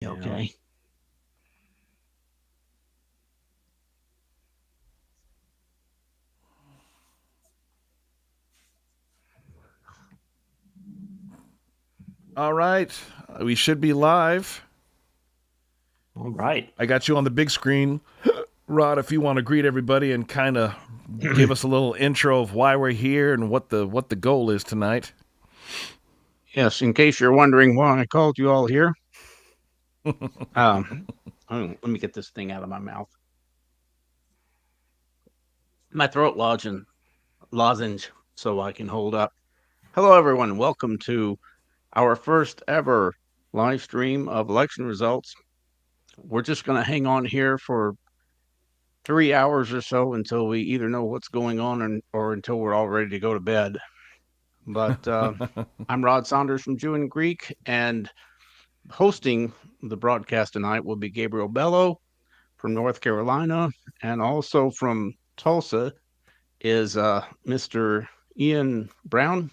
Yeah. Okay. All right. We should be live. All right. I got you on the big screen. Rod, if you want to greet everybody and kind of give us a little intro of why we're here and what the goal is tonight. Yes, in case you're wondering why I called you all here, um, let me get this thing out of my mouth. My throat lozenge so I can hold up. Hello, everyone. Welcome to our first ever live stream of election results. We're just going to hang on here for 3 hours or so until we either know what's going on or until we're all ready to go to bed. But I'm Rod Saunders from Jew and Greek, and hosting the broadcast tonight will be Gabriel Bello from North Carolina, and also from Tulsa is Mr. Ian Brown.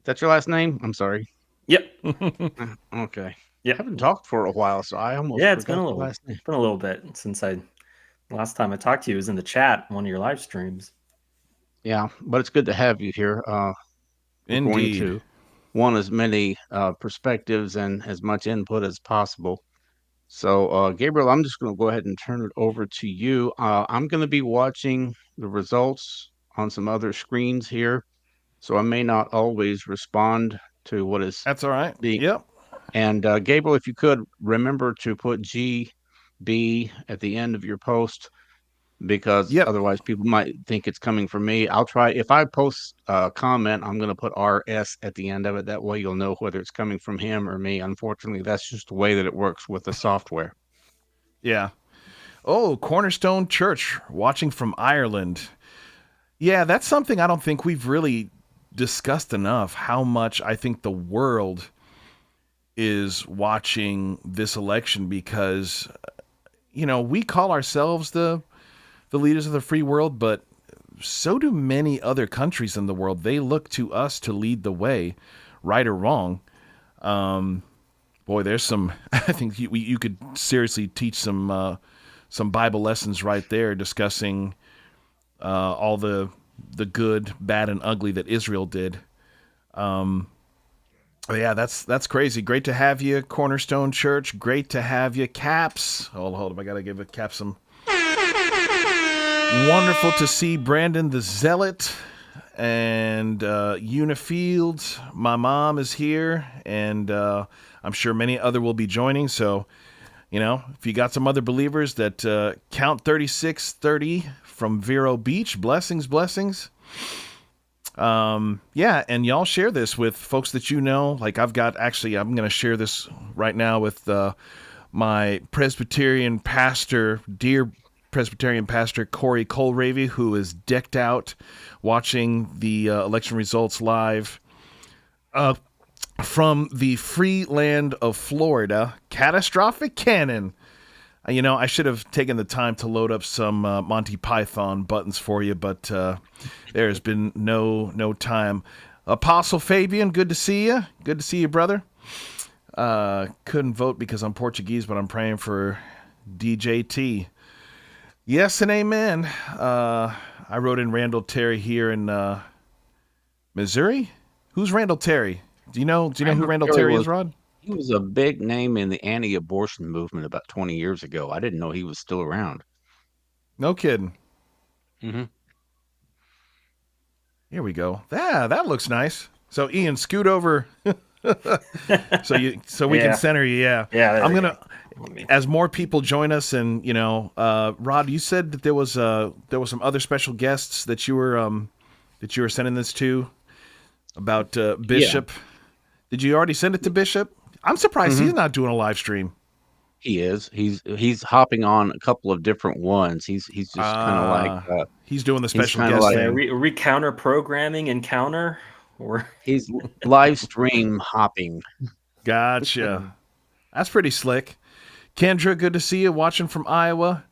That's your last name? I'm sorry. Yep. Okay. Yep. Haven't talked for a while, so I almost Yeah, forgot the last name. it's been a little bit since last time I talked to you was in the chat on one of your live streams. Yeah, but it's good to have you here. We're going Indeed. to want as many perspectives and as much input as possible. So, Gabriel, I'm just going to go ahead and turn it over to you. I'm going to be watching the results on some other screens here, so I may not always respond to what is That's all right. being. Yep. And Gabriel, if you could remember to put GB at the end of your post, because Yep. otherwise people might think it's coming from me. I'll try. If I post a comment, I'm going to put RS at the end of it. That way you'll know whether it's coming from him or me. Unfortunately, that's just the way that it works with the software. Yeah. Oh, Cornerstone Church watching from Ireland. Yeah, that's something I don't think we've really discussed enough. How much I think the world is watching this election because we call ourselves the leaders of the free world, but so do many other countries in the world. They look to us to lead the way, right or wrong. Boy, there's some. I think you could seriously teach some Bible lessons right there, discussing all the good, bad, and ugly that Israel did. Yeah, that's crazy. Great to have you, Cornerstone Church. Great to have you, Caps. Hold up. I gotta give a Cap some. Wonderful to see Brandon the Zealot and Unifield. My mom is here, and I'm sure many other will be joining. So, if you got some other believers that count 3630 from Vero Beach, blessings, blessings. Yeah, and y'all share this with folks that you know. Like I'm going to share this right now with my Presbyterian pastor, dear Presbyterian pastor Corey Colravy, who is decked out watching the election results live from the free land of Florida. Catastrophic Cannon. I should have taken the time to load up some Monty Python buttons for you, but there has been no time. Apostle Fabian, good to see you. Good to see you, brother. Couldn't vote because I'm Portuguese, but I'm praying for DJT. Yes and amen. I wrote in Randall Terry here in Missouri. Who's Randall Terry? Do you know who Randall Randall Terry Terry was is, Rod? he was a big name in the anti-abortion movement about 20 years ago. I didn't know he was still around. No kidding. Hmm. Here we go. That looks nice. So Ian, scoot over so we can Yeah. center you. Yeah. Yeah, there I'm we gonna go. Let me- as more people join us, and Rod, you said that there was some other special guests that you were sending this to about Yeah. Bishop. Did you already send it to Bishop? I'm surprised Hmm. he's not doing a live stream. He is. He's hopping on a couple of different ones. He's just kind of like He's doing the he's special kind of guest like thing. recounter programming encounter or he's live stream hopping. Gotcha. That's pretty slick. Kendra, good to see you watching from Iowa.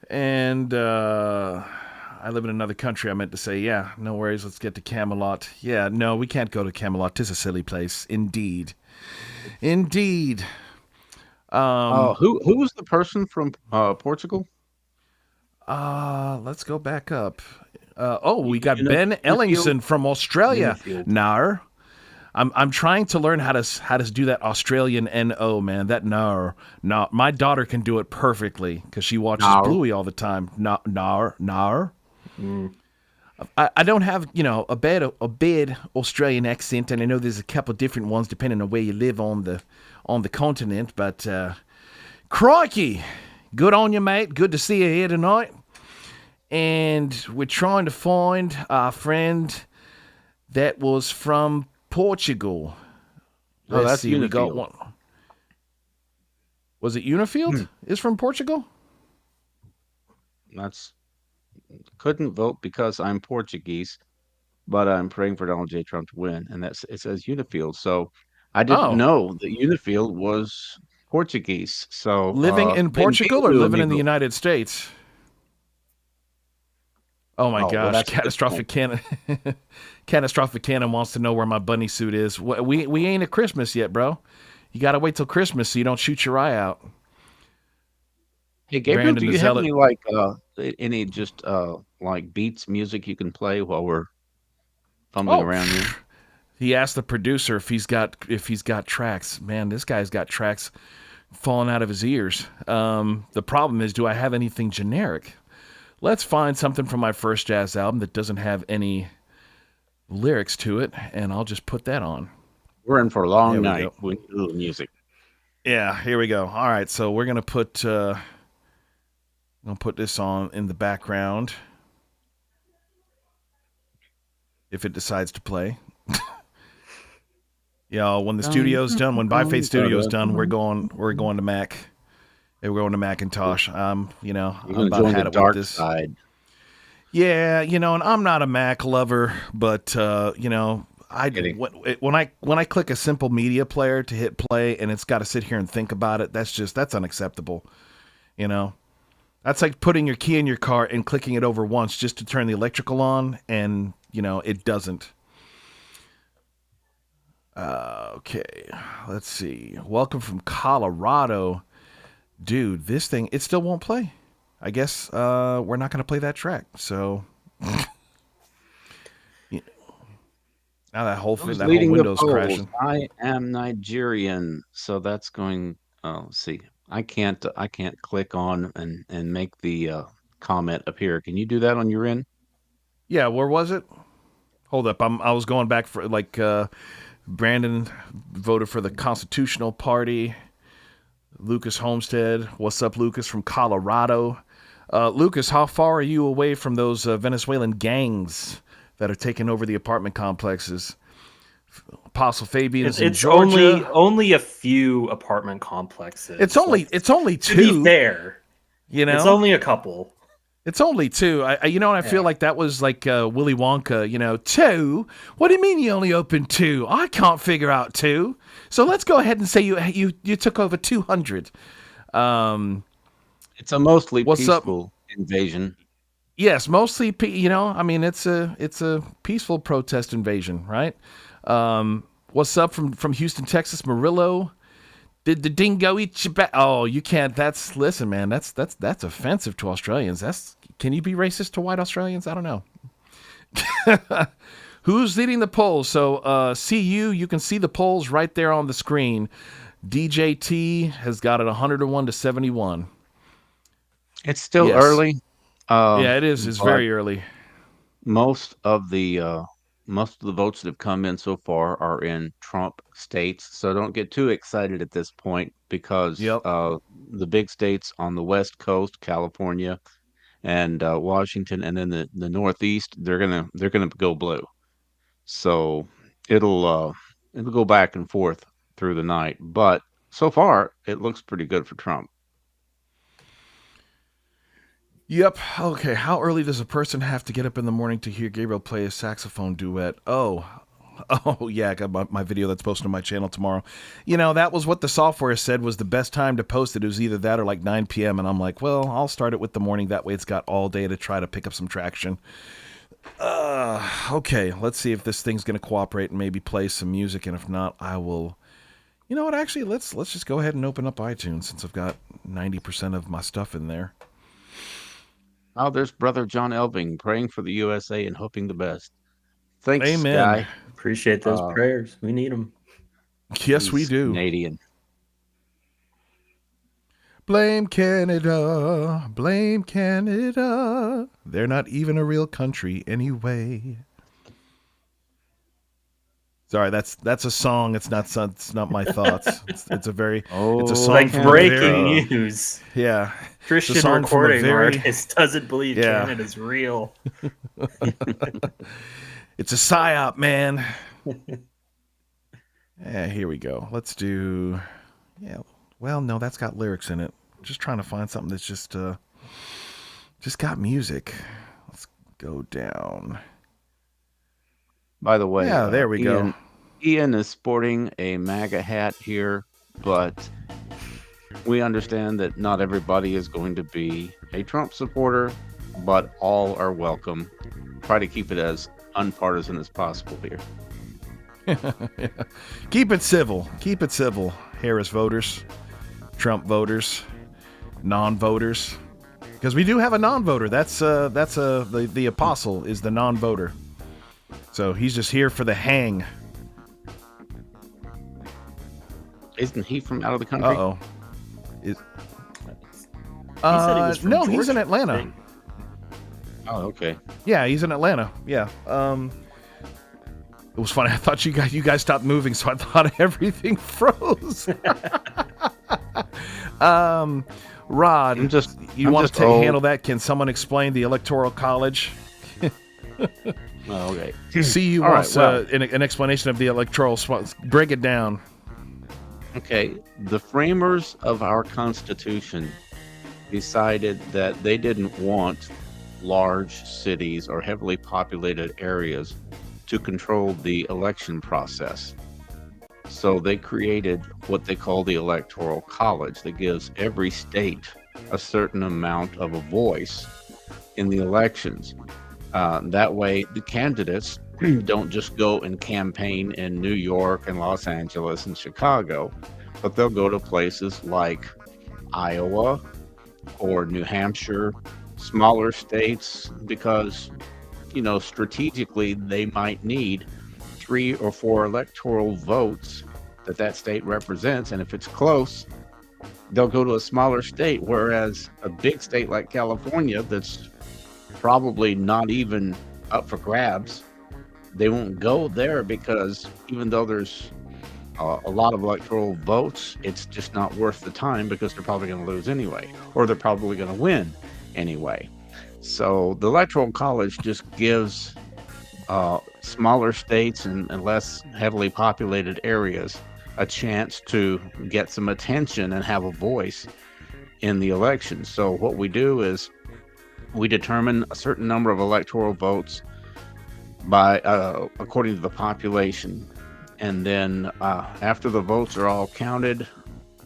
And I live in another country, I meant to say. Yeah, no worries. Let's get to Camelot. Yeah, no, we can't go to Camelot. 'Tis a silly place. Indeed. Indeed. Um, Who was the person from Portugal? let's go back up. We got Uni- Ben Unifield? Ellingson from Australia. Unifield. Nar. I'm trying to learn how to do that Australian NO, man. That nar. No, my daughter can do it perfectly because she watches No. Bluey all the time. Nar. Mm. I don't have, a bad Australian accent, and I know there's a couple different ones depending on where you live on the continent. But crikey, good on you, mate. Good to see you here tonight. And we're trying to find our friend that was from Portugal. Oh, Let's that's see, we got Unifield. one. Was it Unifield? Is from Portugal? That's couldn't vote because I'm Portuguese, but I'm praying for Donald J. Trump to win, and it says Unifield. So I didn't Oh, know that Unifield was Portuguese. So living in Portugal or bem-vindo, living in the amigo. United States? Oh my Oh, well, gosh, that's a good point. catastrophic cannon! Catastrophic cannon wants to know where my bunny suit is. We ain't at Christmas yet, bro. You gotta wait till Christmas so you don't shoot your eye out. Hey, Gabriel, Brandon do the you have Zealot. any any just like beats music you can play while we're fumbling Oh, around here? he asked the producer if he's got tracks. Man, this guy's got tracks falling out of his ears. The problem is, do I have anything generic? Let's find something from my first jazz album that doesn't have any lyrics to it, and I'll just put that on. We're in for a There long we night. go. We need a little music. Yeah, here we go. All right, so we're gonna put this on in the background if it decides to play. Yeah, when the studio's done, when Byface Studio's done, we're going to Mac. Yeah, we're going to Macintosh. You're I'm going to about join had the it with dark this. side. Yeah, and I'm not a Mac lover, but I Kidding. when I click a simple media player to hit play and it's got to sit here and think about it, that's unacceptable. You know, that's like putting your key in your car and clicking it over once just to turn the electrical on, and it doesn't. Okay, let's see. Welcome from Colorado, dude. This thing it still won't play. I guess we're not going to play that track. So yeah, now that whole Who's that whole leading the window's polls? crashing. I am Nigerian, so that's going. Oh, let's see. I can't click on and make the comment appear. Can you do that on your end? Yeah, where was it? Hold up, I was going back for Brandon voted for the Constitutional Party. Lucas Homestead, what's up, Lucas from Colorado? Lucas, how far are you away from those Venezuelan gangs that are taking over the apartment complexes? Apostle Fabian's in It's only Georgia. only a few apartment complexes. It's only To be two. fair, it's only a couple. It's only two. I feel Yeah. like that was like Willy Wonka. Two. What do you mean you only opened two? I can't figure out two. So let's go ahead and say you took over 200. It's a mostly What's up? peaceful invasion. Yes, mostly. It's a peaceful protest invasion, right? What's up from Houston, Texas, Murillo? Did the dingo eat your back? Oh, you can't. Listen, man. That's offensive to Australians. Can you be racist to white Australians? I don't know. Who's leading the polls? So, you can see the polls right there on the screen. DJT has got it 101 to 71. It's still Yes. early. Yeah, it is. It's But very early. most of the votes that have come in so far are in Trump states. So don't get too excited at this point because Yep. the big states on the West Coast, California and Washington, and then the Northeast, they're gonna go blue. So it'll go back and forth through the night. But so far, it looks pretty good for Trump. Yep. Okay. How early does a person have to get up in the morning to hear Gabriel play a saxophone duet? Oh, yeah. I got my video that's posted on my channel tomorrow. That was what the software said was the best time to post it. It was either that or like 9 p.m. And I'm like, well, I'll start it with the morning. That way it's got all day to try to pick up some traction. Okay. Let's see if this thing's going to cooperate and maybe play some music. And if not, I will You know what? Actually, let's just go ahead and open up iTunes since I've got 90% of my stuff in there. Oh, there's Brother John Elving praying for the USA and hoping the best. Thanks, Amen. Guy. Appreciate those prayers. We need them. Yes, we He's do. Canadian. Blame Canada. Blame Canada. They're not even a real country anyway. Sorry, that's a song. It's not my thoughts. It's a very it's a song Like from breaking a very, news. yeah. Christian song from a recording very- artist doesn't believe Yeah. Canada's real. It's a psyop, man. Yeah, here we go. Let's do. Yeah. Well, no, that's got lyrics in it. Just trying to find something that's just got music. Let's go down. By the way, Yeah, there we go. Ian is sporting a MAGA hat here, but we understand that not everybody is going to be a Trump supporter, but all are welcome. Try to keep it as unpartisan as possible here. Keep it civil. Keep it civil. Harris voters, Trump voters, non-voters. Because we do have a non-voter. The apostle is the non-voter. So he's just here for the hang. Isn't he from out of the country? Uh-oh. He said he was from No, he's Georgia, in I Atlanta. think. Oh, okay. Yeah, he's in Atlanta. Yeah. It was funny. I thought you guys stopped moving, so I thought everything froze. Rod, I'm just handle that? Can someone explain the Electoral College? Oh, okay. CU All right, wants well. an explanation of the electoral. Break it down. Okay, the framers of our Constitution decided that they didn't want large cities or heavily populated areas to control the election process. So they created what they call the Electoral College that gives every state a certain amount of a voice in the elections. That way, the candidates don't just go and campaign in New York and Los Angeles and Chicago, but they'll go to places like Iowa or New Hampshire, smaller states, because, strategically they might need 3 or 4 electoral votes that state represents. And if it's close, they'll go to a smaller state, whereas a big state like California that's probably not even up for grabs, they won't go there because even though there's a lot of electoral votes, it's just not worth the time because they're probably going to lose anyway, or they're probably going to win anyway. So the Electoral College just gives smaller states and less heavily populated areas a chance to get some attention and have a voice in the election. So what we do is we determine a certain number of electoral votes by according to the population, and then after the votes are all counted,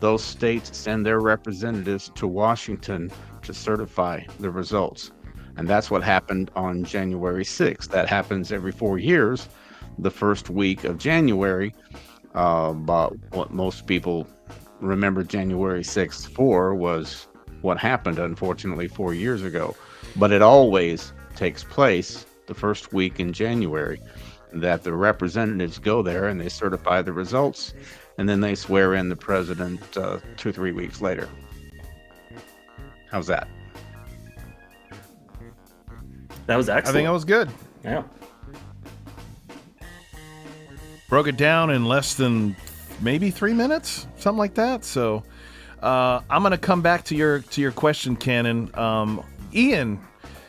those states send their representatives to Washington to certify the results. And that's what happened on January 6th. That happens every 4 years, the first week of January. But what most people remember January 6th for was what happened, unfortunately, 4 years ago. But it always takes place the first week in January, that the representatives go there and they certify the results, and then they swear in the president 2-3 weeks later. How's that? That was I excellent. think that was good. Yeah. Broke it down in less than maybe 3 minutes, something like that. So I'm going to come back to your question, Cannon. Ian,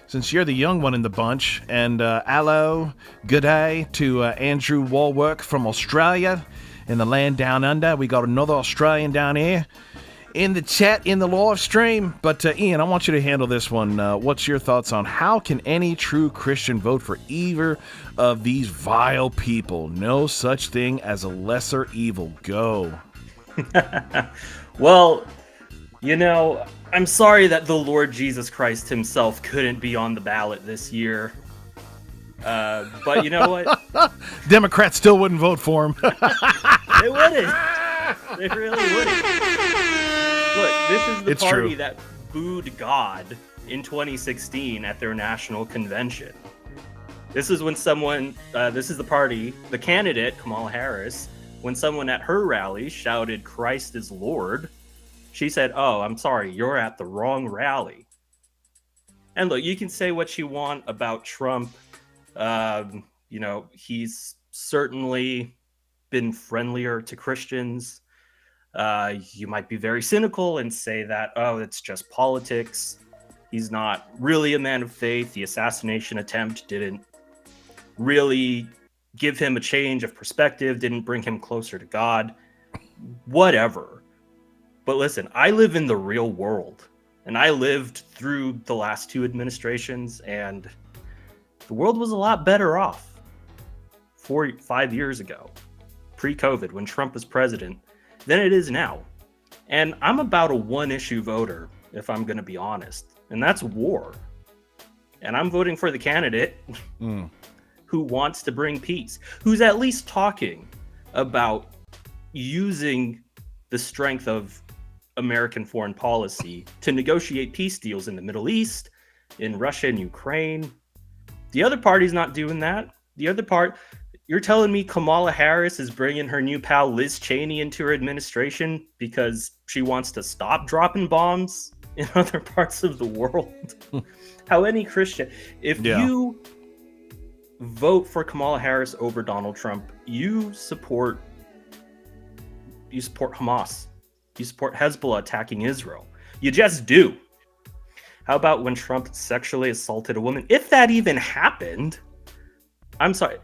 since you're the young one in the bunch, and hello, good day to Andrew Walwork from Australia in the land down under. We got another Australian down here in the chat, in the live stream. But Ian, I want you to handle this one. What's your thoughts on how can any true Christian vote for either of these vile people? No such thing as a lesser evil. Go. Well, I'm sorry that the Lord Jesus Christ himself couldn't be on the ballot this year. But you know what? Democrats still wouldn't vote for him. They wouldn't. They really wouldn't. Look, this is the It's true. party that booed God in 2016 at their national convention. This is when someone, this is the party, the candidate, Kamala Harris, when someone at her rally shouted, "Christ is Lord," she said, "Oh, I'm sorry, you're at the wrong rally." And look, you can say what you want about Trump. He's certainly been friendlier to Christians. You might be very cynical and say that, oh, it's just politics. He's not really a man of faith. The assassination attempt didn't really give him a change of perspective, didn't bring him closer to God. Whatever. But listen, I live in the real world, and I lived through the last two administrations, and the world was a lot better off 5 years ago, pre-COVID, when Trump was president, than it is now. And I'm about a one-issue voter, if I'm going to be honest, and that's war. And I'm voting for the candidate who wants to bring peace, who's at least talking about using the strength of American foreign policy to negotiate peace deals in the Middle East, in Russia and Ukraine. The other party's not doing that. The other part, you're telling me Kamala Harris is bringing her new pal Liz Cheney into her administration because she wants to stop dropping bombs in other parts of the world? How any Christian, if you vote for Kamala Harris over Donald Trump, you support Hamas. You support Hezbollah attacking Israel. You just do. How about when Trump sexually assaulted a woman? If that even happened, I'm sorry,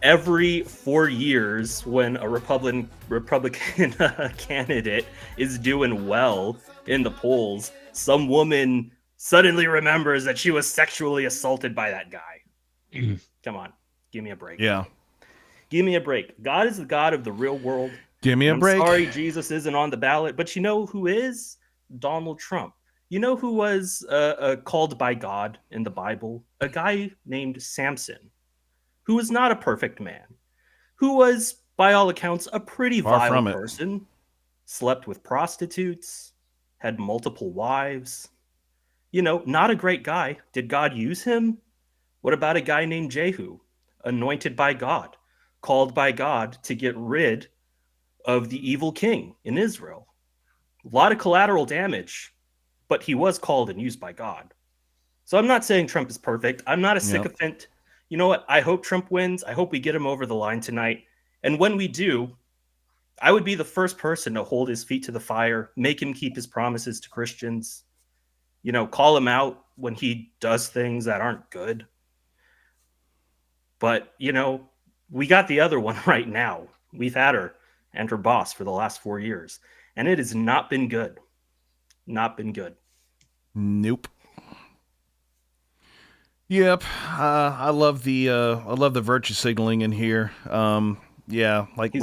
every 4 years when a Republican candidate is doing well in the polls, some woman suddenly remembers that she was sexually assaulted by that guy. Come on, give me a break. Yeah. Give me a break. God is the God of the real world. Give me a break. I'm sorry Jesus isn't on the ballot, but you know who is? Donald Trump. You know who was called by God in the Bible? A guy named Samson, who was not a perfect man, who was, by all accounts, a pretty vile person, slept with prostitutes, had multiple wives. You know, not a great guy. Did God use him? What about a guy named Jehu, anointed by God, called by God to get rid of the evil king in Israel? A lot of collateral damage, but he was called and used by God. So I'm not saying Trump is perfect. I'm not a sycophant. You know what? I hope Trump wins. I hope we get him over the line tonight. And when we do, I would be the first person to hold his feet to the fire, make him keep his promises to Christians, you know, call him out when he does things that aren't good. But, you know, we got the other one right now. We've had her and her boss for the last 4 years, and it has not been good. Not been good. Nope. Yep. I love the virtue signaling in here. Yeah, like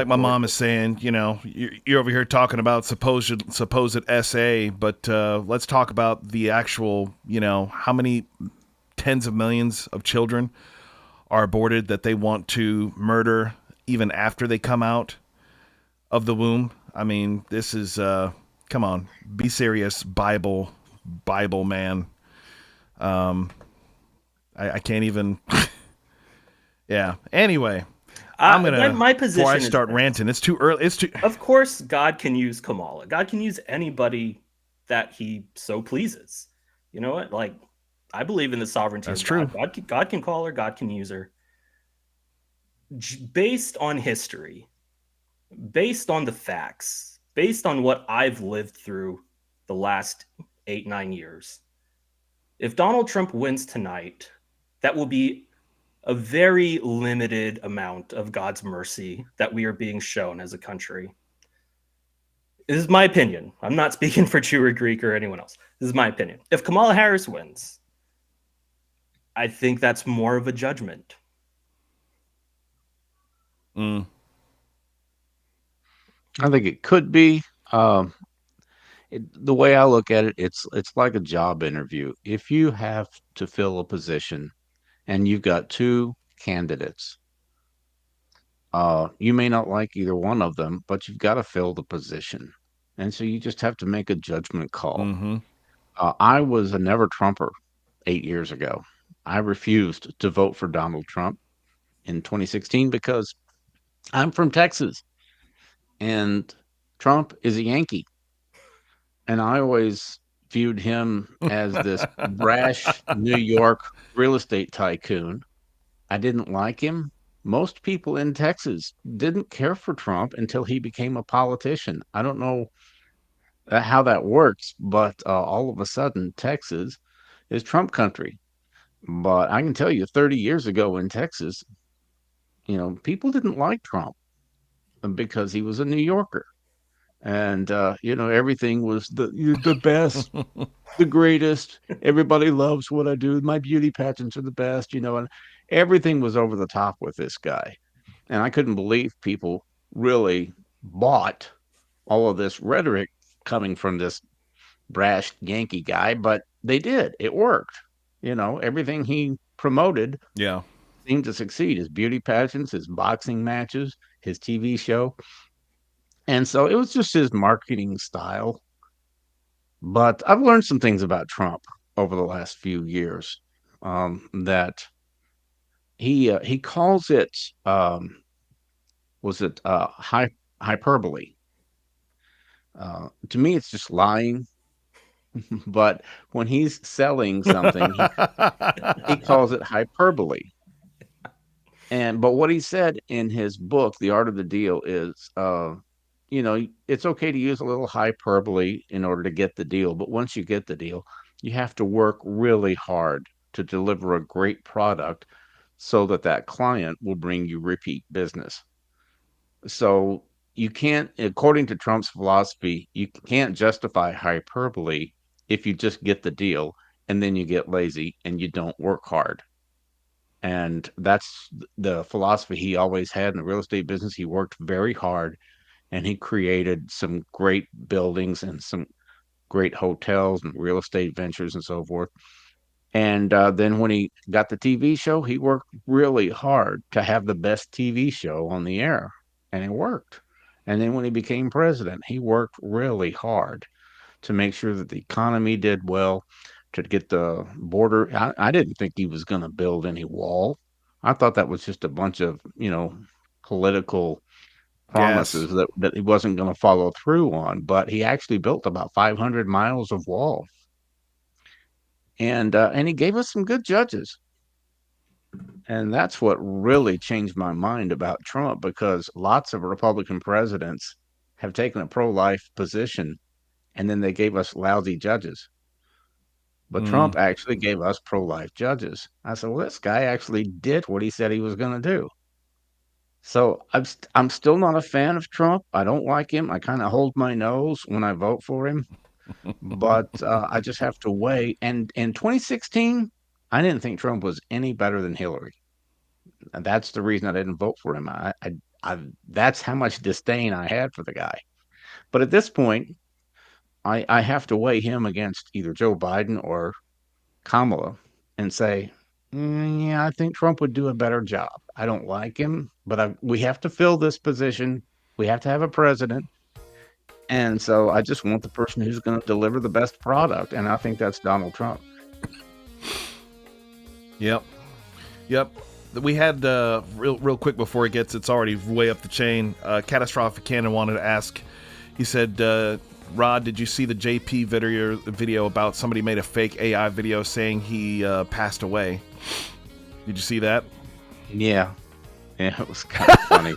my mom is saying, you know, you're over here talking about supposed SA, but let's talk about the actual, you know, how many tens of millions of children are aborted that they want to murder even after they come out of the womb. I mean, this is come on, be serious, Bible man. I can't even. Yeah. Anyway, I'm gonna. My position before I start ranting, it's too early. It's too. Of course, God can use Kamala. God can use anybody that He so pleases. You know what? Like, I believe in the sovereignty of God. True. God can call her. God can use her. Based on history, based on the facts, based on what I've lived through the last 8-9 years, if Donald Trump wins tonight, that will be a very limited amount of God's mercy that we are being shown as a country. This is my opinion. I'm not speaking for Jew or Greek or anyone else. This is my opinion. If Kamala Harris wins, I think that's more of a judgment. I think it could be. The way I look at it, it's like a job interview. If you have to fill a position and you've got two candidates, You may not like either one of them, but you've got to fill the position. And so you just have to make a judgment call. Mm-hmm. I was a never Trumper 8 years ago. I refused to vote for Donald Trump in 2016 because I'm from Texas and Trump is a Yankee. And I always viewed him as this brash New York real estate tycoon. I didn't like him. Most people in Texas didn't care for Trump until he became a politician. I don't know how that works, but all of a sudden, Texas is Trump country. But I can tell you, 30 years ago in Texas, people didn't like Trump because he was a New Yorker. And, everything was you're the best, the greatest. Everybody loves what I do. My beauty pageants are the best, and everything was over the top with this guy. And I couldn't believe people really bought all of this rhetoric coming from this brash Yankee guy, but they did. It worked. Everything he promoted Yeah. seemed to succeed. His beauty pageants, his boxing matches, his TV show. And so it was just his marketing style. But I've learned some things about Trump over the last few years, that he calls it, was it hyperbole? To me, it's just lying. But when he's selling something, he calls it hyperbole. But what he said in his book, The Art of the Deal, is, it's okay to use a little hyperbole in order to get the deal. But once you get the deal, you have to work really hard to deliver a great product so that that client will bring you repeat business. So you can't, according to Trump's philosophy, you can't justify hyperbole if you just get the deal and then you get lazy and you don't work hard. And that's the philosophy he always had in the real estate business. He worked very hard and he created some great buildings and some great hotels and real estate ventures and so forth. And then when he got the TV show, he worked really hard to have the best TV show on the air, and it worked. And then when he became president, he worked really hard to make sure that the economy did well, to get the border. I didn't think he was going to build any wall. I thought that was just a bunch of, political Yes. promises that he wasn't going to follow through on. But he actually built about 500 miles of wall, and he gave us some good judges. And that's what really changed my mind about Trump, because lots of Republican presidents have taken a pro-life position and then they gave us lousy judges. But Mm. Trump actually gave us pro-life judges. I said, well, this guy actually did what he said he was going to do. So I'm still not a fan of Trump. I don't like him. I kind of hold my nose when I vote for him. But I just have to weigh. And in 2016, I didn't think Trump was any better than Hillary. And that's the reason I didn't vote for him. That's how much disdain I had for the guy. But at this point, I have to weigh him against either Joe Biden or Kamala and say, yeah, I think Trump would do a better job. I don't like him, but we have to fill this position. We have to have a president. And so I just want the person who's going to deliver the best product. And I think that's Donald Trump. Yep. Yep. We had real quick before it's already way up the chain. Catastrophic Cannon wanted to ask. He said, Rod, did you see the JP video about somebody made a fake AI video saying he passed away? Did you see that? Yeah. Yeah, it was kind of funny.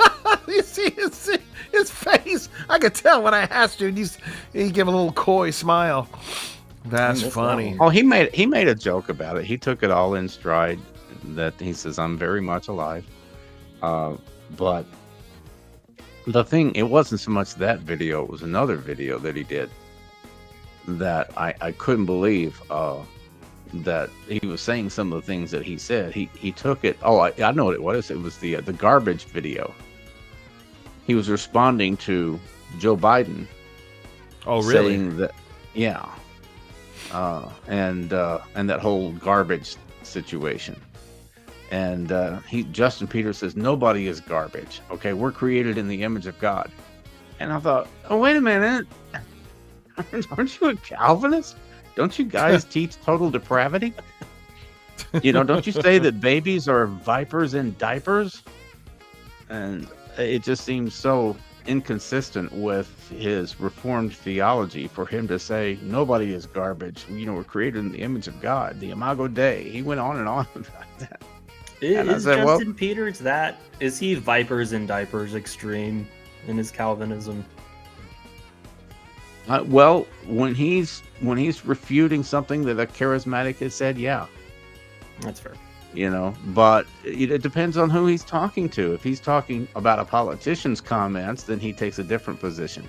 You see his face? I could tell when I asked you. He gave a little coy smile. That's funny. Oh, he made a joke about it. He took it all in stride. That he says, I'm very much alive. But the thing, it wasn't so much that video, it was another video that he did that I couldn't believe that he was saying some of the things that he said. He took it. Oh, I know what it was. It was the garbage video. He was responding to Joe Biden. Oh, really? Saying that, yeah. And that whole garbage situation. And Justin Peters says, nobody is garbage. Okay, we're created in the image of God. And I thought, oh, wait a minute. Aren't you a Calvinist? Don't you guys teach total depravity? Don't you say that babies are vipers in diapers? And it just seems so inconsistent with his Reformed theology for him to say nobody is garbage. We're created in the image of God, the Imago Dei. He went on and on about that. And Is Justin Peters is he vipers in diapers extreme in his Calvinism? Well, when he's refuting something that a charismatic has said, yeah, that's fair. But it depends on who he's talking to. If he's talking about a politician's comments, then he takes a different position.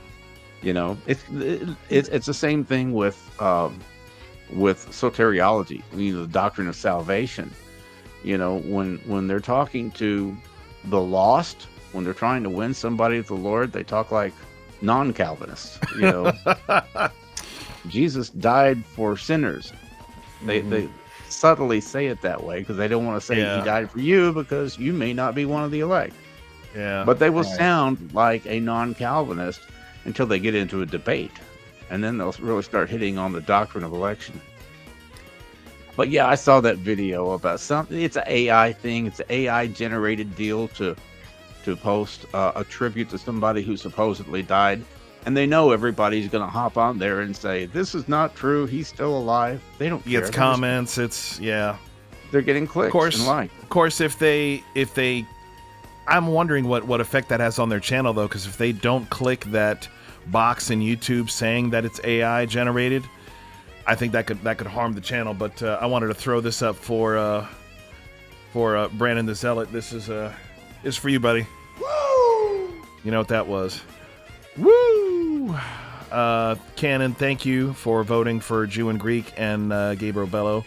It's the same thing with soteriology. The doctrine of salvation. When they're talking to the lost, when they're trying to win somebody to the Lord, they talk like non-Calvinists. Jesus died for sinners. They subtly say it that way because they don't want to say he died for you because you may not be one of the elect. Yeah. But they will sound like a non-Calvinist until they get into a debate, and then they'll really start hitting on the doctrine of election. But yeah, I saw that video about something. It's an AI thing. It's an AI generated deal to post a tribute to somebody who supposedly died. And they know everybody's going to hop on there and say, this is not true. He's still alive. They don't care. It's comments. They're getting clicks and likes. Of course, if they, I'm wondering what effect that has on their channel, though, because if they don't click that box in YouTube saying that it's AI generated, I think that could harm the channel. But I wanted to throw this up for Brandon the Zealot. This is for you, buddy. Woo! You know what that was? Woo! Cannon, thank you for voting for Jew and Greek and Gabriel Bello.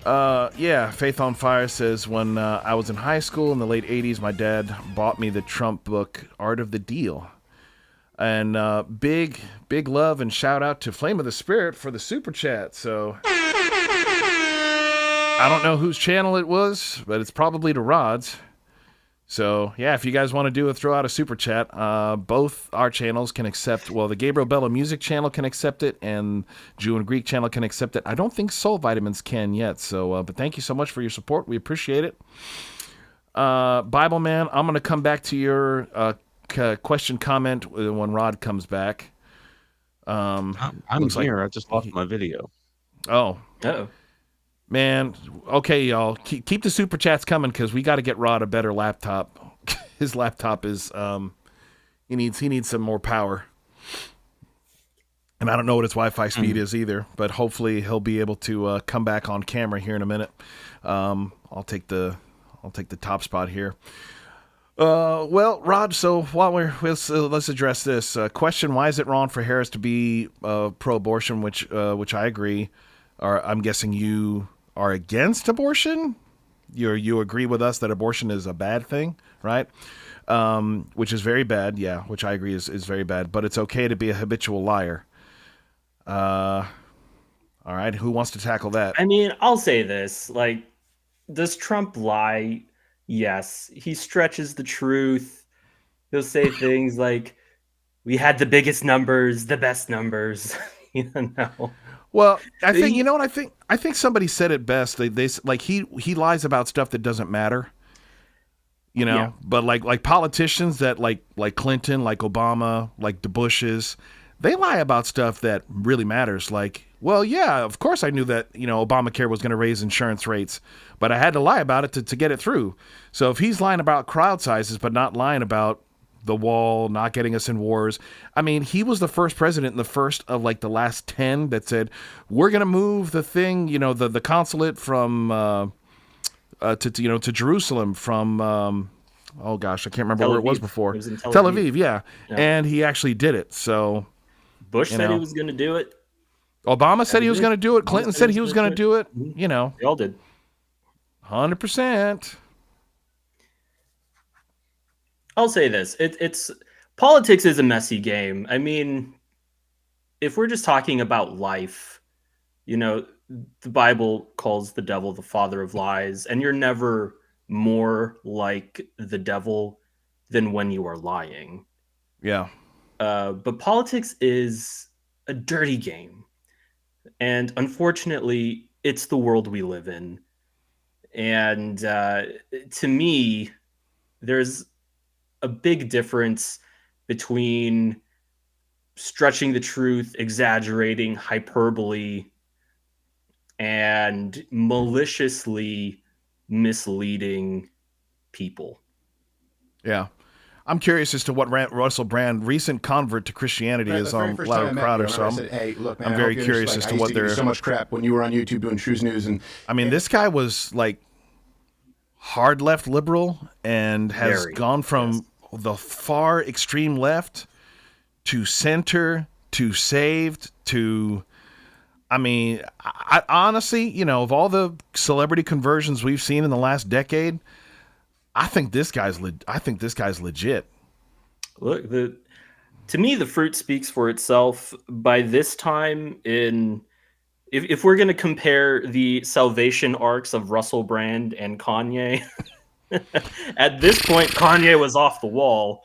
Faith on Fire says, when I was in high school in the late 80s, my dad bought me the Trump book, Art of the Deal. And big love and shout out to Flame of the Spirit for the super chat. So I don't know whose channel it was, but it's probably to Rod's. So, yeah, if you guys want to throw out a super chat, both our channels can accept, well, the Gabriel Bello Music channel can accept it, and Jew and Greek channel can accept it. I don't think Soul Vitamins can yet, so, but thank you so much for your support. We appreciate it. Bible Man, I'm going to come back to your question comment when Rod comes back. I'm here. I just lost my video. Oh. Uh-oh. Man, okay, y'all. Keep the super chats coming because we got to get Rod a better laptop. His laptop is he needs some more power, and I don't know what his Wi-Fi speed is either. But hopefully he'll be able to come back on camera here in a minute. I'll take the top spot here. Well, Rod. So while let's address this question: why is it wrong for Harris to be pro-abortion? Which I agree. Or I'm guessing you are against abortion. You agree with us that abortion is a bad thing, right? Which is very bad. Yeah, which I agree is very bad. But it's okay to be a habitual liar. All right, who wants to tackle that? I mean, I'll say this: like, does Trump lie? Yes, he stretches the truth. He'll say things like, "We had the biggest numbers, the best numbers," you know. Well, I think I think somebody said it best. They like he lies about stuff that doesn't matter. Yeah. But like politicians that like Clinton, like Obama, like the Bushes, they lie about stuff that really matters. Like, well, yeah, of course I knew that, Obamacare was going to raise insurance rates, but I had to lie about it to get it through. So if he's lying about crowd sizes but not lying about the wall, not getting us in wars. I mean, he was the first president in the first of like the last 10 that said, we're going to move the thing, the consulate from to Jerusalem from, oh gosh, I can't remember where it was before. It was in Tel Aviv, yeah. And he actually did it. So Bush said he was going to do it. Obama said he was going to do it. Clinton said he was going to do it. They all did. 100%. I'll say this: it's politics is a messy game. I mean, if we're just talking about life, the Bible calls the devil the father of lies, and you're never more like the devil than when you are lying. Yeah. But politics is a dirty game. And unfortunately, it's the world we live in. And to me, there's a big difference between stretching the truth, exaggerating, hyperbole, and maliciously misleading people. Yeah. I'm curious as to what Russell Brand, recent convert to Christianity, is on Louder Crowder. So I said, hey, look, man, I'm very curious as to what they're. So much crap when you were on YouTube doing Shrews News, and I mean, this guy was like hard left liberal and has gone from the far extreme left to center to saved to. I mean, I honestly, you know, of all the celebrity conversions we've seen in the last decade, I think this guy's legit. Look, to me, the fruit speaks for itself. By this time, if we're going to compare the salvation arcs of Russell Brand and Kanye, at this point, Kanye was off the wall,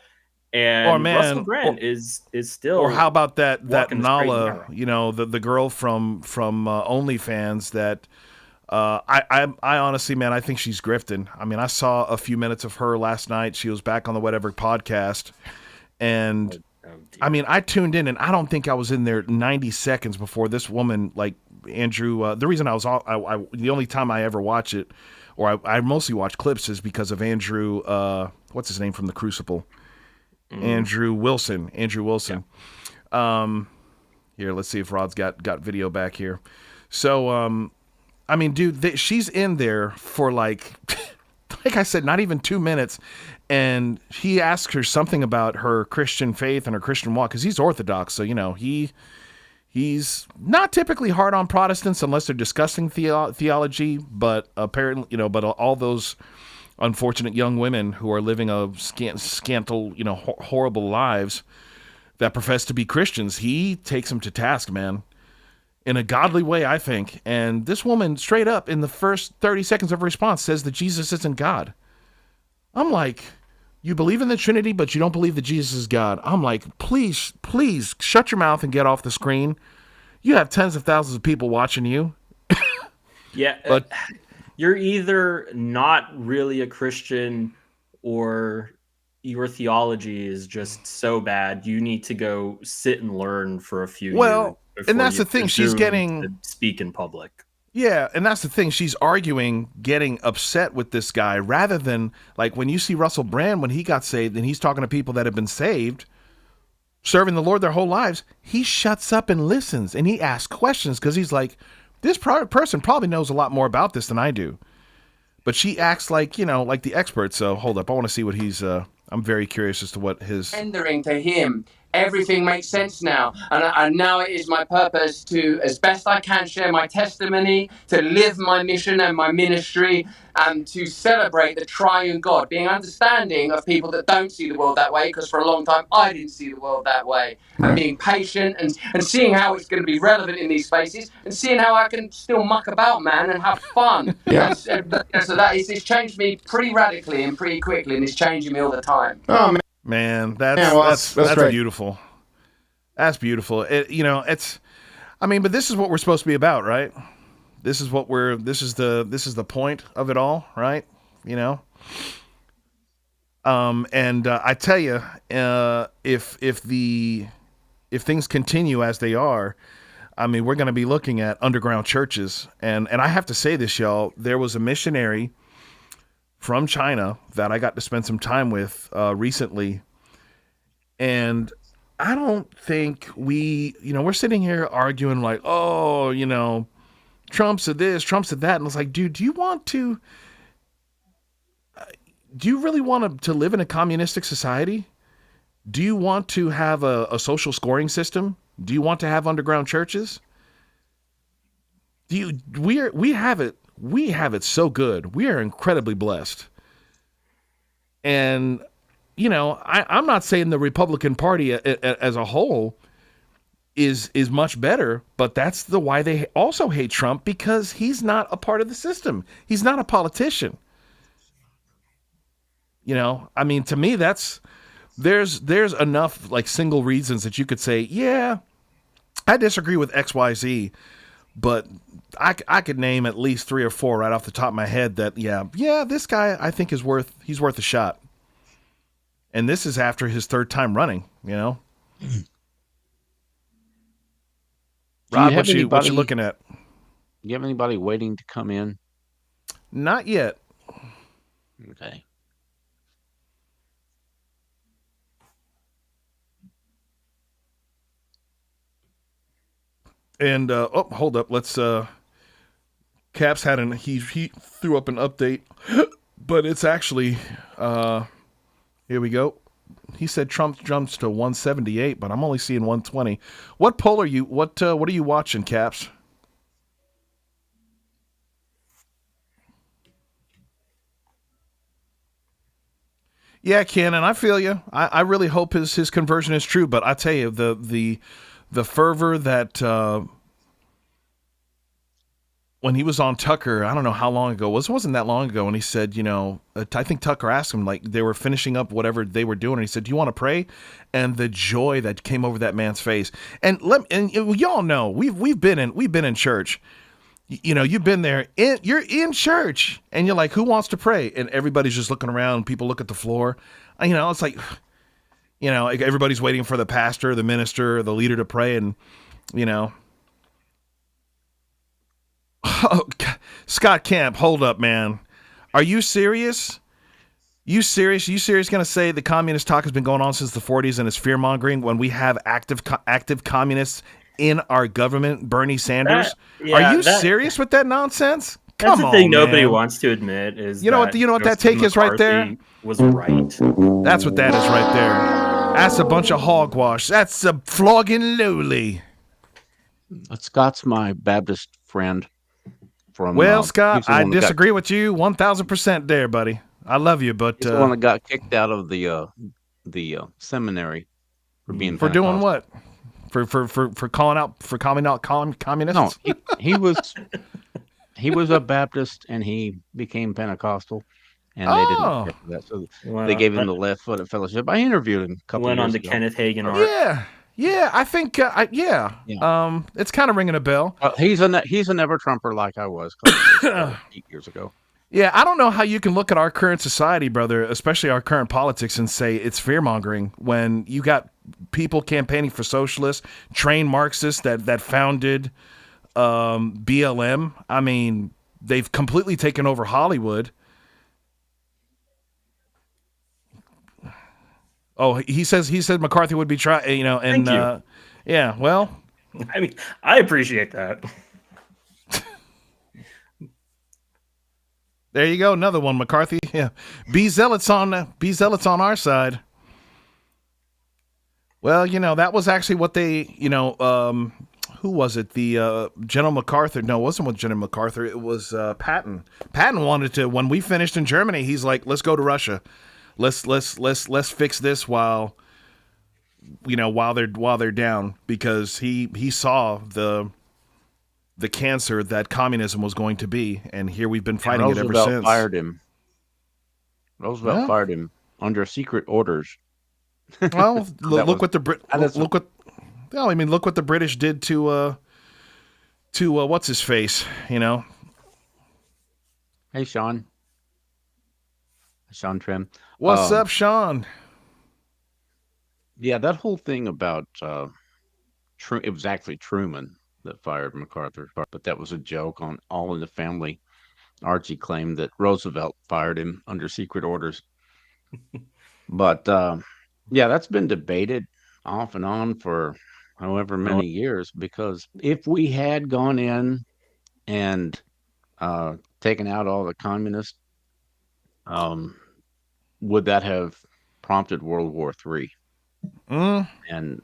and Russell Brand is still. Or how about that Nala, you know, the girl from OnlyFans that. I honestly, man, I think she's grifting. I mean, I saw a few minutes of her last night. She was back on the Whatever podcast. And I mean, I tuned in and I don't think I was in there 90 seconds before this woman, like Andrew, the reason the only time I ever watch it, or I mostly watch clips, is because of Andrew, what's his name from The Crucible? Andrew Wilson. Yeah. Here, let's see if Rod's got video back here. So, I mean, dude, she's in there for like I said, not even 2 minutes. And he asks her something about her Christian faith and her Christian walk, because he's Orthodox. So, you know, he's not typically hard on Protestants unless they're discussing theology. But apparently, you know, but all those unfortunate young women who are living a scantal, you know, horrible lives that profess to be Christians, he takes them to task, man. In a godly way, I think. And this woman, straight up, in the first 30 seconds of her response, says that Jesus isn't God. I'm like, you believe in the Trinity, but you don't believe that Jesus is God. I'm like, please, shut your mouth and get off the screen. You have tens of thousands of people watching you. Yeah, but you're either not really a Christian or your theology is just so bad. You need to go sit and learn for a few years. And that's the thing. She's getting to speak in public. Yeah, and that's the thing. She's arguing, getting upset with this guy, rather than, like, when you see Russell Brand, when he got saved and he's talking to people that have been saved, serving the Lord their whole lives, he shuts up and listens, and he asks questions, because he's like, this person probably knows a lot more about this than I do. But she acts like, you know, like the expert. So hold up, I want to see what he's. I'm very curious as to what his. Rendering to him. Everything makes sense now. And now it is my purpose to, as best I can, share my testimony, to live my mission and my ministry, and to celebrate the triune God, being understanding of people that don't see the world that way, because for a long time I didn't see the world that way, and being patient and seeing how it's going to be relevant in these spaces, and seeing how I can still muck about, man, and have fun. Yeah. So it's changed me pretty radically and pretty quickly, and it's changing me all the time. Oh, man. Man, that's beautiful. That's beautiful. I mean, but this is what we're supposed to be about, right? This is the point of it all, right? You know? And I tell you, if things continue as they are, I mean, we're going to be looking at underground churches. And I have to say this, y'all, there was a missionary from China that I got to spend some time with recently. And I don't think we're sitting here arguing like, oh, you know, Trump said this, Trump said that. And it's like, dude, do you really want to live in a communistic society? Do you want to have a social scoring system? Do you want to have underground churches? We have it so good. We are incredibly blessed. And, you know, I'm not saying the Republican Party as a whole is much better, but that's the why they also hate Trump, because he's not a part of the system. He's not a politician. You know, I mean, to me, there's enough like single reasons that you could say, yeah, I disagree with XYZ, but I could name at least 3 or 4 right off the top of my head that yeah, this guy I think he's worth a shot. And this is after his 3rd time running, you know. Rod, what you looking at? Do you have anybody waiting to come in? Not yet. Okay. And hold up, let's Caps had he threw up an update, but it's actually here we go. He said Trump jumps to 178, but I'm only seeing 120. What poll are you? What are you watching, Caps? Yeah, Ken, and I feel you. I really hope his conversion is true, but I tell you, the fervor that when he was on Tucker, I don't know how long ago, it wasn't that long ago, and he said, you know, I think Tucker asked him, like, they were finishing up whatever they were doing, and he said, do you want to pray? And the joy that came over that man's face. And y'all know, we've been in church. You know, you've been there, you're in church, and you're like, who wants to pray? And everybody's just looking around, people look at the floor. You know, it's like, you know, everybody's waiting for the pastor, the minister, the leader to pray, and, you know. Oh, Scott Camp, hold up, man. Are you serious? You serious going to say the communist talk has been going on since the 40s and it's fear-mongering when we have active communists in our government, Bernie Sanders? Are you serious with that nonsense? That's Come the thing on, nobody man. wants to admit is you know what that take is right there? Was right. That's what that is right there. That's a bunch of hogwash. That's a flogging lowly. Scott's my Baptist friend. Well, Scott, I disagree with you 1,000% there, buddy. I love you, but he's the one that got kicked out of the seminary for being doing what? For calling out communists? No, he was a Baptist and he became Pentecostal, and they didn't care for that, so they gave him the left foot at fellowship. I interviewed him a couple went years on the ago. Kenneth Hagin arc. Yeah, I think, it's kind of ringing a bell. He's a never Trumper like I was 8 years ago. Yeah, I don't know how you can look at our current society, brother, especially our current politics, and say it's fear-mongering when you got people campaigning for socialists, trained Marxists that founded BLM. I mean, they've completely taken over Hollywood. Oh, he said McCarthy would be trying, you know, and yeah, well, I mean, I appreciate that. There you go, another one, McCarthy. Yeah, be zealots on our side. Well, you know, that was actually what they, you know, who was it? The General MacArthur? No, it wasn't with General MacArthur. It was Patton. Patton wanted to, when we finished in Germany, he's like, let's go to Russia. Let's fix this while they're down, because he saw the cancer that communism was going to be, and here we've been fighting it ever since. Roosevelt fired him under secret orders. Well, look what the British did to what's his face, you know. Hey, Sean Trim. What's up, Sean? Yeah, that whole thing about it was actually Truman that fired MacArthur, but that was a joke on All in the Family. Archie claimed that Roosevelt fired him under secret orders. But yeah, that's been debated off and on for however many years, because if we had gone in and taken out all the communists, would that have prompted World War III? And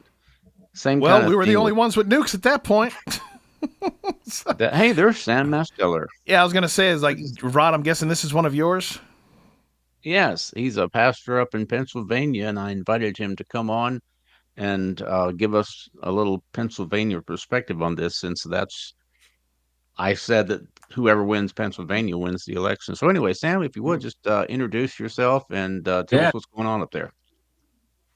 same. Well, we were the only ones with nukes at that point. Hey, there's Sam Masteller. Yeah, I was gonna say, is like, Rod, I'm guessing this is one of yours. Yes, he's a pastor up in Pennsylvania, and I invited him to come on and give us a little Pennsylvania perspective on this, since I said that whoever wins Pennsylvania wins the election. So anyway, Sam, if you would just introduce yourself and tell us what's going on up there.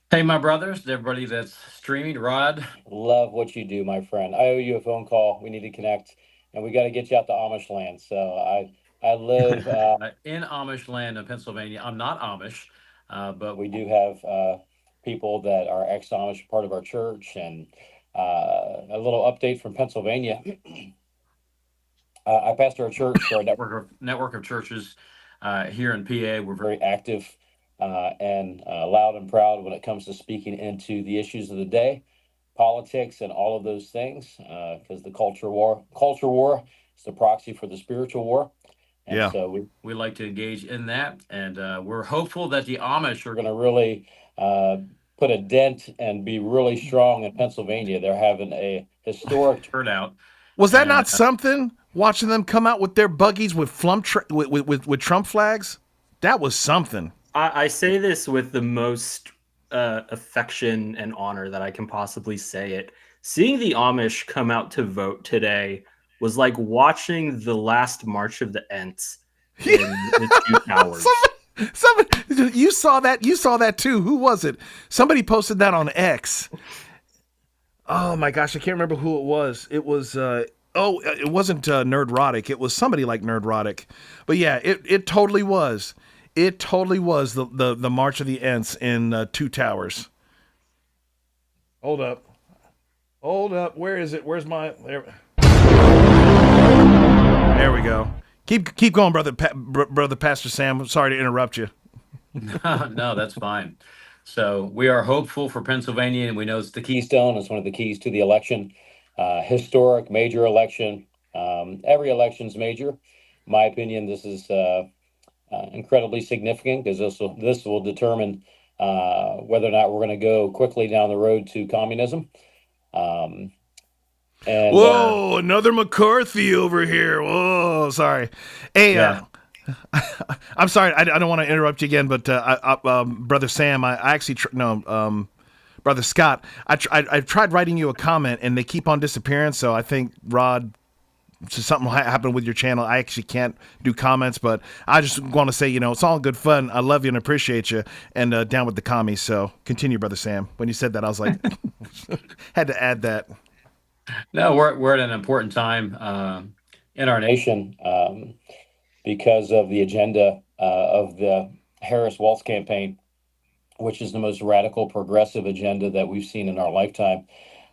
Hey, my brothers, everybody that's streaming, Rod, love what you do, my friend. I owe you a phone call. We need to connect, and we got to get you out to Amish land. So I live in Amish land in Pennsylvania. I'm not Amish, but we do have people that are ex-Amish, part of our church, and a little update from Pennsylvania. I pastor a church, or a network of churches here in PA. We're very active and loud and proud when it comes to speaking into the issues of the day, politics, and all of those things. Because the culture war is the proxy for the spiritual war. And so we like to engage in that. And we're hopeful that the Amish are going to really put a dent and be really strong in Pennsylvania. They're having a historic turnout. Was that not something? Watching them come out with their buggies with with Trump flags? That was something. I say this with the most affection and honor that I can possibly say it. Seeing the Amish come out to vote today was like watching the last March of the Ents in the Two Towers. Somebody, you saw that? You saw that too. Who was it? Somebody posted that on X. Oh my gosh, I can't remember who it was. It was it wasn't Nerdrotic. It was somebody like Nerdrotic. But yeah, it totally was. It totally was the March of the Ents in Two Towers. Hold up. Where is it? Where's my There we go. Keep going, brother Pastor Sam. Sorry to interrupt you. No, that's fine. So we are hopeful for Pennsylvania, and we know it's the keystone. It's one of the keys to the election. Historic, major election. Every election's major. In my opinion, this is incredibly significant because this will determine whether or not we're going to go quickly down the road to communism. And whoa, another McCarthy over here. Whoa, sorry. Hey, yeah. I'm sorry. I don't want to interrupt you again, but brother Sam, I actually brother Scott, I've tried writing you a comment and they keep on disappearing. So I think Rod, something happened with your channel. I actually can't do comments, but I just want to say, it's all good fun. I love you and appreciate you, and down with the commies. So continue, brother Sam. When you said that, I was like, had to add that. No, we're at an important time in our nation because of the agenda of the Harris-Walz campaign, which is the most radical progressive agenda that we've seen in our lifetime.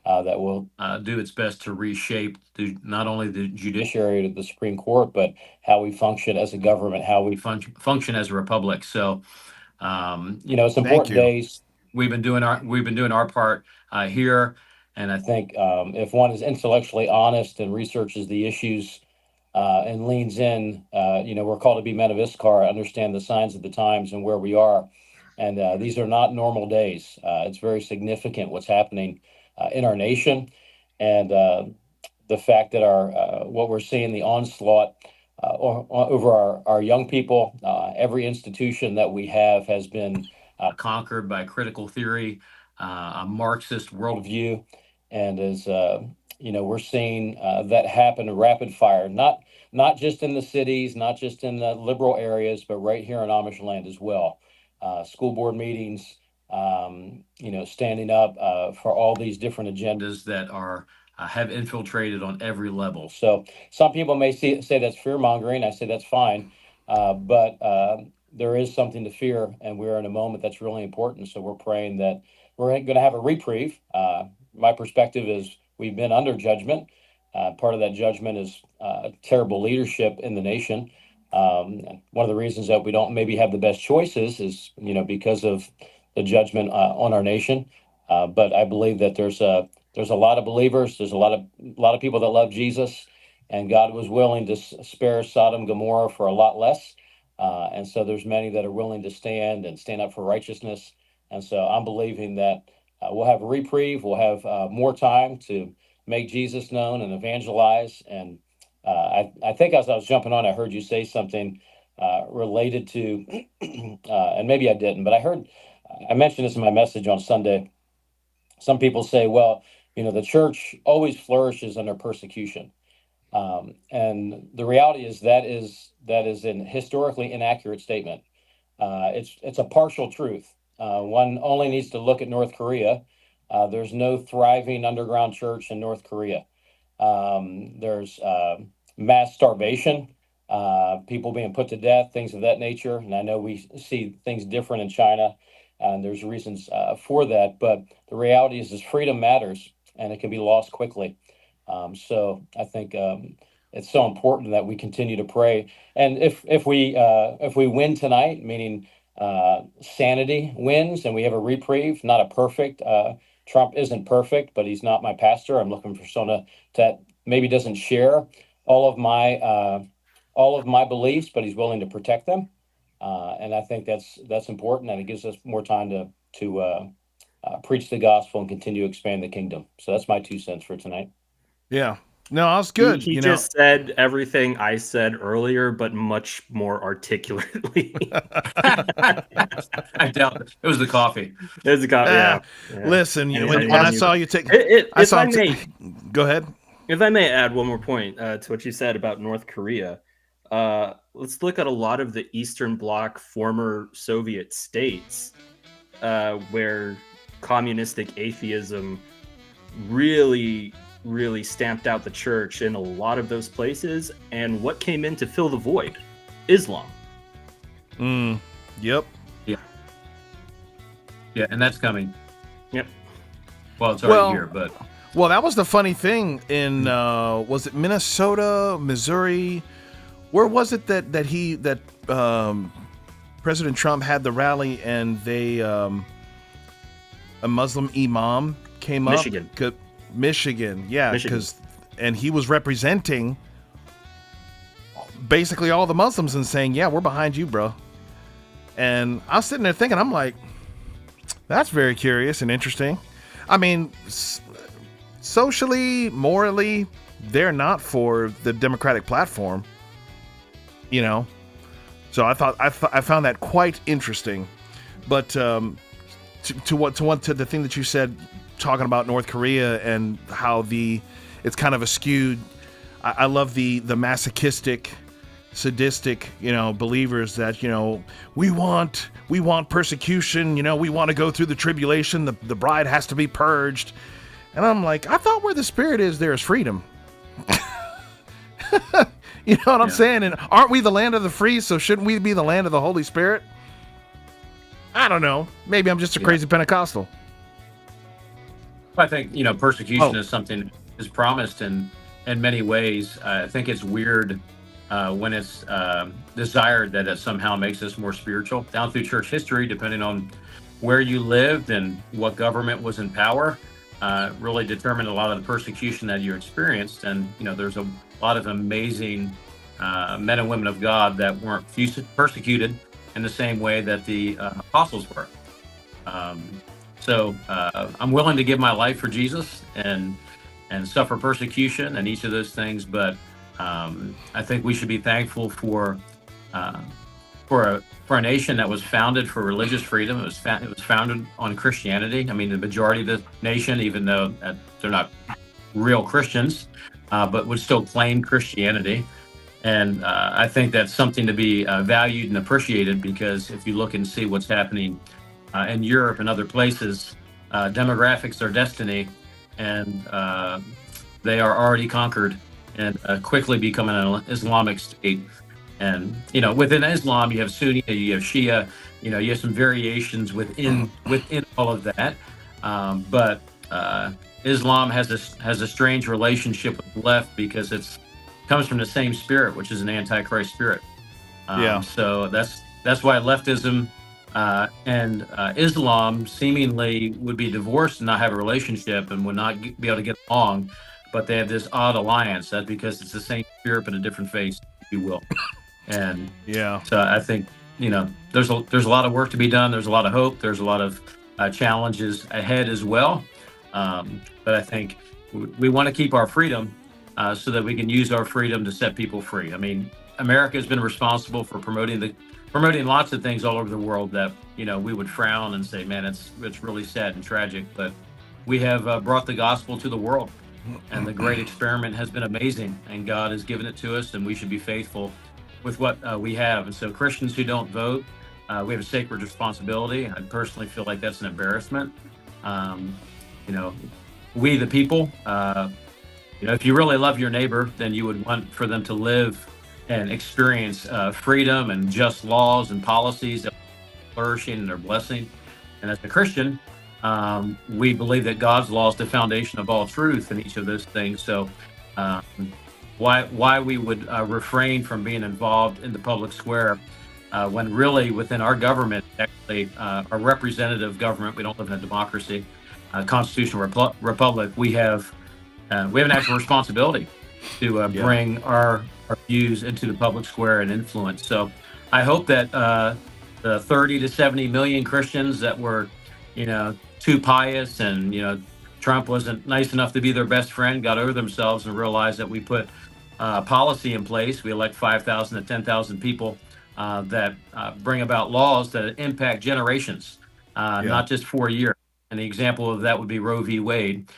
That will do its best to reshape not only the judiciary to the Supreme Court, but how we function as a government, how we function as a republic. So, it's important days. We've been doing our part here, and I think if one is intellectually honest and researches the issues and leans in, we're called to be men of Issachar, understand the signs of the times and where we are. And these are not normal days. It's very significant what's happening in our nation, and the fact that what we're seeing, the onslaught over our young people. Every institution that we have has been conquered by critical theory, a Marxist worldview, and as we're seeing that happen rapid fire, not just in the cities, not just in the liberal areas, but right here in Amish land as well. School board meetings, standing up for all these different agendas that have infiltrated on every level. So some people may say that's fear mongering. I say that's fine, but there is something to fear, and we're in a moment that's really important. So we're praying that we're going to have a reprieve. My perspective is we've been under judgment. Part of that judgment is terrible leadership in the nation. One of the reasons that we don't maybe have the best choices is, because of the judgment on our nation. But I believe that there's a lot of believers. There's a lot of people that love Jesus, and God was willing to spare Sodom and Gomorrah for a lot less. And so there's many that are willing to stand up for righteousness. And so I'm believing that we'll have a reprieve. We'll have more time to make Jesus known and evangelize. And I think as I was jumping on, I heard you say something related to, and maybe I didn't, but I mentioned this in my message on Sunday, some people say, well, the church always flourishes under persecution. And the reality is that is an historically inaccurate statement. It's a partial truth. One only needs to look at North Korea. There's no thriving underground church in North Korea. There's mass starvation, people being put to death, things of that nature. And I know we see things different in China, and there's reasons for that. But the reality is freedom matters, and it can be lost quickly. So I think it's so important that we continue to pray. And if we win tonight, meaning sanity wins, and we have a reprieve, not a perfect. Trump isn't perfect, but he's not my pastor. I'm looking for someone that maybe doesn't share all of my beliefs, but he's willing to protect them. And I think that's important, and it gives us more time to preach the gospel and continue to expand the kingdom. So that's my 2 cents for tonight. Yeah. No, that was good. He just said everything I said earlier, but much more articulately. I doubt it. It was the coffee. It was the coffee. Yeah. Listen, And when I saw you take, go ahead. If I may add one more point to what you said about North Korea, let's look at a lot of the Eastern Bloc former Soviet states where communistic atheism really stamped out the church in a lot of those places. And what came in to fill the void? Islam. Yep. Yeah, and that's coming. Yep. Well, it's already here, but... Well, that was the funny thing in, was it Minnesota, Missouri? Where was it that President Trump had the rally and a Muslim imam came Michigan. up? Michigan, yeah, and he was representing basically all the Muslims and saying, yeah, we're behind you, bro. And I was sitting there thinking, I'm like, that's very curious and interesting. I mean, socially, morally, they're not for the Democratic platform, So I found that quite interesting. But to the thing that you said, talking about North Korea and how it's kind of a skewed. I love the masochistic, sadistic, believers that we want persecution. We want to go through the tribulation. The bride has to be purged. And I'm like, I thought where the Spirit is, there is freedom. You know what I'm saying? And aren't we the land of the free? So shouldn't we be the land of the Holy Spirit? I don't know. Maybe I'm just a crazy Pentecostal. I think, persecution is something that is promised in many ways. I think it's weird when it's desired that it somehow makes us more spiritual. Down through church history, depending on where you lived and what government was in power, really determined a lot of the persecution that you experienced. And, there's a lot of amazing men and women of God that weren't persecuted in the same way that the apostles were. So I'm willing to give my life for Jesus and suffer persecution and each of those things. But I think we should be thankful for a nation that was founded for religious freedom. It was founded on Christianity. I mean, the majority of the nation, even though they're not real Christians, but would still claim Christianity. And I think that's something to be valued and appreciated, because if you look and see what's happening in Europe and other places, demographics are destiny, and they are already conquered and quickly becoming an Islamic state. And within Islam, you have Sunni, you have Shia, you have some variations within all of that. But Islam has a strange relationship with the left, because it comes from the same spirit, which is an antichrist spirit. So that's why leftism and Islam seemingly would be divorced and not have a relationship and would not be able to get along, but they have this odd alliance. That's because it's the same spirit but a different face, if you will. And so I think there's a lot of work to be done. There's a lot of hope. There's a lot of challenges ahead as well. But I think we want to keep our freedom so that we can use our freedom to set people free. I mean, America has been responsible for promoting lots of things all over the world that we would frown and say, man, it's really sad and tragic. But we have brought the gospel to the world, and the great experiment has been amazing, and God has given it to us, and we should be faithful with what we have. And so Christians who don't vote, we have a sacred responsibility. I personally feel like that's an embarrassment. You know, we the people, if you really love your neighbor, then you would want for them to live and experience freedom and just laws and policies that are flourishing and are blessing. And as a Christian, we believe that God's law is the foundation of all truth in each of those things. So why we would refrain from being involved in the public square when really within our government, actually our representative government, we don't live in a democracy, constitutional republic, we have an actual responsibility to bring our views into the public square and influence. So I hope that the 30 to 70 million Christians that were, too pious and, Trump wasn't nice enough to be their best friend, got over themselves and realized that we put policy in place. We elect 5,000 to 10,000 people that bring about laws that impact generations, not just for a year. And the example of that would be Roe v. Wade,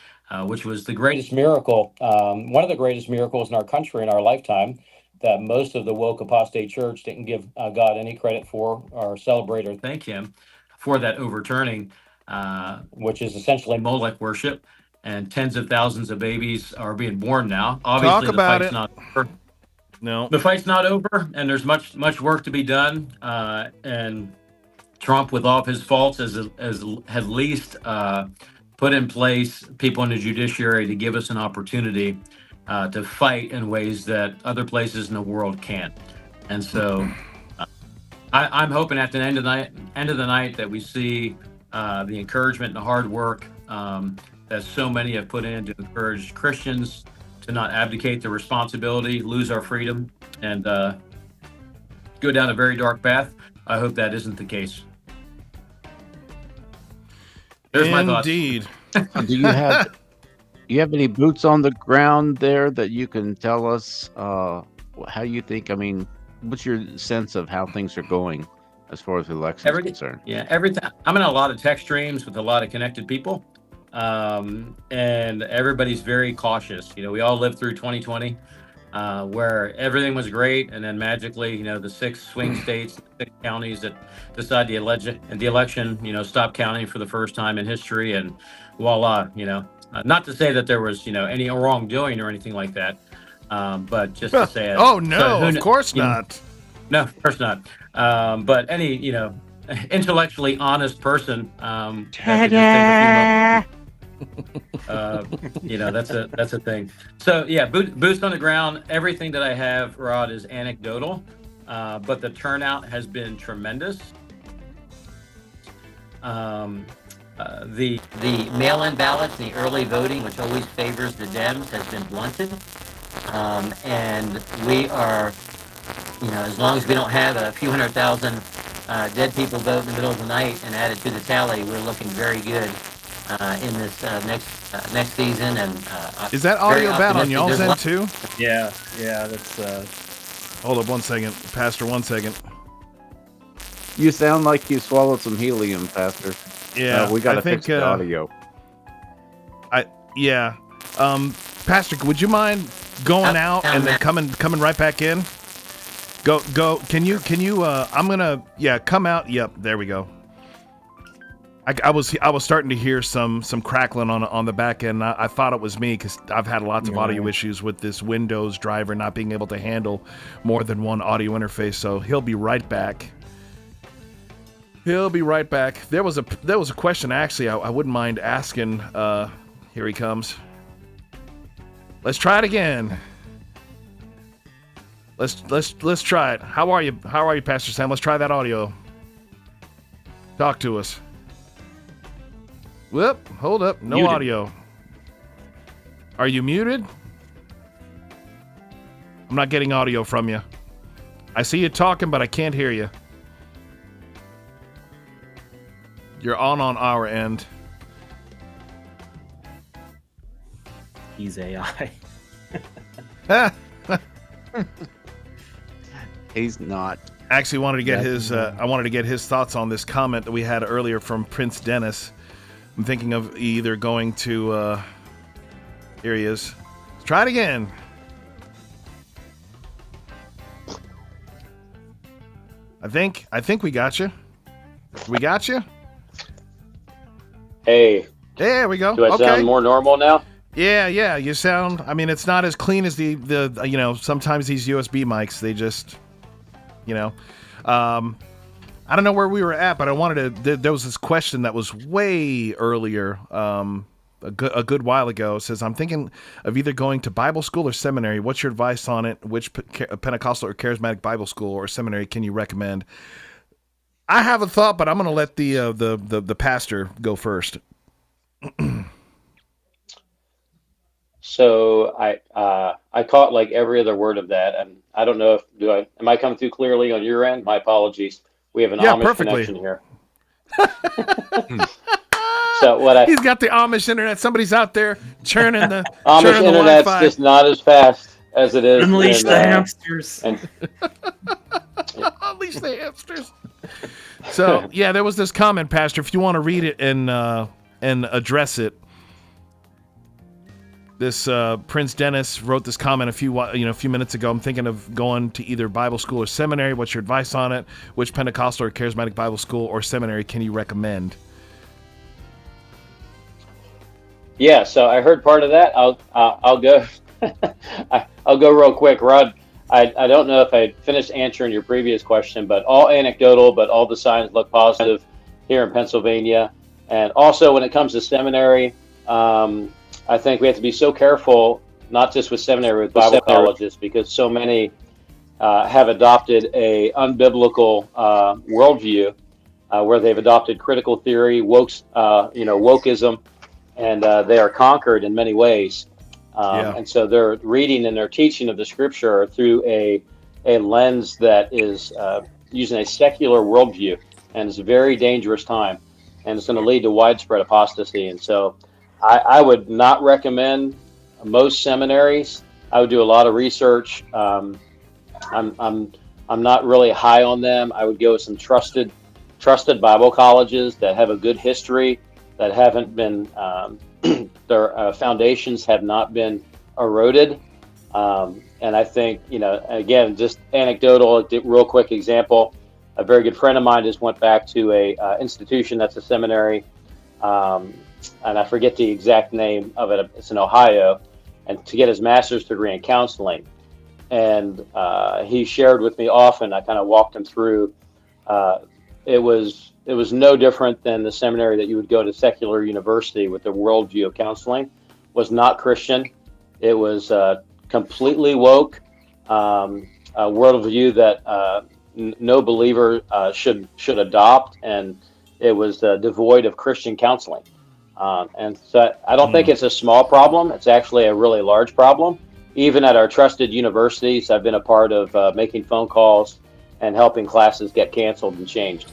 which was the greatest miracle, one of the greatest miracles in our country in our lifetime, that most of the woke apostate church didn't give God any credit for or celebrate or thank him for that overturning, which is essentially Molech worship. And tens of thousands of babies are being born now. Obviously, the fight's not over. No, the fight's not over, and there's much work to be done. And Trump, with all of his faults, has at least put in place people in the judiciary to give us an opportunity to fight in ways that other places in the world can't. And so I'm hoping at the end of the night that we see the encouragement and the hard work that so many have put in to encourage Christians to not abdicate their responsibility, lose our freedom, and go down a very dark path. I hope that isn't the case. There's my thoughts. Indeed. Do you have any boots on the ground there that you can tell us how you think? I mean, what's your sense of how things are going as far as the election is concerned? Yeah, every time I'm in a lot of text streams with a lot of connected people, and everybody's very cautious. We all lived through 2020, where everything was great, and then magically, the 6 swing states, 6 counties that decide the election, stop counting for the first time in history, and voila, not to say that there was, any wrongdoing or anything like that, but just to say, oh no, of course not. No, of course not. But any, intellectually honest person, that's a thing. So yeah, boots on the ground. Everything that I have, Rod, is anecdotal, but the turnout has been tremendous. The mail-in ballots, the early voting, which always favors the Dems, has been blunted, and we are, as long as we don't have a few 100,000 dead people vote in the middle of the night and add it to the tally, we're looking very good in this next season. And is that audio bad on y'all's end too? Yeah, that's. Hold up 1 second, Pastor. 1 second. You sound like you swallowed some helium, Pastor. Yeah, we got to fix the audio. Pastor, would you mind going out and then coming right back in? Go. Can you? I'm gonna. Yeah, come out. Yep. There we go. I was starting to hear some crackling on the back end. I thought it was me because I've had lots of audio issues with this Windows driver not being able to handle more than one audio interface. So he'll be right back. He'll be right back. There was a question actually I wouldn't mind asking. Here he comes. Let's try it again. Let's try it. How are you, Pastor Sam? Let's try that audio. Talk to us. Whoop, hold up. No Muted. audio. Are you muted? I'm not getting audio from you. I see you talking, but I can't hear you. You're on our end. He's AI. He's not. Actually, wanted to get his. I wanted to get his thoughts on this comment that we had earlier from Prince Dennis. I'm thinking of either going to. Here he is. Let's try it again. I think we got you. We got you. Hey, There we go. do I Okay. sound more normal now? Yeah. You sound. I mean, it's not as clean as the sometimes these USB mics, they just, I don't know where we were at, but I wanted to. There was this question that was way earlier, a good while ago. It says, I'm thinking of either going to Bible school or seminary. What's your advice on it? Which Pentecostal or charismatic Bible school or seminary can you recommend? I have a thought, but I'm going to let the pastor go first. So I caught like every other word of that, and I don't know if am I coming through clearly on your end? My apologies. We have an Amish perfectly. connection here. So what I He's got the Amish internet. Somebody's out there churning the Amish churning the internet's Wi-Fi. just not as fast as it is. Unleash the hamsters. And Unleash the hamsters. So yeah, there was this comment, Pastor. If you want to read it and address it, this Prince Dennis wrote this comment a few minutes ago. I'm thinking of going to either Bible school or seminary. What's your advice on it? Which Pentecostal or charismatic Bible school or seminary can you recommend? yeah, so I heard part of that. I'll go. I'll go real quick, Rod. I don't know if I finished answering your previous question, but all anecdotal, but all the signs look positive here in Pennsylvania. And also when it comes to seminary, I think we have to be so careful, not just with seminary, with Bible colleges, because so many have adopted a unbiblical worldview where they've adopted critical theory, wokeism, and they are conquered in many ways. And so their reading and their teaching of the scripture are through a lens that is using a secular worldview, and it's a very dangerous time, and it's going to lead to widespread apostasy. And so I would not recommend most seminaries. I would do a lot of research. I'm not really high on them. I would go with some trusted Bible colleges that have a good history, that haven't been their foundations have not been eroded. And I think, again, just anecdotal, real quick example. A very good friend of mine just went back to a institution that's a seminary, and I forget the exact name of it. It's in Ohio, and to get his master's degree in counseling. And he shared with me often. I kind of walked him through. It was no different than the seminary that you would go to secular university with the worldview of counseling. Was not Christian. It was completely woke, a worldview that no believer should adopt, and it was devoid of Christian counseling. And so I don't think it's a small problem. It's actually a really large problem. Even at our trusted universities, I've been a part of making phone calls and helping classes get canceled and changed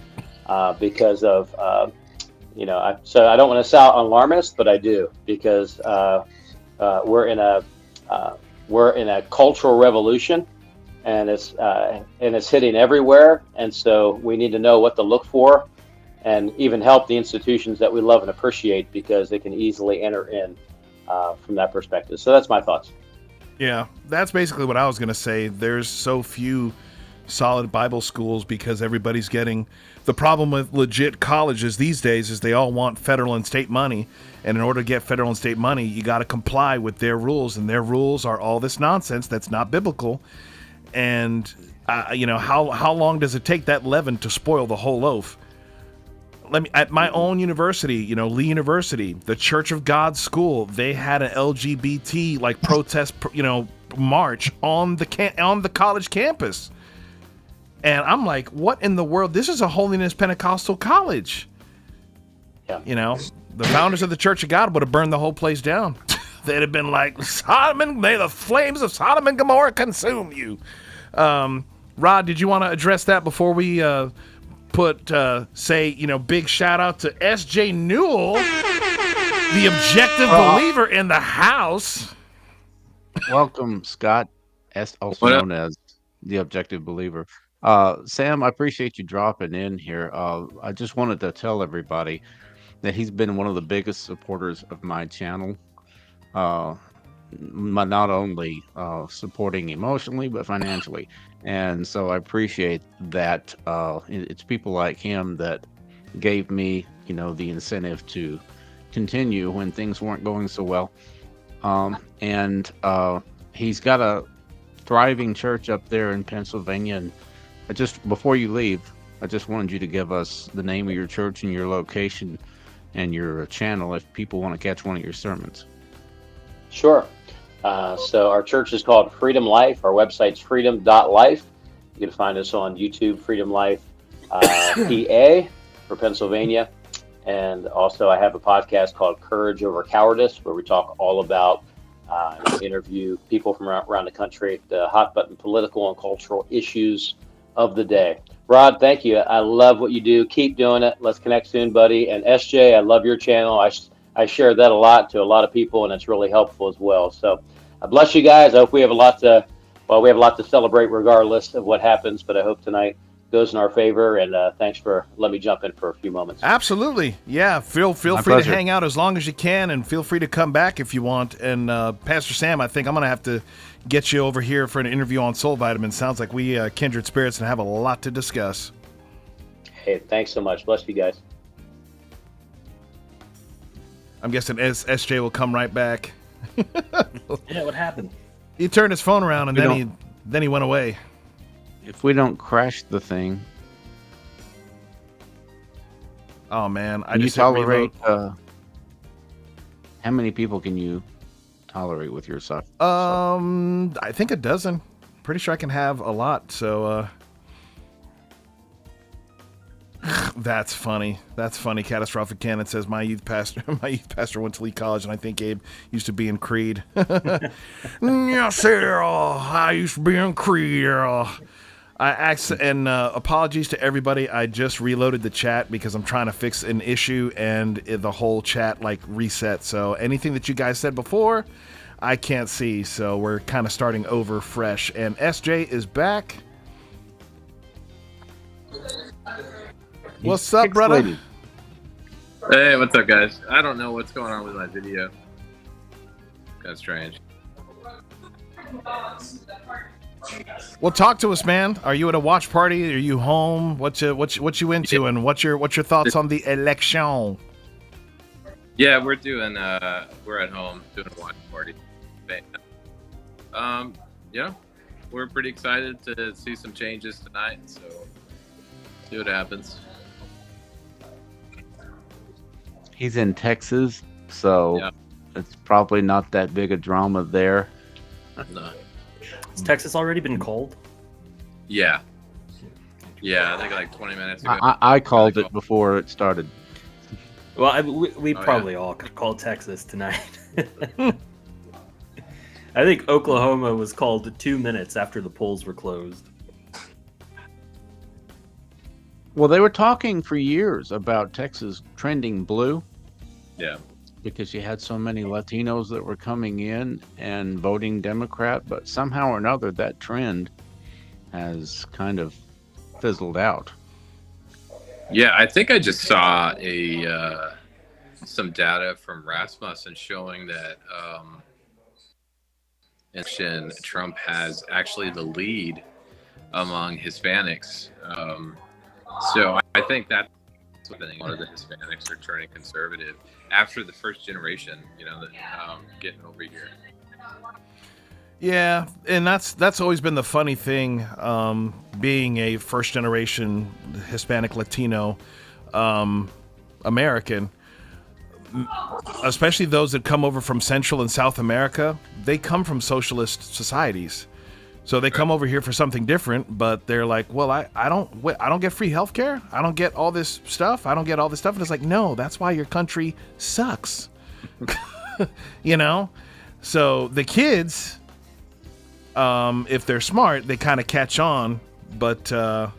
because of, so I don't want to sound alarmist, but I do, because we're in a cultural revolution, and it's hitting everywhere. And so we need to know what to look for, and even help the institutions that we love and appreciate, because they can easily enter in from that perspective. So that's my thoughts. Yeah, that's basically what I was going to say. There's so few solid Bible schools because everybody's getting... The problem with legit colleges these days is they all want federal and state money. And in order to get federal and state money, you got to comply with their rules. And their rules are all this nonsense that's not biblical. And, how long does it take that leaven to spoil the whole loaf? At my own university, Lee University, the Church of God school, they had an LGBT protest, march on the college campus, and I'm like, what in the world? This is a holiness Pentecostal college. Yeah. The founders of the Church of God would have burned the whole place down. They'd have been like, may the flames of Sodom and Gomorrah consume you. Rod, did you want to address that before we big shout out to S.J. Newell, the objective believer in the house. Welcome, Scott, also known as the objective believer. Sam, I appreciate you dropping in here. I just wanted to tell everybody that he's been one of the biggest supporters of my channel. Not only supporting emotionally, but financially. And so I appreciate that. It's people like him that gave me, the incentive to continue when things weren't going so well. And he's got a thriving church up there in Pennsylvania. And before you leave, I just wanted you to give us the name of your church and your location and your channel if people want to catch one of your sermons. Sure. So our church is called Freedom Life. Our website's freedom.life. You can find us on YouTube, Freedom Life PA for Pennsylvania. And also I have a podcast called Courage Over Cowardice, where we talk all about interview people from around the country, the hot button political and cultural issues of the day. Rod, thank you. I love what you do. Keep doing it. Let's connect soon, buddy. And SJ, I love your channel. I share that a lot to a lot of people, and it's really helpful as well. So I bless you guys. I hope we have a lot to celebrate regardless of what happens, but I hope tonight goes in our favor. And thanks for letting me jump in for a few moments. Absolutely. Yeah. Feel free pleasure. to hang out as long as you can, and feel free to come back if you want. And Pastor Sam, I think I'm going to have to get you over here for an interview on Soul Vitamin. Sounds like we kindred spirits and have a lot to discuss. Hey, thanks so much. Bless you guys. I'm guessing SJ will come right back. Yeah, what happened? He turned his phone around and then he went away. If we don't crash the thing, Oh man, I can you just hit tolerate? reload. How many people can you tolerate with your stuff? I think a dozen. Pretty sure I can have a lot. So that's funny. Catastrophic Canon says my youth pastor went to Lee College, and I think Abe used to be in Creed. Yes, sir. I used to be in Creed. Apologies to everybody. I just reloaded the chat because I'm trying to fix an issue, and the whole chat reset. So anything that you guys said before, I can't see. So we're kind of starting over fresh. And SJ is back. What's up, brother? Pixelated. Hey, what's up, guys? I don't know what's going on with my video. Kind of strange. Well, talk to us, man. Are you at a watch party? Are you home? What you into, and what's your thoughts on the election? Yeah, we're at home doing a watch party. Yeah, we're pretty excited to see some changes tonight. So see what happens. He's in Texas, so it's probably not that big a drama there. No. Has Texas already been cold? Yeah. Yeah, I think like 20 minutes ago. I called it before it started. Well, we probably all called Texas tonight. I think Oklahoma was called 2 minutes after the polls were closed. Well, they were talking for years about Texas trending blue. Yeah. Because you had so many Latinos that were coming in and voting Democrat, but somehow or another that trend has kind of fizzled out. Yeah, I think I just saw some data from Rasmussen showing that Trump has actually the lead among Hispanics. So I think that's happening. A lot of the Hispanics are turning conservative after the first generation, getting over here. Yeah, and that's always been the funny thing, being a first generation Hispanic Latino American, especially those that come over from Central and South America. They come from socialist societies. So they come over here for something different, but they're like, well, I don't get free healthcare. I don't get all this stuff. And it's like, no, that's why your country sucks. So the kids, if they're smart, they kind of catch on. But, I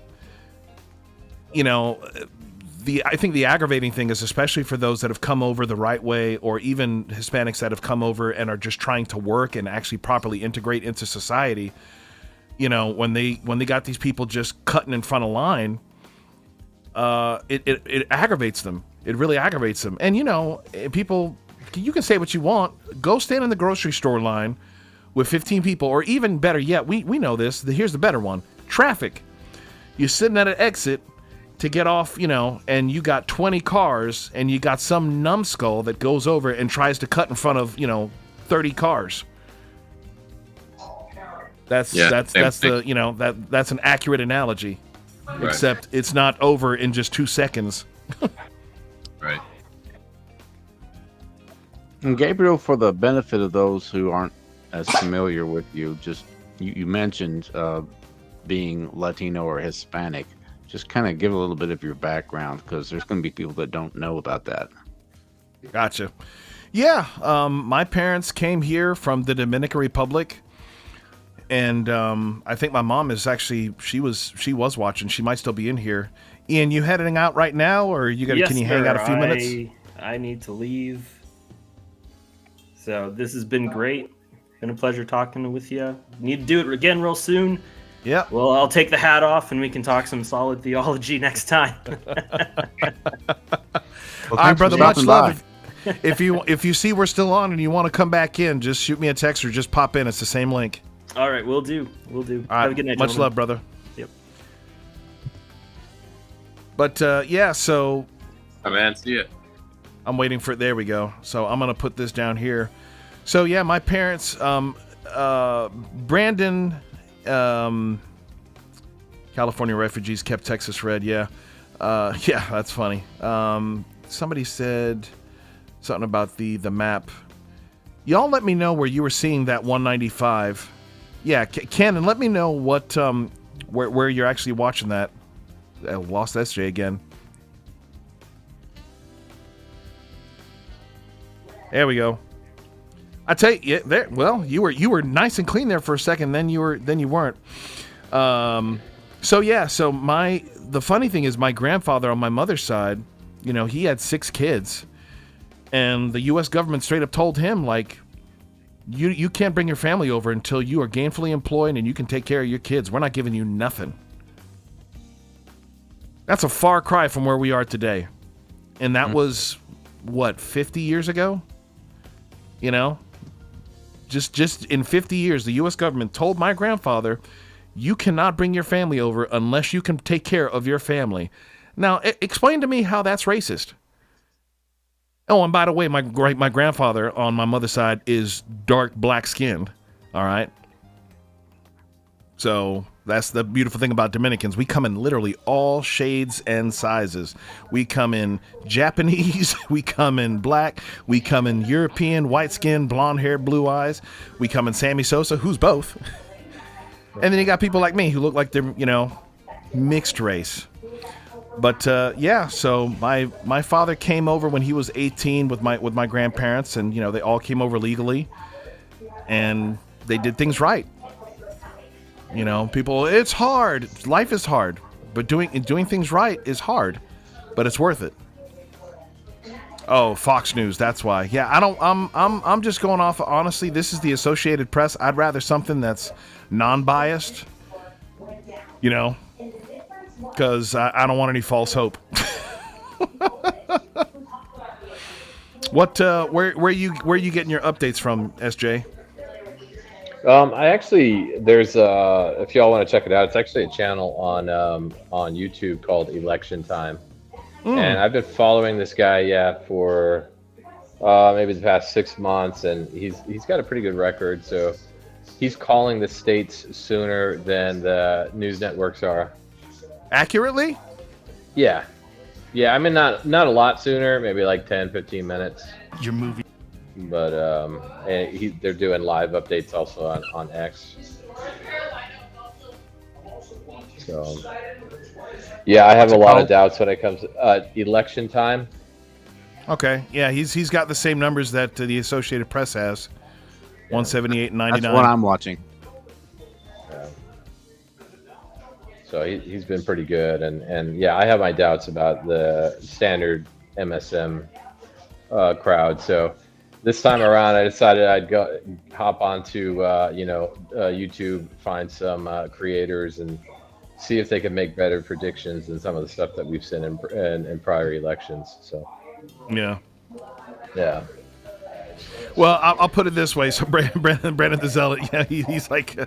think the aggravating thing is, especially for those that have come over the right way, or even Hispanics that have come over and are just trying to work and actually properly integrate into society. When they got these people just cutting in front of line, it aggravates them. It really aggravates them. And, people, you can say what you want. Go stand in the grocery store line with 15 people, or even better yet, we know this. Here's the better one. Traffic. You're sitting at an exit to get off, and you got 20 cars, and you got some numbskull that goes over and tries to cut in front of, 30 cars. That's that's an accurate analogy. Right. Except it's not over in just 2 seconds. Right. And Gabriel, for the benefit of those who aren't as familiar with you, you mentioned being Latino or Hispanic. Just kind of give a little bit of your background, because there's going to be people that don't know about that. Gotcha. Yeah, my parents came here from the Dominican Republic. And I think my mom is actually she was watching. She might still be in here. Ian, you heading out right now, or can you hang out a few minutes? I need to leave. So this has been great. Been a pleasure talking with you. Need to do it again real soon. Yeah. Well, I'll take the hat off and we can talk some solid theology next time. All right, brother. Much love. If you see we're still on and you want to come back in, just shoot me a text or just pop in. It's the same link. All right, we'll do. All right, have a good night, much gentlemen. love, brother. Yep. But yeah, so Oh, man, see ya. I'm waiting for it. There we go. So I'm gonna put this down here. So yeah, my parents, Brandon, California refugees kept Texas red. Yeah, yeah, that's funny. Somebody said something about the map. Y'all let me know where you were seeing that 195. Yeah, Ken, and let me know what where you're actually watching that. I lost SJ again. There we go. I tell you, yeah, there. Well, you were nice and clean there for a second. Then you weren't. So yeah. So the funny thing is, my grandfather on my mother's side, he had 6 kids, and the U.S. government straight up told him, like, you can't bring your family over until you are gainfully employed and you can take care of your kids. We're not giving you nothing. That's a far cry from where we are today, and that was what, 50 years ago. Just in 50 years, the U.S. government told my grandfather, you cannot bring your family over unless you can take care of your family. Now, explain to me how that's racist. Oh, and by the way, my grandfather on my mother's side is dark black skinned. All right. So that's the beautiful thing about Dominicans. We come in literally all shades and sizes. We come in Japanese. We come in black. We come in European, white skin, blonde hair, blue eyes. We come in Sammy Sosa, who's both. And then you got people like me who look like they're, mixed race. But yeah, so my father came over when he was 18 with my grandparents, and they all came over legally, and they did things right. People, it's hard. Life is hard, but doing things right is hard, but it's worth it. Oh, Fox News, that's why. Yeah, I'm just going off. Honestly, this is the Associated Press. I'd rather something that's non-biased. Because I don't want any false hope. Where you getting your updates from, SJ? I actually, there's if y'all want to check it out, it's actually a channel on YouTube called Election Time, and I've been following this guy for maybe the past 6 months, and he's got a pretty good record. So he's calling the states sooner than the news networks are. Accurately? Yeah. I mean, not a lot sooner, maybe like 10, 15 minutes. Your movie. But they're doing live updates also on X. So, yeah, I have a lot of doubts when it comes to Election Time. Okay, yeah, he's got the same numbers that the Associated Press has, 178 and 99. That's what I'm watching. So he's been pretty good, and yeah, I have my doubts about the standard MSM crowd. So this time around, I decided I'd hop onto YouTube, find some creators, and see if they could make better predictions than some of the stuff that we've seen in prior elections. So Yeah. Yeah. Well, I'll put it this way. So Brandon the Zealot, yeah, he's like,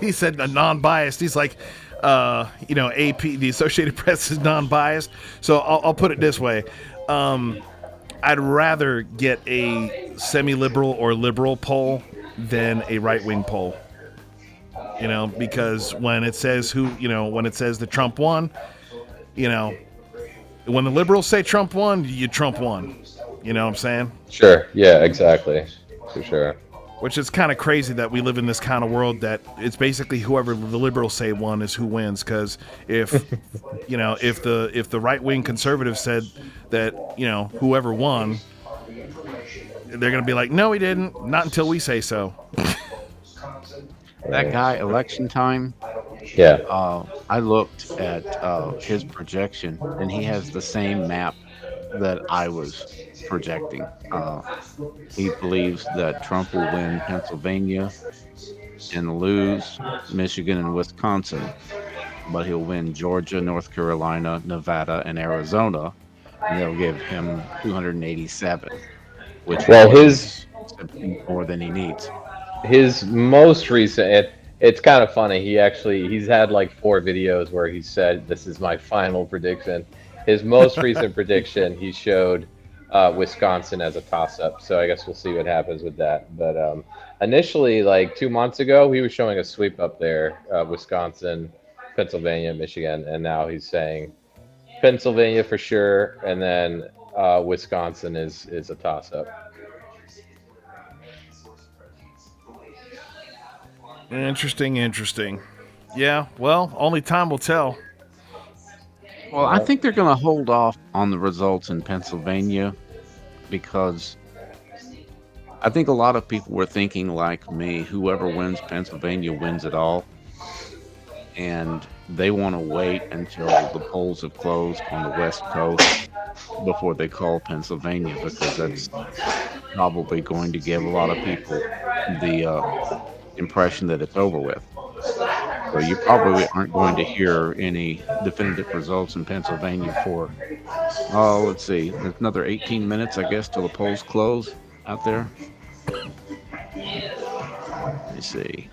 he said non-biased. He's like, AP, the Associated Press is non-biased. So I'll put it this way. I'd rather get a semi-liberal or liberal poll than a right-wing poll. Because when it says when it says that Trump won, when the liberals say Trump won, Trump won. You know what I'm saying? Sure. Yeah, exactly. For sure. Which is kind of crazy that we live in this kind of world that it's basically whoever the liberals say won is who wins. Because if if the right wing conservatives said that whoever won, they're gonna be like, no, he didn't. Not until we say so. That guy, election time. Yeah. I looked at his projection, and he has the same map that I was projecting. He believes that Trump will win Pennsylvania and lose Michigan and Wisconsin, but he'll win Georgia, North Carolina, Nevada, and Arizona, and they'll give him 287, which is more than he needs. His most recent, it's kind of funny. He's had like 4 videos where he said, "This is my final prediction." His most recent prediction, he showed Wisconsin as a toss-up. So I guess we'll see what happens with that. But initially, like 2 months ago, he was showing a sweep up there, Wisconsin, Pennsylvania, Michigan, and now he's saying Pennsylvania for sure, and then Wisconsin is a toss-up. Interesting. Yeah, well, only time will tell. Well, I think they're going to hold off on the results in Pennsylvania because I think a lot of people were thinking like me, whoever wins Pennsylvania wins it all. And they want to wait until the polls have closed on the West Coast before they call Pennsylvania, because that's probably going to give a lot of people the impression that it's over with. So you probably aren't going to hear any definitive results in Pennsylvania for, let's see, there's another 18 minutes, I guess, till the polls close out there. Let me see.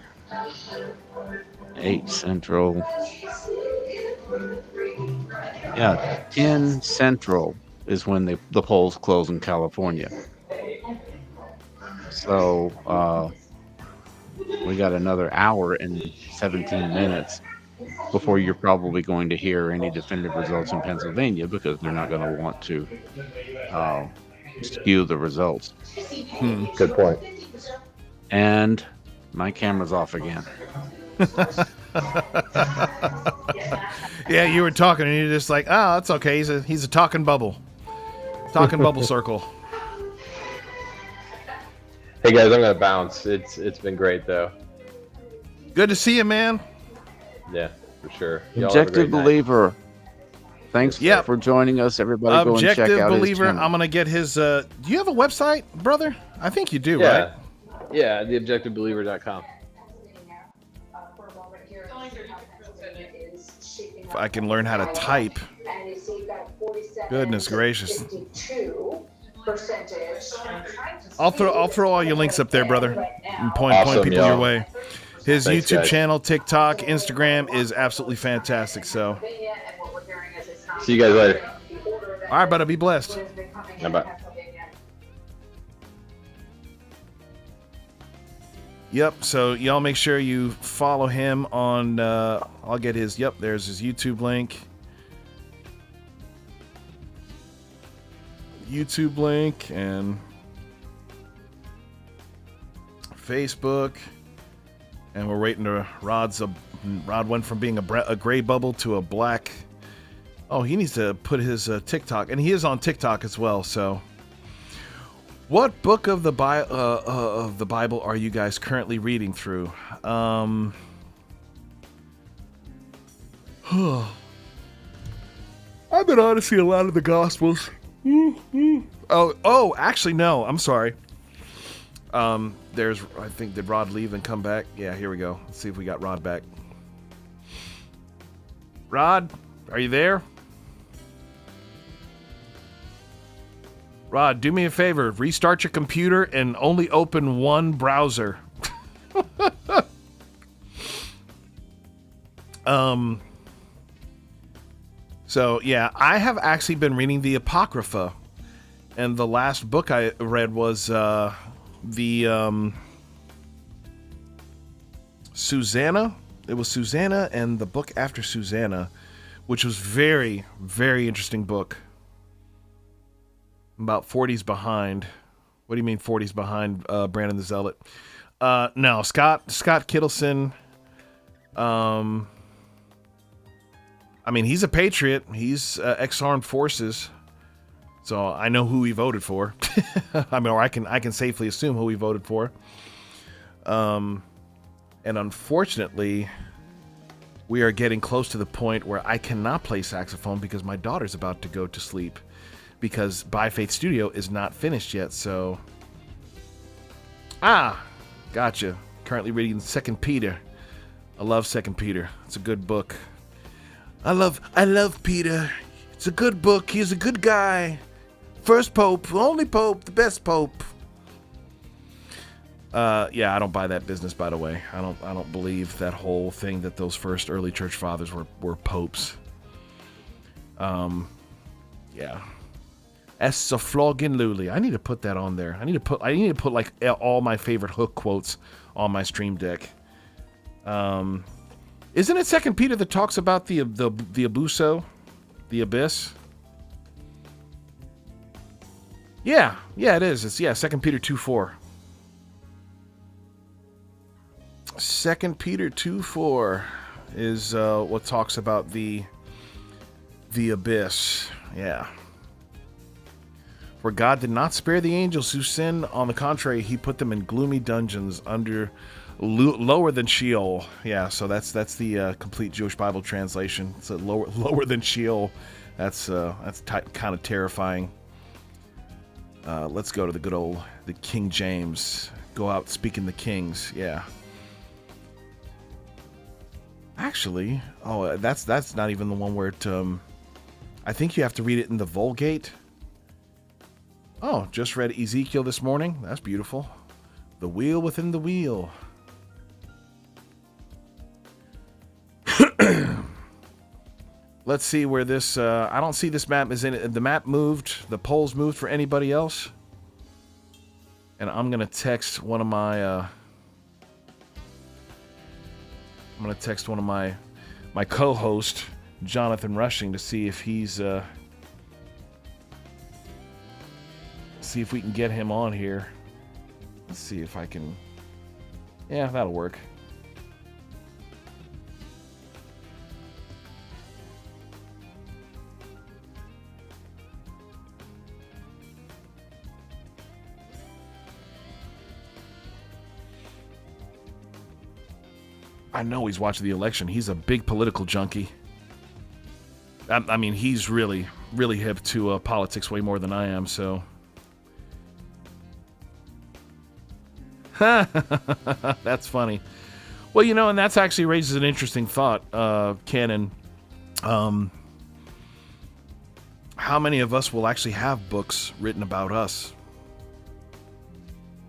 8 Central. Yeah, 10 Central is when the polls close in California. So we got another hour and 17 minutes before you're probably going to hear any definitive results in Pennsylvania, because they're not going to want to skew the results. Good point. And my camera's off again. Yeah, you were talking and you're just like, oh, that's okay. He's a talking bubble circle. Hey guys, I'm gonna bounce. It's been great though. Good to see you, man. Yeah, for sure. Y'all have a Objective great night. Believer. Thanks for joining us, everybody. Go and check Objective out Believer. his channel. I'm gonna get his. Do you have a website, brother? I think you do, Yeah. right? Yeah, theobjectivebeliever.com. If I can learn how to type. Goodness gracious. I'll throw all your links up there, brother, and point people your way. His Thanks, YouTube guys. channel, TikTok, Instagram is absolutely fantastic. So, See you guys later. all right, brother, be blessed. Bye. Yep. So y'all make sure you follow him on. I'll get his. Yep. There's his YouTube link. YouTube link and Facebook. And we're waiting to Rod went from being a gray bubble to a black. Oh, he needs to put his TikTok, and he is on TikTok as well. So, what book of the Bible are you guys currently reading through? I've been honestly a lot of the Gospels. Oh, actually no. I'm sorry. I think, did Rod leave and come back? Yeah, here we go. Let's see if we got Rod back. Rod, are you there? Rod, do me a favor. Restart your computer and only open one browser. So, yeah, I have actually been reading the Apocrypha. And the last book I read was Susanna. It was Susanna and the book after Susanna, which was very, very interesting book. About 40s behind. What do you mean 40s behind, Brandon the Zealot? No, Scott Kittleson. I mean, he's a patriot. He's ex-armed forces. So I know who he voted for. I mean, or I can safely assume who he voted for. And unfortunately, we are getting close to the point where I cannot play saxophone because my daughter's about to go to sleep. Because By Faith Studio is not finished yet, so... Gotcha. Currently reading 2 Peter. I love 2 Peter. It's a good book. I love Peter. It's a good book. He's a good guy. First pope, only pope, the best pope. Yeah, I don't buy that business, by the way. I don't believe that whole thing that those first early church fathers were popes. Yeah. Essa flogging Luli. I need to put that on there. I need to put like all my favorite hook quotes on my stream deck. Isn't it 2 Peter that talks about the abuso, the abyss? Yeah, it is. It's 2 Peter 2:4. 2 Peter 2:4 is what talks about the abyss. Yeah. For God did not spare the angels who sinned. On the contrary, he put them in gloomy dungeons under lower than Sheol. Yeah, so that's the complete Jewish Bible translation. It's a lower than Sheol. That's kind of terrifying. Let's go to the King James. Go out speaking the kings. Yeah. Actually, that's not even the one where it. I think you have to read it in the Vulgate. Oh, just read Ezekiel this morning. That's beautiful. The wheel within the wheel. Let's see where this. I don't see this map is in it. The map moved. The polls moved for anybody else. And I'm gonna text one of my. I'm gonna text one of my co-host, Jonathan Rushing, to see if he's. See if we can get him on here. Let's see if I can. Yeah, that'll work. I know he's watching the election. He's a big political junkie. I mean, he's really, really hip to politics way more than I am, so. That's funny. Well, and that's actually raises an interesting thought, Canon. How many of us will actually have books written about us?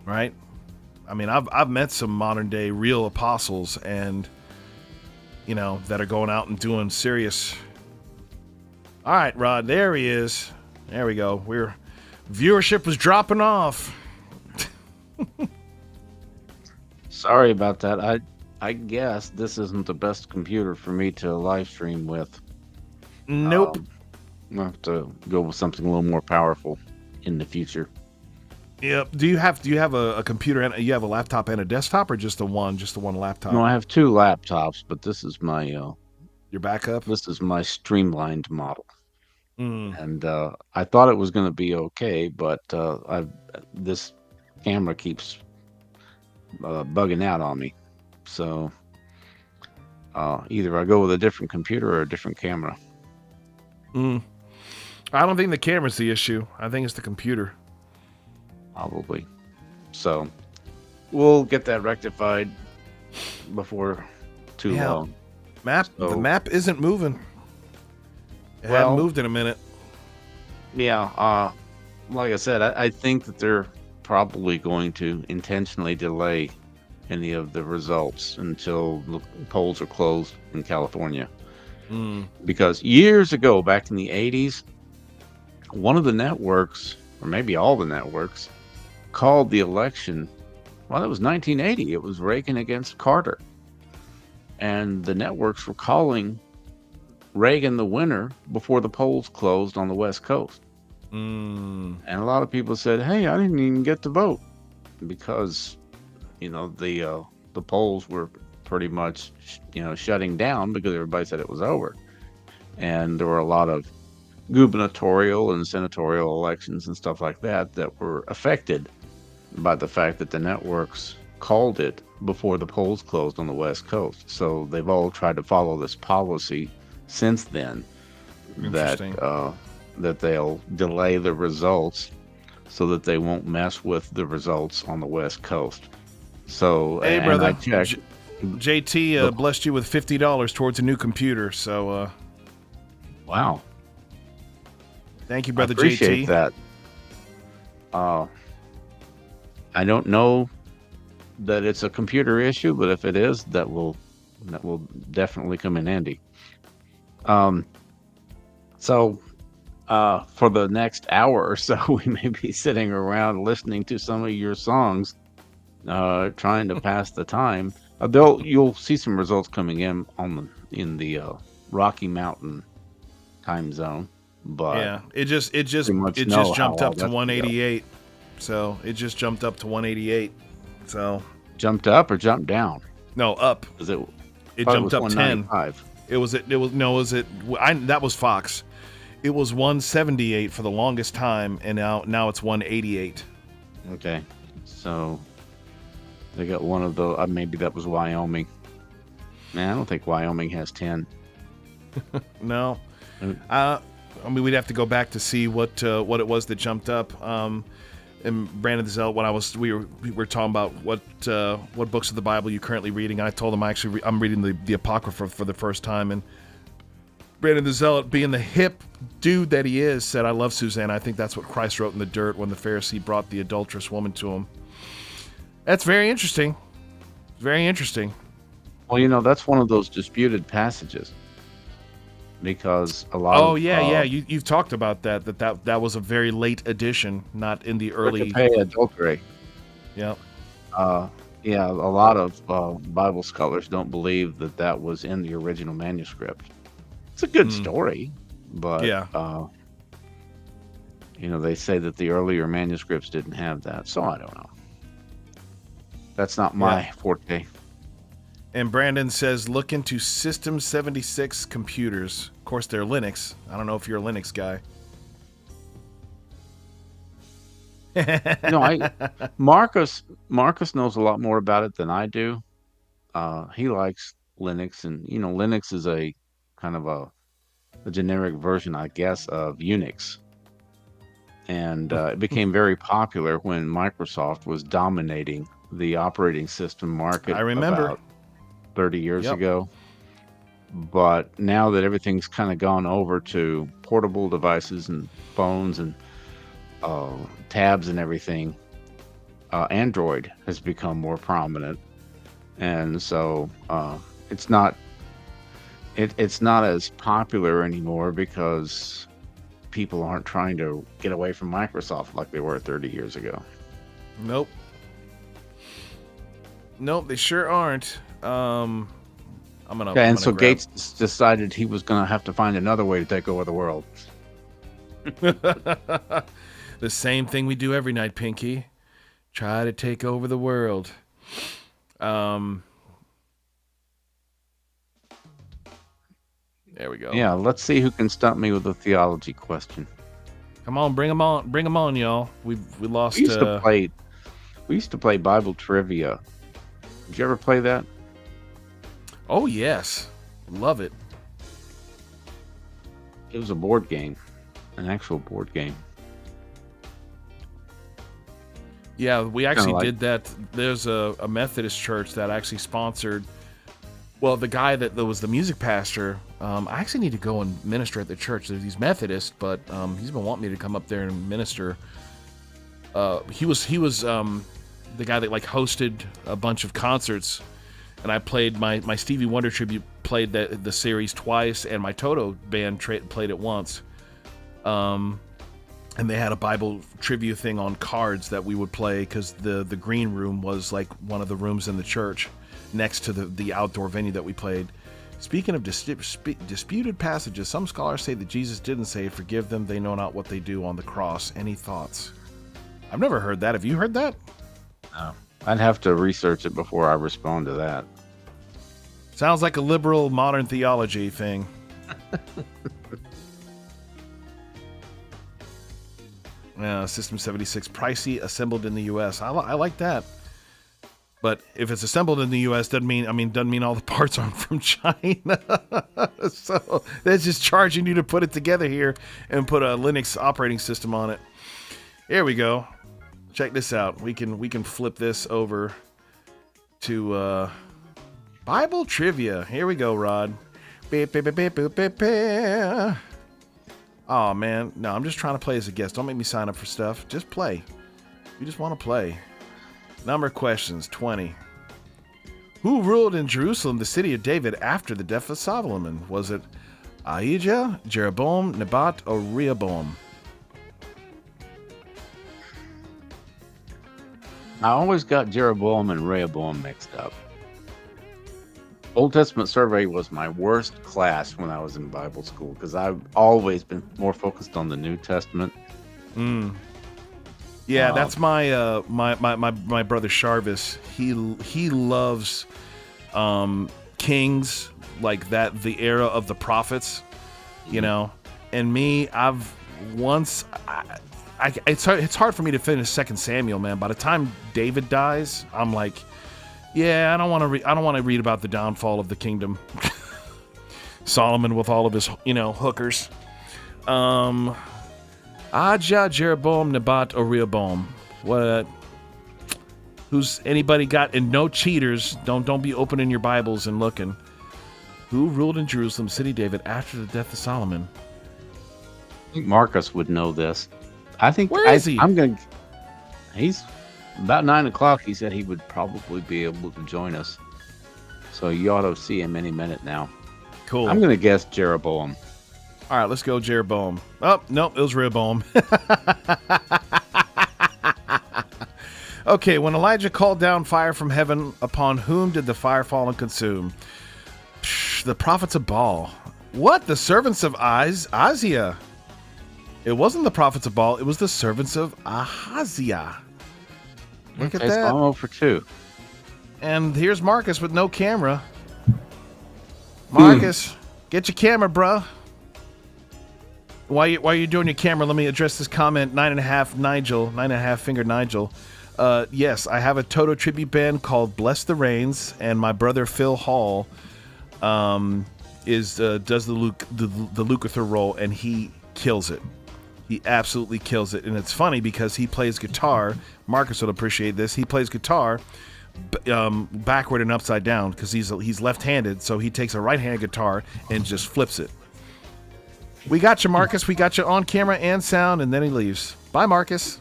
Right? I mean, I've met some modern day real apostles and, that are going out and doing serious. All right, Rod, there he is. There we go. Viewership was dropping off. Sorry about that. I guess this isn't the best computer for me to live stream with. Nope. I'll have to go with something a little more powerful in the future. Yep. Do you have a computer and you have a laptop and a desktop, or just the one laptop? No, I have 2 laptops, but this is my your backup. This is my streamlined model. Mm. And I thought it was going to be okay, but this camera keeps bugging out on me. So either I go with a different computer or a different camera. I don't think the camera's the issue. I think it's the computer. Probably. So we'll get that rectified before too long. The map isn't moving. It hadn't moved in a minute. Yeah. like I said, I think that they're probably going to intentionally delay any of the results until the polls are closed in California. Because years ago, back in the 80s, one of the networks, or maybe all the networks, called the election, well, it was 1980. It was Reagan against Carter. And the networks were calling Reagan the winner before the polls closed on the West Coast. And a lot of people said, hey, I didn't even get to vote because, the polls were pretty much, shutting down because everybody said it was over. And there were a lot of gubernatorial and senatorial elections and stuff like that that were affected by the fact that the networks called it before the polls closed on the West Coast. So they've all tried to follow this policy since then that they'll delay the results so that they won't mess with the results on the West Coast. So, hey, and brother, I checked. JT blessed you with $50 towards a new computer. So, wow. Thank you, brother. I appreciate JT. that. I don't know that it's a computer issue, but if it is, that will definitely come in handy. So for the next hour or so, we may be sitting around listening to some of your songs, trying to pass the time. You'll see some results coming in in the Rocky Mountain time zone, but Yeah, it just jumped up to 188. So it just jumped up to 188. So jumped up or jumped down? No, up. It jumped up 10. That was Fox. It was 178 for the longest time, and now it's 188. Okay, so they got one of the maybe that was Wyoming. Man, I don't think Wyoming has 10. No, I mean we'd have to go back to see what it was that jumped up. And Brandon the Zealot, we were talking about what books of the Bible you're currently reading, and I told him I'm reading the Apocrypha for the first time, and Brandon the Zealot, being the hip dude that he is, said, I love Susanna. I think that's what Christ wrote in the dirt when the Pharisee brought the adulterous woman to him. That's very interesting. Very interesting. Well, that's one of those disputed passages. Because a lot you've talked about that was a very late addition, not in the early adultery. Yeah. A lot of Bible scholars don't believe that was in the original manuscript. It's a good story, but they say that the earlier manuscripts didn't have that, so I don't know. That's not my forte. And Brandon says, look into System 76 computers. Of course, they're Linux. I don't know if you're a Linux guy. Marcus knows a lot more about it than I do. He likes Linux, and Linux is a kind of a generic version, I guess, of Unix. And it became very popular when Microsoft was dominating the operating system market. I remember. About 30 years ago. But now that everything's kind of gone over to portable devices and phones and tabs and everything, Android has become more prominent, and so it's not as popular anymore because people aren't trying to get away from Microsoft like they were 30 years ago. Nope, they sure aren't. So Gates decided he was going to have to find another way to take over the world. The same thing we do every night, Pinky. Try to take over the world. There we go. Yeah, let's see who can stump me with a theology question. Come on, bring them on, y'all. We lost. We used to play Bible trivia. Did you ever play that? Oh, yes. Love it. It was a board game. An actual board game. Yeah, we actually did that. There's a Methodist church that actually sponsored Well, the guy that was the music pastor, I actually need to go and minister at the church. He's Methodist, but he's been wanting me to come up there and minister. He was the guy that like hosted a bunch of concerts, and I played my Stevie Wonder tribute, played the series twice, and my Toto band played it once. And they had a Bible trivia thing on cards that we would play, because the green room was like one of the rooms in the church next to the outdoor venue that we played. Speaking of disputed passages, some scholars say that Jesus didn't say, "Forgive them, they know not what they do" on the cross. Any thoughts? I've never heard that. Have you heard that? No. I'd have to research it before I respond to that. Sounds like a liberal modern theology thing. System 76, pricey, assembled in the U.S. I like that. But if it's assembled in the U.S., doesn't mean all the parts aren't from China. So they're just charging you to put it together here and put a Linux operating system on it. Here we go. Check this out. We can flip this over to Bible trivia. Here we go, Rod. Oh man, no, I'm just trying to play as a guest. Don't make me sign up for stuff. Just play. You just want to play. Number of questions, 20. Who ruled in Jerusalem, the city of David, after the death of Solomon? Was it Ahijah, Jeroboam, Nebat, or Rehoboam? I always got Jeroboam and Rehoboam mixed up. Old Testament survey was my worst class when I was in Bible school, because I've always been more focused on the New Testament. Yeah, that's my my brother Sharvis. He loves Kings, like that, the era of the prophets, you know. And me, it's hard for me to finish 2 Samuel, man. By the time David dies, I'm like, yeah, I don't want to read about the downfall of the kingdom. Solomon with all of his, hookers. Ahijah, Jeroboam, Nebat, or Rehoboam? What? Who's anybody got? And no cheaters. Don't be opening your Bibles and looking. Who ruled in Jerusalem, city David, after the death of Solomon? I think Marcus would know this. I think. Where is he? He's about 9 o'clock. He said he would probably be able to join us. So you ought to see him any minute now. Cool. I'm gonna guess Jeroboam. All right, let's go Jeroboam. Oh, nope, it was Rehoboam. Okay, when Elijah called down fire from heaven, upon whom did the fire fall and consume? The prophets of Baal. What? The servants of Ahaziah. It wasn't the prophets of Baal, it was the servants of Ahaziah. Look at that. I'm 0 for 2. And here's Marcus with no camera. Marcus, get your camera, bruh. While you're doing your camera, let me address this comment. 9.5 finger Nigel. Yes, I have a Toto tribute band called Bless the Rains, and my brother Phil Hall does the Lukather role, and he kills it. He absolutely kills it, and it's funny because he plays guitar. Marcus would appreciate this. He plays guitar backward and upside down because he's left-handed, so he takes a right-handed guitar and just flips it. We got you, Marcus. We got you on camera and sound, and then he leaves. Bye, Marcus.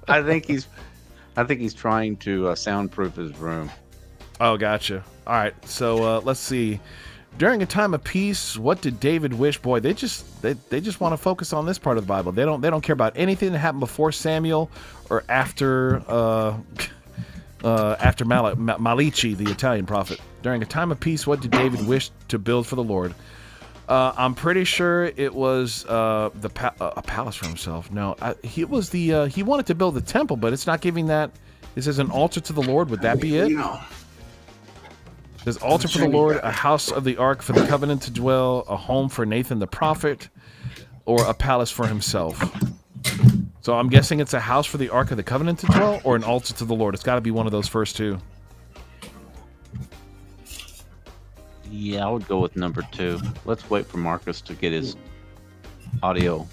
I think he's trying to soundproof his room. Oh, gotcha. All right, so let's see. During a time of peace, what did David wish? Boy, they just want to focus on this part of the Bible. They don't care about anything that happened before Samuel or after Malici, the Italian prophet. During a time of peace, what did David wish to build for the Lord? I'm pretty sure it was a palace for himself. No, he wanted to build a temple, but it's not giving that. It says an altar to the Lord. Would that be it? It says altar for the Lord, a house of the ark for the covenant to dwell, a home for Nathan the prophet, or a palace for himself. So I'm guessing it's a house for the ark of the covenant to dwell, or an altar to the Lord. It's got to be one of those first two. Yeah, I would go with number 2. Let's wait for Marcus to get his audio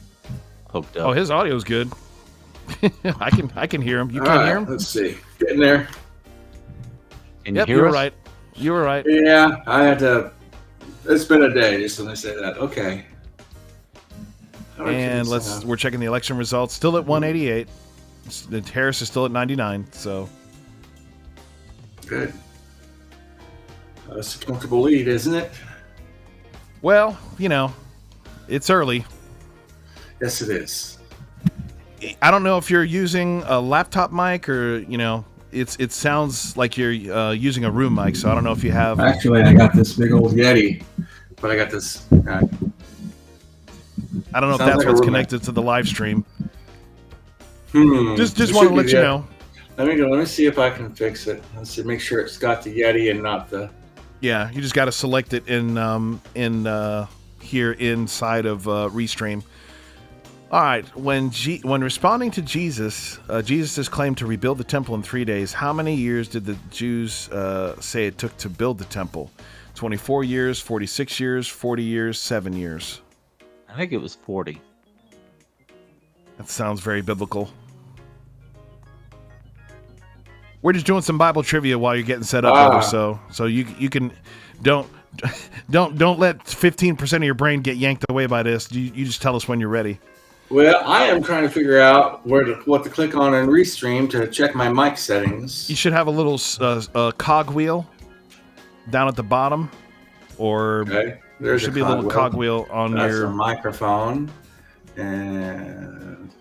hooked up. Oh, his audio's good. I can hear him. You can't hear him? Let's see. Getting there. Can Yep, you you hear were us? right. You were right. Yeah, I had to. It's been a day just when I say that. Okay. How do I turn And this off? we're checking the election results. Still at 188. Harris is still at 99. So Good. That's a comfortable lead, isn't it? well, it's early. Yes, it is. I don't know if you're using a laptop mic or it sounds like you're using a room mic. So I don't know if you have. Actually, I got this big old Yeti, but I got this. I don't know if Sounds that's like a what's room connected to the live stream. Just It want should to let be you the- know. Let me see if I can fix it. Let's see, make sure it's got the Yeti and not the. Yeah, you just got to select it in here inside of Restream. All right, when responding to Jesus, Jesus' claim to rebuild the temple in 3 days, how many years did the Jews say it took to build the temple? 24 years, 46 years, 40 years, 7 years. I think it was 40. That sounds very biblical. We're just doing some Bible trivia while you're getting set up, brother. So you can don't let 15% of your brain get yanked away by this. You just tell us when you're ready. Well, I am trying to figure out what to click on in Restream to check my mic settings. You should have a little cog wheel down at the bottom, or Okay, there should be a little cogwheel on That's your a microphone. And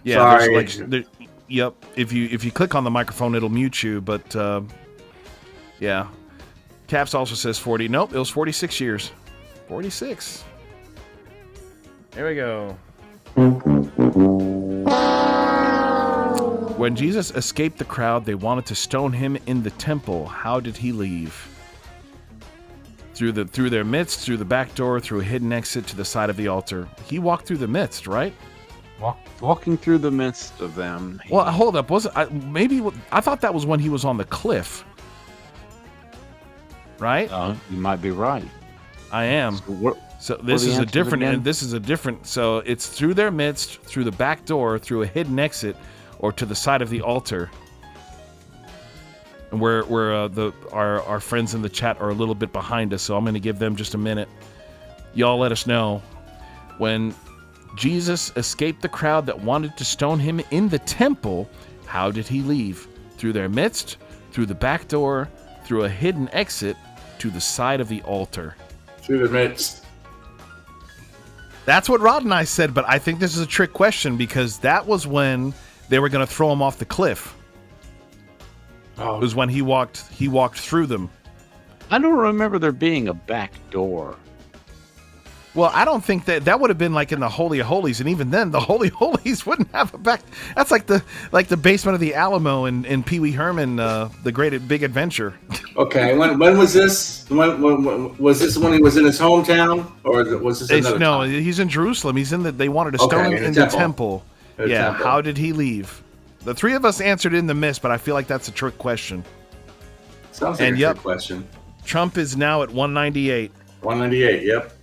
yeah. sorry. Yep. If you click on the microphone, it'll mute you. But yeah, Caps also says 40. Nope, it was 46 years. 46. There we go. When Jesus escaped the crowd, they wanted to stone him in the temple. How did he leave? Through their midst, through the back door, through a hidden exit to the side of the altar. He walked through the midst, right? Walking through the midst of them. Well, hold up. I thought that was when he was on the cliff. Right? You might be right. I am. So this is a different, and this is a different. So it's through their midst, through the back door, through a hidden exit, or to the side of the altar. And where our friends in the chat are a little bit behind us, so I'm going to give them just a minute. Y'all let us know when Jesus escaped the crowd that wanted to stone him in the temple. How did he leave? Through their midst, through the back door, through a hidden exit, to the side of the altar. Through the midst. That's what Rod and I said, but I think this is a trick question because that was when they were going to throw him off the cliff. Oh. It was when he walked through them. I don't remember there being a back door. Well, I don't think that would have been like in the Holy of Holies, and even then, the Holy of Holies wouldn't have a back. That's like the basement of the Alamo in Pee Wee Herman, the Great Big Adventure. Okay, when was this? When was this when he was in his hometown, or was this another time? He's in Jerusalem. He's in They wanted to stone him in the temple. Yeah. Temple. How did he leave? The three of us answered in the mist, but I feel like that's a trick question. Sounds like a trick question. Trump is now at 198. 198. Yep.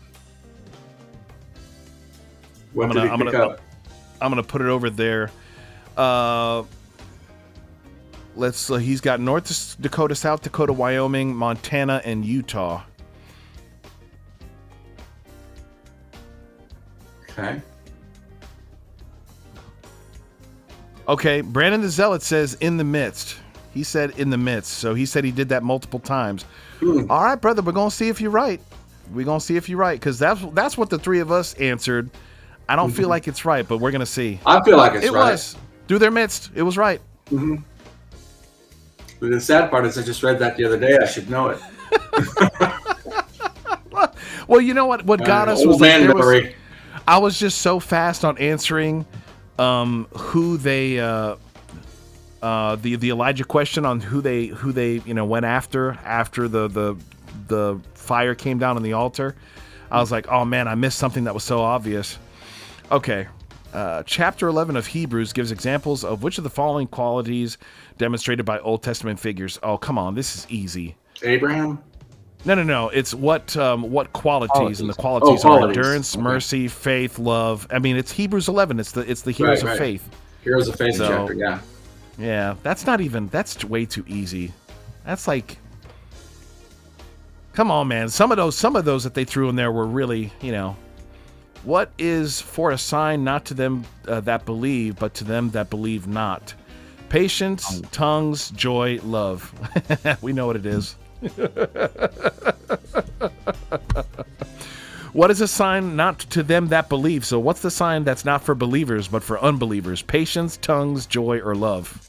I'm gonna put it over there. He's got North Dakota, South Dakota, Wyoming, Montana, and Utah. Okay. Okay, Brandon the Zealot says in the midst. He said in the midst, so he said he did that multiple times. All right, brother, we're gonna see if you're right. We're gonna see if you're right, because that's what the three of us answered. I don't feel like it's right, but we're gonna see. I feel like it's right. It was through their midst. It was right. Mm-hmm. But the sad part is, I just read that the other day. I should know it. Well, you know what? What got us was I was just so fast on answering who they the Elijah question on who they went after the fire came down on the altar. I was like, oh man, I missed something that was so obvious. Okay. Chapter 11 of Hebrews gives examples of which of the following qualities demonstrated by Old Testament figures. Oh, come on, this is easy. Abraham? No. It's what qualities, and the qualities are endurance, mercy, faith, love. I mean, it's Hebrews 11. It's the heroes of faith. Heroes of faith chapter, yeah. Yeah, that's way too easy. That's like, come on, man. Some of those that they threw in there were really, what is for a sign not to them that believe, but to them that believe not? Patience, tongues, joy, love. We know what it is. What is a sign not to them that believe? So what's the sign that's not for believers, but for unbelievers? Patience, tongues, joy, or love?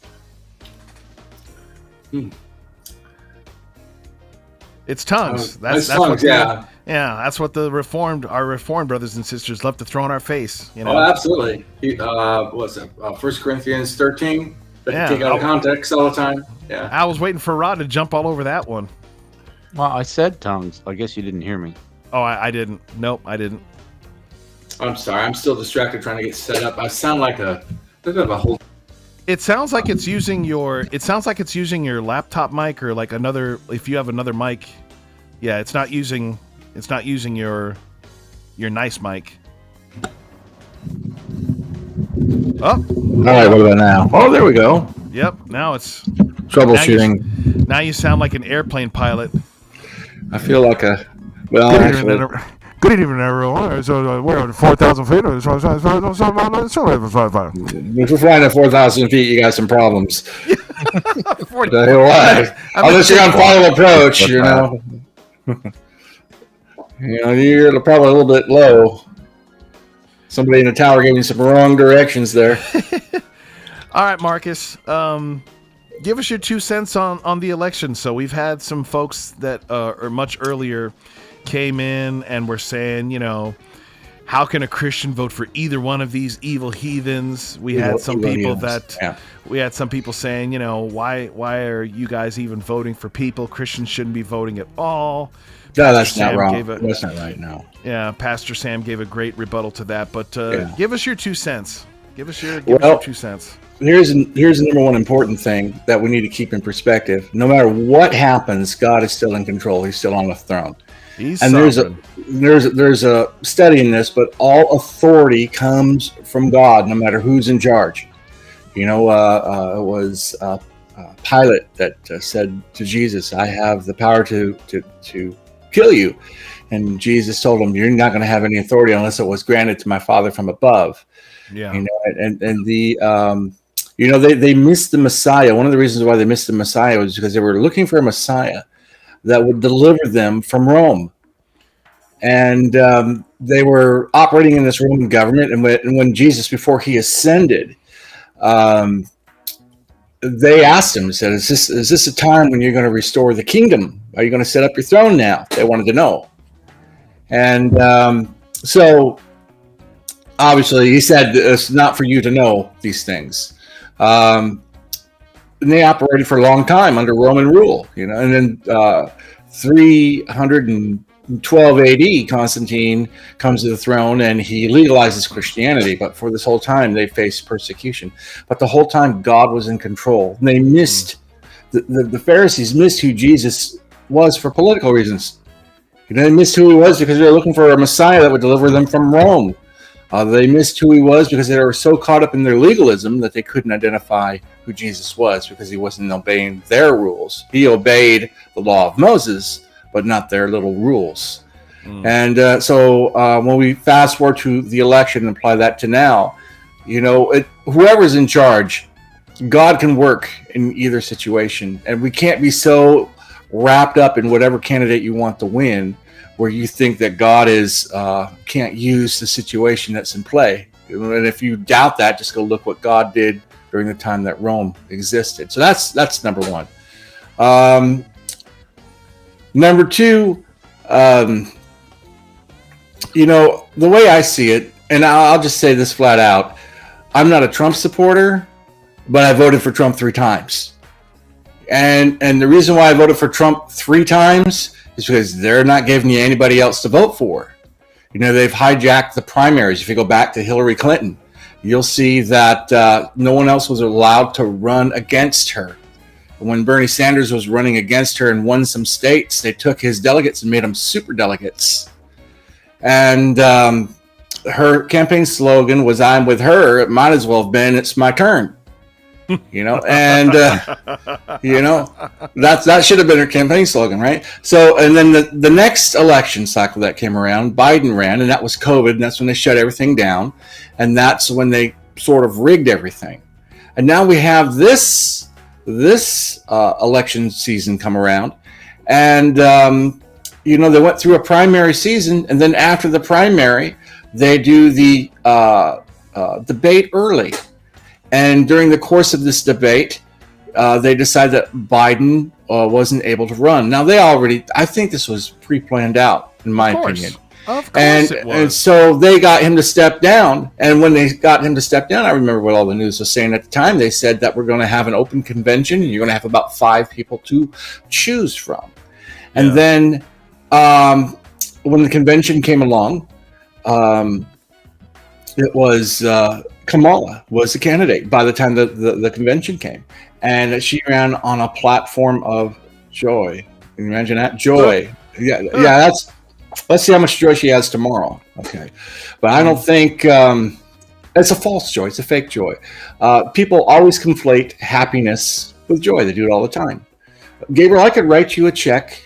It's tongues. That's tongues, yeah. That's what our reformed brothers and sisters love to throw in our face. Oh, absolutely. What's it? 1 Corinthians 13. That you take out of context all the time. Yeah. I was waiting for Rod to jump all over that one. Well, I said tongues. I guess you didn't hear me. Oh, I didn't. Nope, I didn't. I'm sorry. I'm still distracted trying to get set up. I sound like a bit of a whole. It sounds like it's using your. It sounds like it's using your laptop mic or like another. If you have another mic, yeah, it's not using. It's not using your nice mic. Oh. All right. What about now? Oh, there we go. Yep. Now it's troubleshooting. Now you sound like an airplane pilot. I feel like a. Well, good evening, everyone. So we're at 4,000 feet. If we're flying at 4,000 feet, you got some problems. Unless you're on follow approach, you're probably a little bit low. Somebody in the tower gave me some wrong directions there. All right, Marcus. Give us your 2 cents on the election. So we've had some folks that are much earlier came in and were saying, how can a Christian vote for either one of these evil heathens? We had some people saying, why are you guys even voting for people? Christians shouldn't be voting at all. No, that's not wrong. That's not right. No. Yeah, Pastor Sam gave a great rebuttal to that. But give us your 2 cents. Give us your 2 cents. Here's the number one important thing that we need to keep in perspective. No matter what happens, God is still in control. He's still on the throne. There's a study in this, but all authority comes from God, no matter who's in charge. It was Pilate that said to Jesus, "I have the power to kill you," and Jesus told him, "You're not going to have any authority unless it was granted to my Father from above." Yeah, they missed the Messiah. One of the reasons why they missed the Messiah was because they were looking for a Messiah that would deliver them from Rome. And they were operating in this Roman government. And when Jesus, before he ascended, they asked him, said, is this a time when you're going to restore the kingdom? Are you going to set up your throne now? They wanted to know. And so obviously he said, it's not for you to know these things. And they operated for a long time under Roman rule, and then 312 AD, Constantine comes to the throne and he legalizes Christianity. But for this whole time, they faced persecution. But the whole time, God was in control. And they missed, the Pharisees missed who Jesus was for political reasons. They missed who he was because they were looking for a Messiah that would deliver them from Rome. They missed who he was because they were so caught up in their legalism that they couldn't identify who Jesus was because he wasn't obeying their rules. He obeyed the law of Moses, but not their little rules. And so when we fast forward to the election and apply that to now, whoever's in charge, God can work in either situation. And we can't be so wrapped up in whatever candidate you want to win where you think that God can't use the situation that's in play. And if you doubt that, just go look what God did during the time that Rome existed. So that's number one. Number two, the way I see it, and I'll just say this flat out, I'm not a Trump supporter, but I voted for Trump 3 times. And the reason why I voted for Trump 3 times is because they're not giving you anybody else to vote for. They've hijacked the primaries. If you go back to Hillary Clinton, you'll see that no one else was allowed to run against her. When Bernie Sanders was running against her and won some states, they took his delegates and made them super delegates. And her campaign slogan was, "I'm with her." It might as well have been, "It's my turn." You know, and you know, that should have been her campaign slogan, right? So, and then the next election cycle that came around, Biden ran, and that was COVID, and that's when they shut everything down, and that's when they sort of rigged everything. And now we have this election season come around, and you know, they went through a primary season, and then after the primary, they do the debate early. And during the course of this debate, they decided that Biden wasn't able to run. Now, I think this was pre-planned out, in my opinion. Of course it was. And so they got him to step down. And when they got him to step down, I remember what all the news was saying at the time. They said that we're going to have an open convention, and you're going to have about 5 people to choose from. And then when the convention came along, it was Kamala was the candidate by the time the convention came. And she ran on a platform of joy. Can you imagine that? Joy. Yeah, let's see how much joy she has tomorrow. Okay. But I don't think it's a false joy. It's a fake joy. People always conflate happiness with joy. They do it all the time. Gabriel, I could write you a check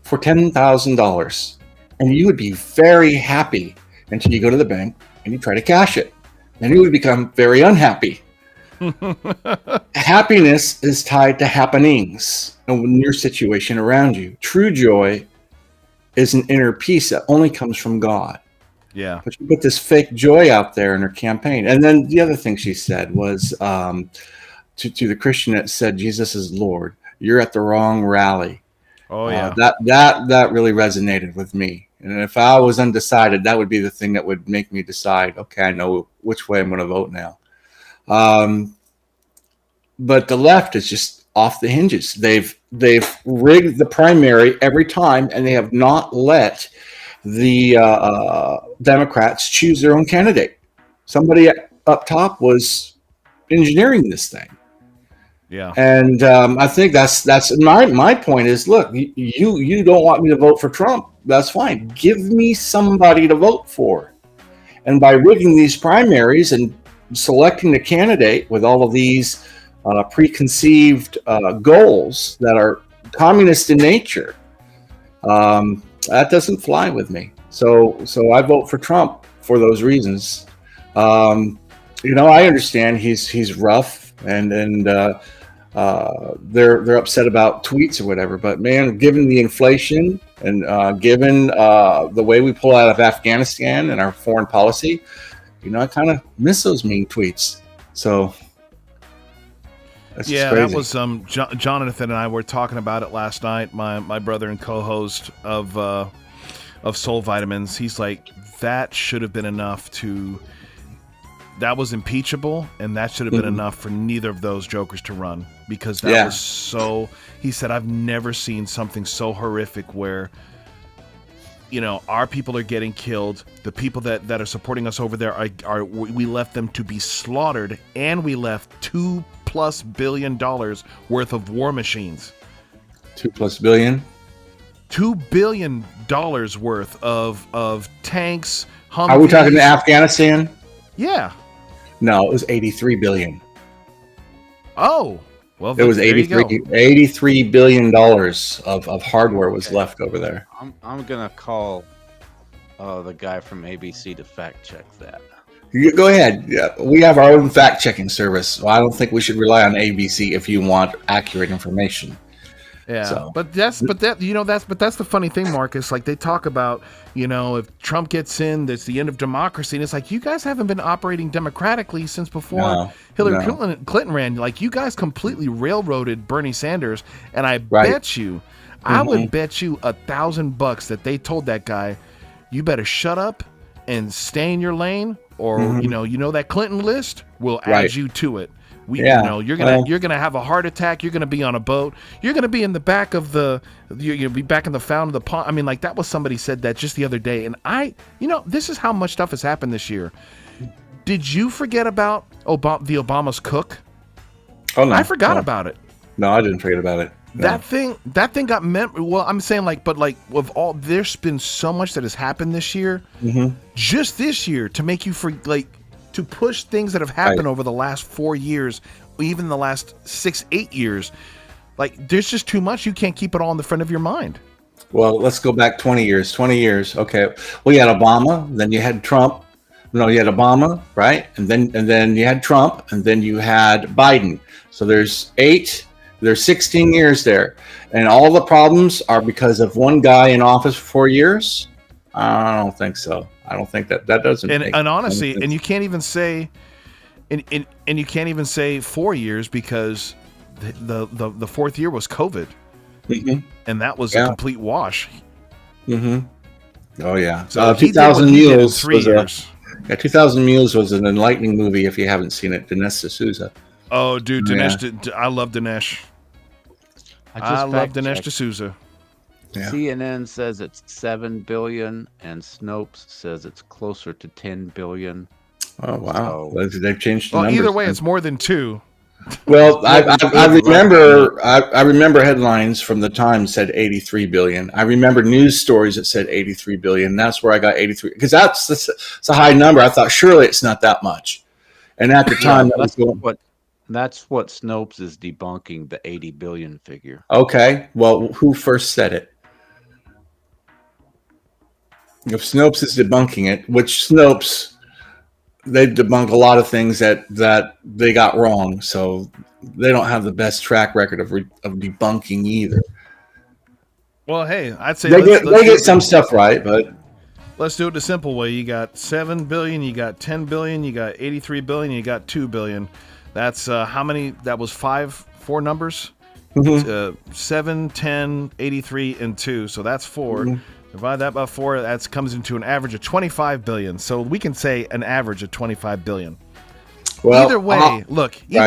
for $10,000 and you would be very happy until you go to the bank and you try to cash it. Then you would become very unhappy. Happiness is tied to happenings and your situation around you. True joy is an inner peace that only comes from God. Yeah. But she put this fake joy out there in her campaign. And then the other thing she said was to the Christian that said Jesus is Lord, you're at the wrong rally. Oh yeah. That really resonated with me. And if I was undecided, that would be the thing that would make me decide, okay, I know which way I'm going to vote now. But the left is just off the hinges. They've rigged the primary every time, and they have not let the Democrats choose their own candidate. Somebody up top was engineering this thing. Yeah. And I think that's my point is, look, you don't want me to vote for Trump. That's fine. Give me somebody to vote for. And by rigging these primaries and selecting the candidate with all of these preconceived goals that are communist in nature, that doesn't fly with me. So I vote for Trump for those reasons. You know, I understand he's rough and they're upset about tweets or whatever. But man, given the inflation and given the way we pull out of Afghanistan and our foreign policy, you know, I kind of miss those mean tweets. So that's just crazy. That was Jonathan and I were talking about it last night. My brother and co-host of Soul Vitamins. He's like, that should have been enough to. That was impeachable, and that should have been enough for neither of those jokers to run, because that was so. He said, I've never seen something so horrific where, you know, our people are getting killed. The people that are supporting us over there are we left them to be slaughtered, and we left $2+ billion worth of war machines. $2+ billion. $2 billion worth of tanks. Humvees. Are we talking to Afghanistan? Yeah. No, it was $83 billion. Oh, well, it was $83 billion of hardware was left over there. I'm gonna call the guy from ABC to fact check that. You go ahead. Yeah, we have our own fact checking service. So I don't think we should rely on ABC if you want accurate information. Yeah, so. but that's the funny thing, Marcus. Like, they talk about, you know, if Trump gets in, that's the end of democracy, and it's like, you guys haven't been operating democratically since before Hillary Clinton ran. Like, you guys completely railroaded Bernie Sanders, and I bet you, I would bet you $1,000 that they told that guy, you better shut up and stay in your lane, or you know that Clinton list, we'll add you to it. You know, you're gonna have a heart attack. You're gonna be on a boat. You're gonna be in the back of you'll be back in the fountain of the pond. I mean, like, that was somebody said that just the other day, and this is how much stuff has happened this year. Did you forget about the Obama's cook? Oh no, I forgot about it. No, I didn't forget about it. No. That thing got meant. Well, I'm saying, like, but like, with all, there's been so much that has happened this year, just this year, to make you to push things that have happened over the last 4 years even the last 6-8 years. Like, there's just too much. You can't keep it all in the front of your mind. Well, let's go back 20 years. 20 years. Okay. Well, you had Obama, then you had Trump. No, you had Obama, right? And then you had Trump, and then you had Biden. So there's 16 years there. And all the problems are because of one guy in office for 4 years? I don't think so. I don't think that doesn't make And honestly, sense. and you can't even say and you can't even say 4 years, because the fourth year was COVID. Mm-hmm. And that was a complete wash. Mm-hmm. Oh yeah. So 2000 Mules 3 years. 2000 Mules was an enlightening movie if you haven't seen it. Dinesh D'Souza. Oh, dude, Dinesh! Yeah. I love Dinesh. I love Dinesh D'Souza. Yeah. CNN says it's 7 billion, and Snopes says it's closer to 10 billion. Oh wow! So, They've changed the Well, numbers. either way, then. it's more than 2. Well, I remember headlines from the Times said 83 billion. I remember news stories that said 83 billion. That's where I got 83, because that's a high number. I thought surely it's not that much. And at the time, that's what Snopes is debunking, the 80 billion figure. okay. Well, who first said it? If Snopes is debunking it, which Snopes, they debunk a lot of things that they got wrong, so they don't have the best track record of debunking either. Well, hey, I'd say They get some stuff right, but let's do it the simple way. You got 7 billion, you got 10 billion, you got 83 billion, you got 2 billion. That's how many? That was 4 numbers. 7, 10, 83, and 2. So that's 4. Divide that by 4. That comes into an average of 25 billion. So we can say an average of 25 billion. Well, either way,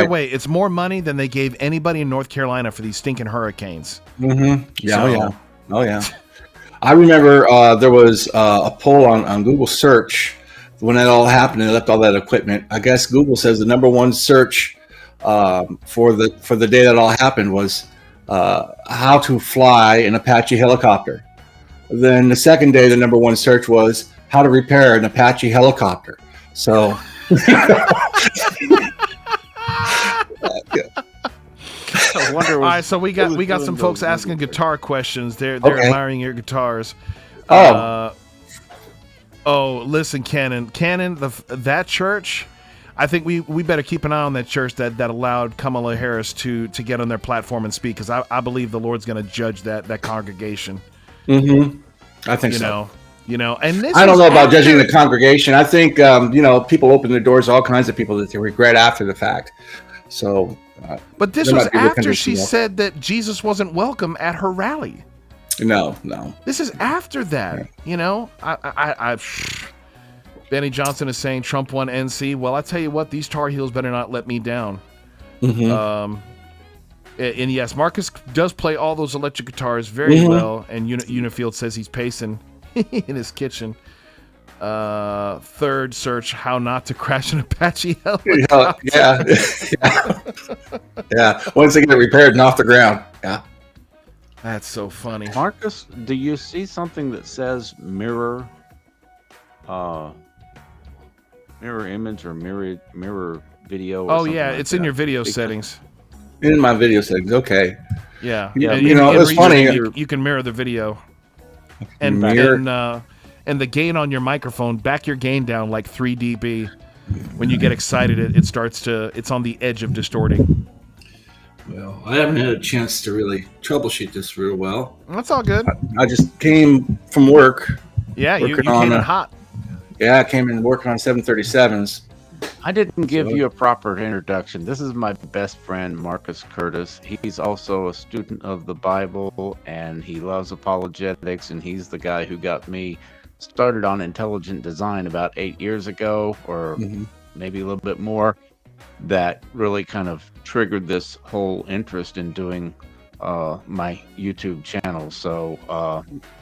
way, it's more money than they gave anybody in North Carolina for these stinking hurricanes. Mm-hmm. Yeah, oh yeah. I remember there was a poll on Google search when that all happened and they left all that equipment. I guess Google says the number one search for the day that all happened was how to fly an Apache helicopter. Then the second day, the number one search was how to repair an Apache helicopter. So, I wonder. All right, so we got some folks asking guitar questions. They're admiring your guitars. Listen, Cannon, that church. I think we better keep an eye on that church that allowed Kamala Harris to get on their platform and speak, because I believe the Lord's going to judge that congregation. Mm-hmm. I think so. And this I don't know about judging the congregation. I think people open their doors to all kinds of people that they regret after the fact. So, but this was after she said that Jesus wasn't welcome at her rally. No. This is after that. I Benny Johnson is saying Trump won NC. Well, I tell you what, these Tar Heels better not let me down. Mm-hmm. And yes, Marcus does play all those electric guitars very well. And Unifield says he's pacing in his kitchen. Third search, how not to crash an Apache helicopter. Yeah. Once they get it repaired and off the ground. Yeah. That's so funny. Marcus, do you see something that says mirror image or mirror video? Or yeah, it's in your video settings. In my video settings, okay. Yeah. It's funny. You can mirror the video, and the gain on your microphone. Back your gain down like 3 dB. When you get excited, it's on the edge of distorting. Well, I haven't had a chance to really troubleshoot this real well. That's all good. I just came from work. Yeah, you came in hot. Yeah, I came in working on 737s. I didn't give you a proper introduction. This is my best friend, Marcus Curtis. He's also a student of the Bible, and he loves apologetics, and he's the guy who got me started on intelligent design about 8 years ago, or maybe a little bit more, that really kind of triggered this whole interest in doing my YouTube channel. So,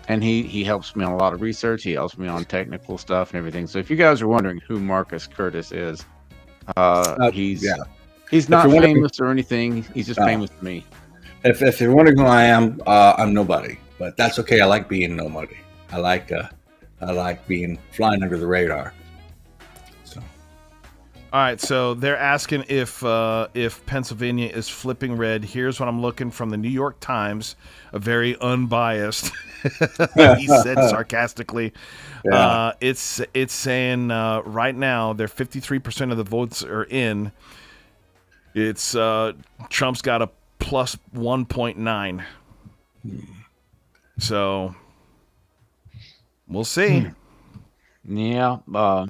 and he helps me on a lot of research. He helps me on technical stuff and everything. So if you guys are wondering who Marcus Curtis is, he's not famous or anything. He's just famous to me. If you're wondering who I am, I'm nobody, but that's okay. I like being nobody. I like being flying under the radar. So All right, so they're asking if Pennsylvania is flipping red. Here's what I'm looking from the New York Times, a very unbiased. He said sarcastically. Yeah. It's saying right now they're 53% of the votes are in. It's Trump's got a plus 1.9. So we'll see. Yeah.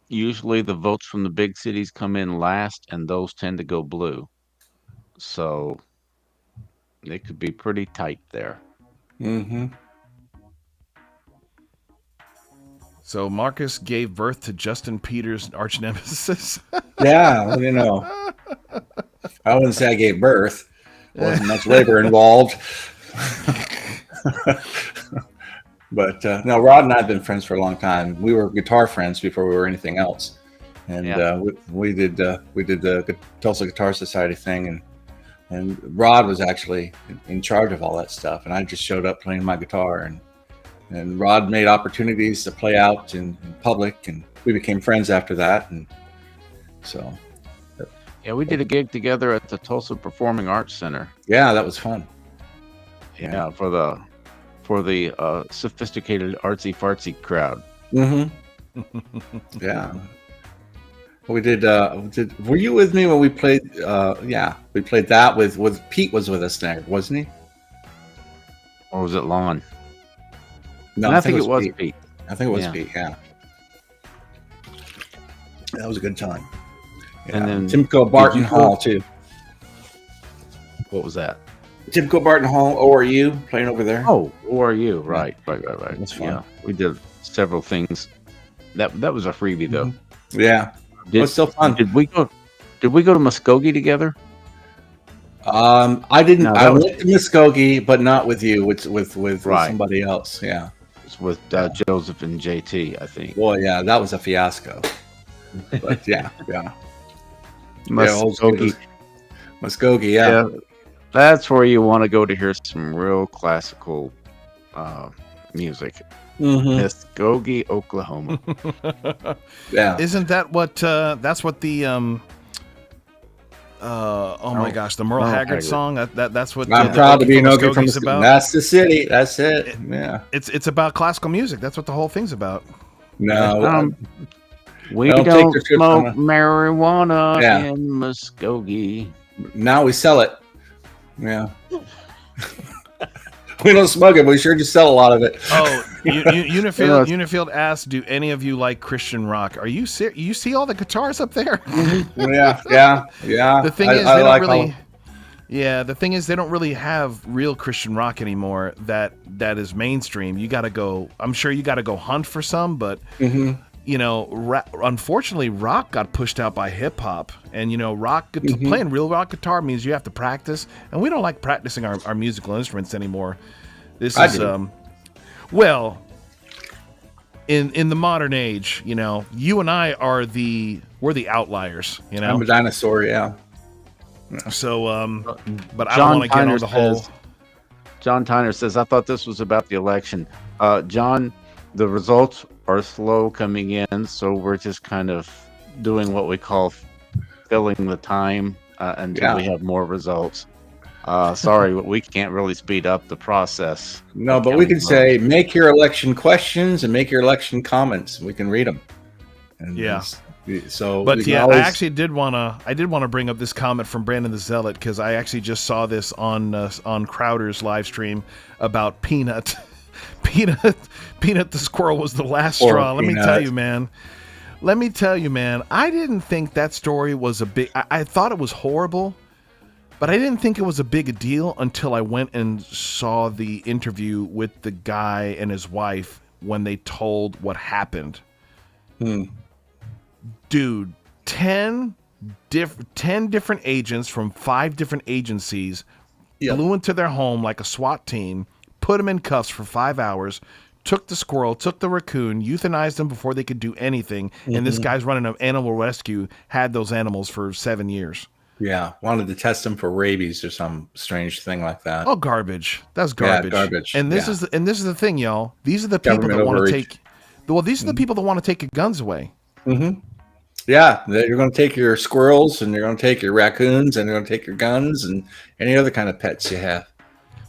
Usually the votes from the big cities come in last, and those tend to go blue. So it could be pretty tight there. Mm-hmm. So Marcus gave birth to Justin Peters' arch nemesis. Yeah, you know. I wouldn't say I gave birth. Wasn't much labor involved. But no, Rod and I have been friends for a long time. We were guitar friends before we were anything else, and we did the Tulsa Guitar Society thing, and Rod was actually in charge of all that stuff, and I just showed up playing my guitar, and Rod made opportunities to play out in public, and we became friends after that, and so. Yeah, we did a gig together at the Tulsa Performing Arts Center. Yeah, that was fun. Yeah, for the sophisticated artsy fartsy crowd. Mm-hmm. Yeah. We did. Were you with me when we played? Yeah, we played that with Pete was with us there, wasn't he? Or was it Lon? No, I think it was Pete. I think it was Pete. Yeah. That was a good time. Yeah. And then Timco Barton Hall too. What was that? Timco Barton Hall, ORU, playing over there. Oh, ORU, right. That's fun. Yeah, we did several things. That was a freebie though. Yeah, it was still fun. Did we go to Muskogee together? I didn't. I went to Muskogee, but not with you. With somebody else. Yeah, it's with Joseph and JT, I think. Well, yeah, that was a fiasco. But yeah. Muskogee. Muskogee, yeah. That's where you want to go to hear some real classical music. Mm-hmm. Muskogee, Oklahoma. Yeah. Isn't that what? That's what the oh my gosh, the Merle Haggard song. That's what. I'm proud to be an Okie from Muskogee. About. That's the city. That's it. Yeah. It's about classical music. That's what the whole thing's about. No. We don't smoke marijuana in Muskogee. Now we sell it. Yeah. We don't smoke it, but we sure just sell a lot of it. Oh, Unifield asked, "Do any of you like Christian rock? Are you serious? You see all the guitars up there?" Yeah. The thing is, they don't really. Yeah, the thing is, they don't really have real Christian rock anymore. That is mainstream. You got to go. I'm sure you got to go hunt for some, but. Mm-hmm. You know, unfortunately, rock got pushed out by hip hop, and playing real rock guitar means you have to practice, and we don't like practicing our musical instruments anymore. This is well, in the modern age, you know, you and I we're the outliers. You know, I'm a dinosaur, yeah. So, but I don't want to get on the whole. John Tyner says, "I thought this was about the election." John, the results are slow coming in, so we're just kind of doing what we call filling the time until we have more results. Sorry, we can't really speed up the process. No, but we can say, make your election questions and make your election comments. We can read them. And so, but yeah, I actually did want to bring up this comment from Brandon the Zealot, because I actually just saw this on Crowder's live stream about Peanut. Peanut the squirrel was the last straw. Let me tell you, man. I didn't think that story was a big. I thought it was horrible, but I didn't think it was a big deal until I went and saw the interview with the guy and his wife when they told what happened. Dude, 10 different agents from 5 different agencies flew into their home like a SWAT team. Put them in cuffs for 5 hours, took the squirrel, took the raccoon, euthanized them before they could do anything. And this guy's running an animal rescue, had those animals for 7 years. Yeah, wanted to test them for rabies or some strange thing like that. Oh, garbage. That's garbage. Yeah, garbage. And this is the thing, y'all. These are the people that want to take. Well, these are the people that want to take your guns away. Mm-hmm. Yeah, they're going to take your squirrels, and they're going to take your raccoons, and they're going to take your guns, and any other kind of pets you have.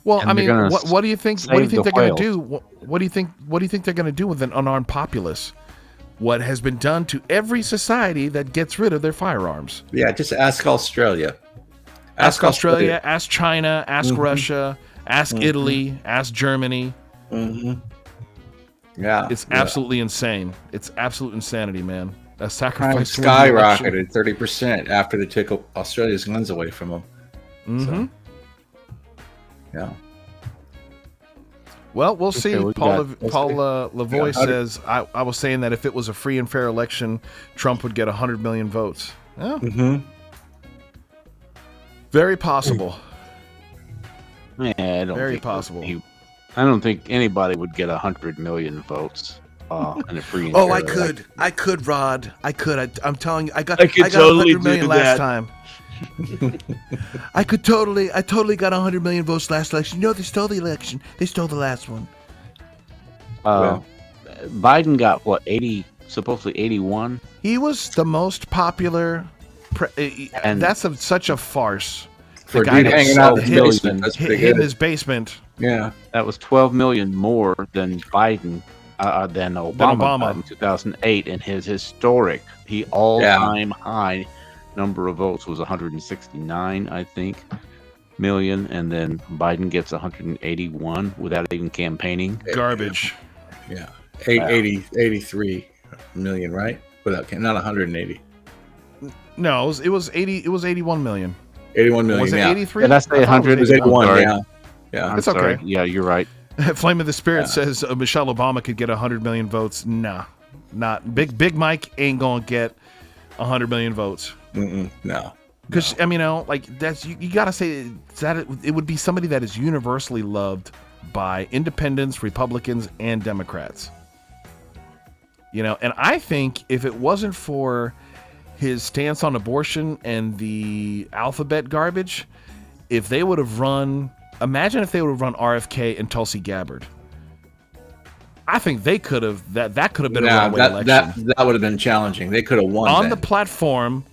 Well, And I they're mean, gonna what do you think? What do you save think the they're going to whales. do? What do you think? What do you think they're going to do with an unarmed populace? What has been done to every society that gets rid of their firearms? Yeah, just ask Australia. Ask Australia. Ask China. Ask Mhm. Russia. Ask Mhm. Italy. Ask Germany. Mm-hmm. Yeah, It's yeah. absolutely insane. It's absolute insanity, man. A Crime sacrifice to win the election. skyrocketed 30% after they took Australia's guns away from them. Mm-hmm. Yeah. Well, we'll see. we Paul got- Lavoie Yeah, says, I was saying that if it was a free and fair election, Trump would get 100 million votes. Yeah, Mm-hmm. very possible. Yeah, I don't Very think possible. I don't think anybody would get 100 million votes in a free and Oh, fair I election. could. I could, Rod. I could. I'm telling you, I got I could 100 totally million do last that. time. I totally got 100 million votes last election. You know, they stole the election. They stole the last one. Biden got what, 80, supposedly 81? He was the most popular. And- That's such a farce. For a guy dude that hanging out in was his hid- basement, that's pretty hid in good. his basement. Yeah. That was 12 million more than Biden, than Obama, Obama. got in 2008, and his historic, all-time high number of votes was 169, I think, million, and then Biden gets 181 without even campaigning. Garbage. Yeah. 83 million, right? Without not 180. No, it was 80. It was 81 million. 81 million. Was it yeah. 83? Did I say 100? It was 81. Sorry. Yeah. Yeah. I'm It's sorry. okay. Yeah, you're right. Flame of the Spirit Yeah. says Michelle Obama could get 100 million votes. Nah, not Big Mike ain't gonna get 100 million votes. No. Because I mean, like that's you gotta say that it would be somebody that is universally loved by independents, Republicans, and Democrats. You know, and I think if it wasn't for his stance on abortion and the alphabet garbage, if they would have run, imagine if they would have run RFK and Tulsi Gabbard. I think they could have that could have been a runaway election. That would have been challenging. They could have won on then. the platform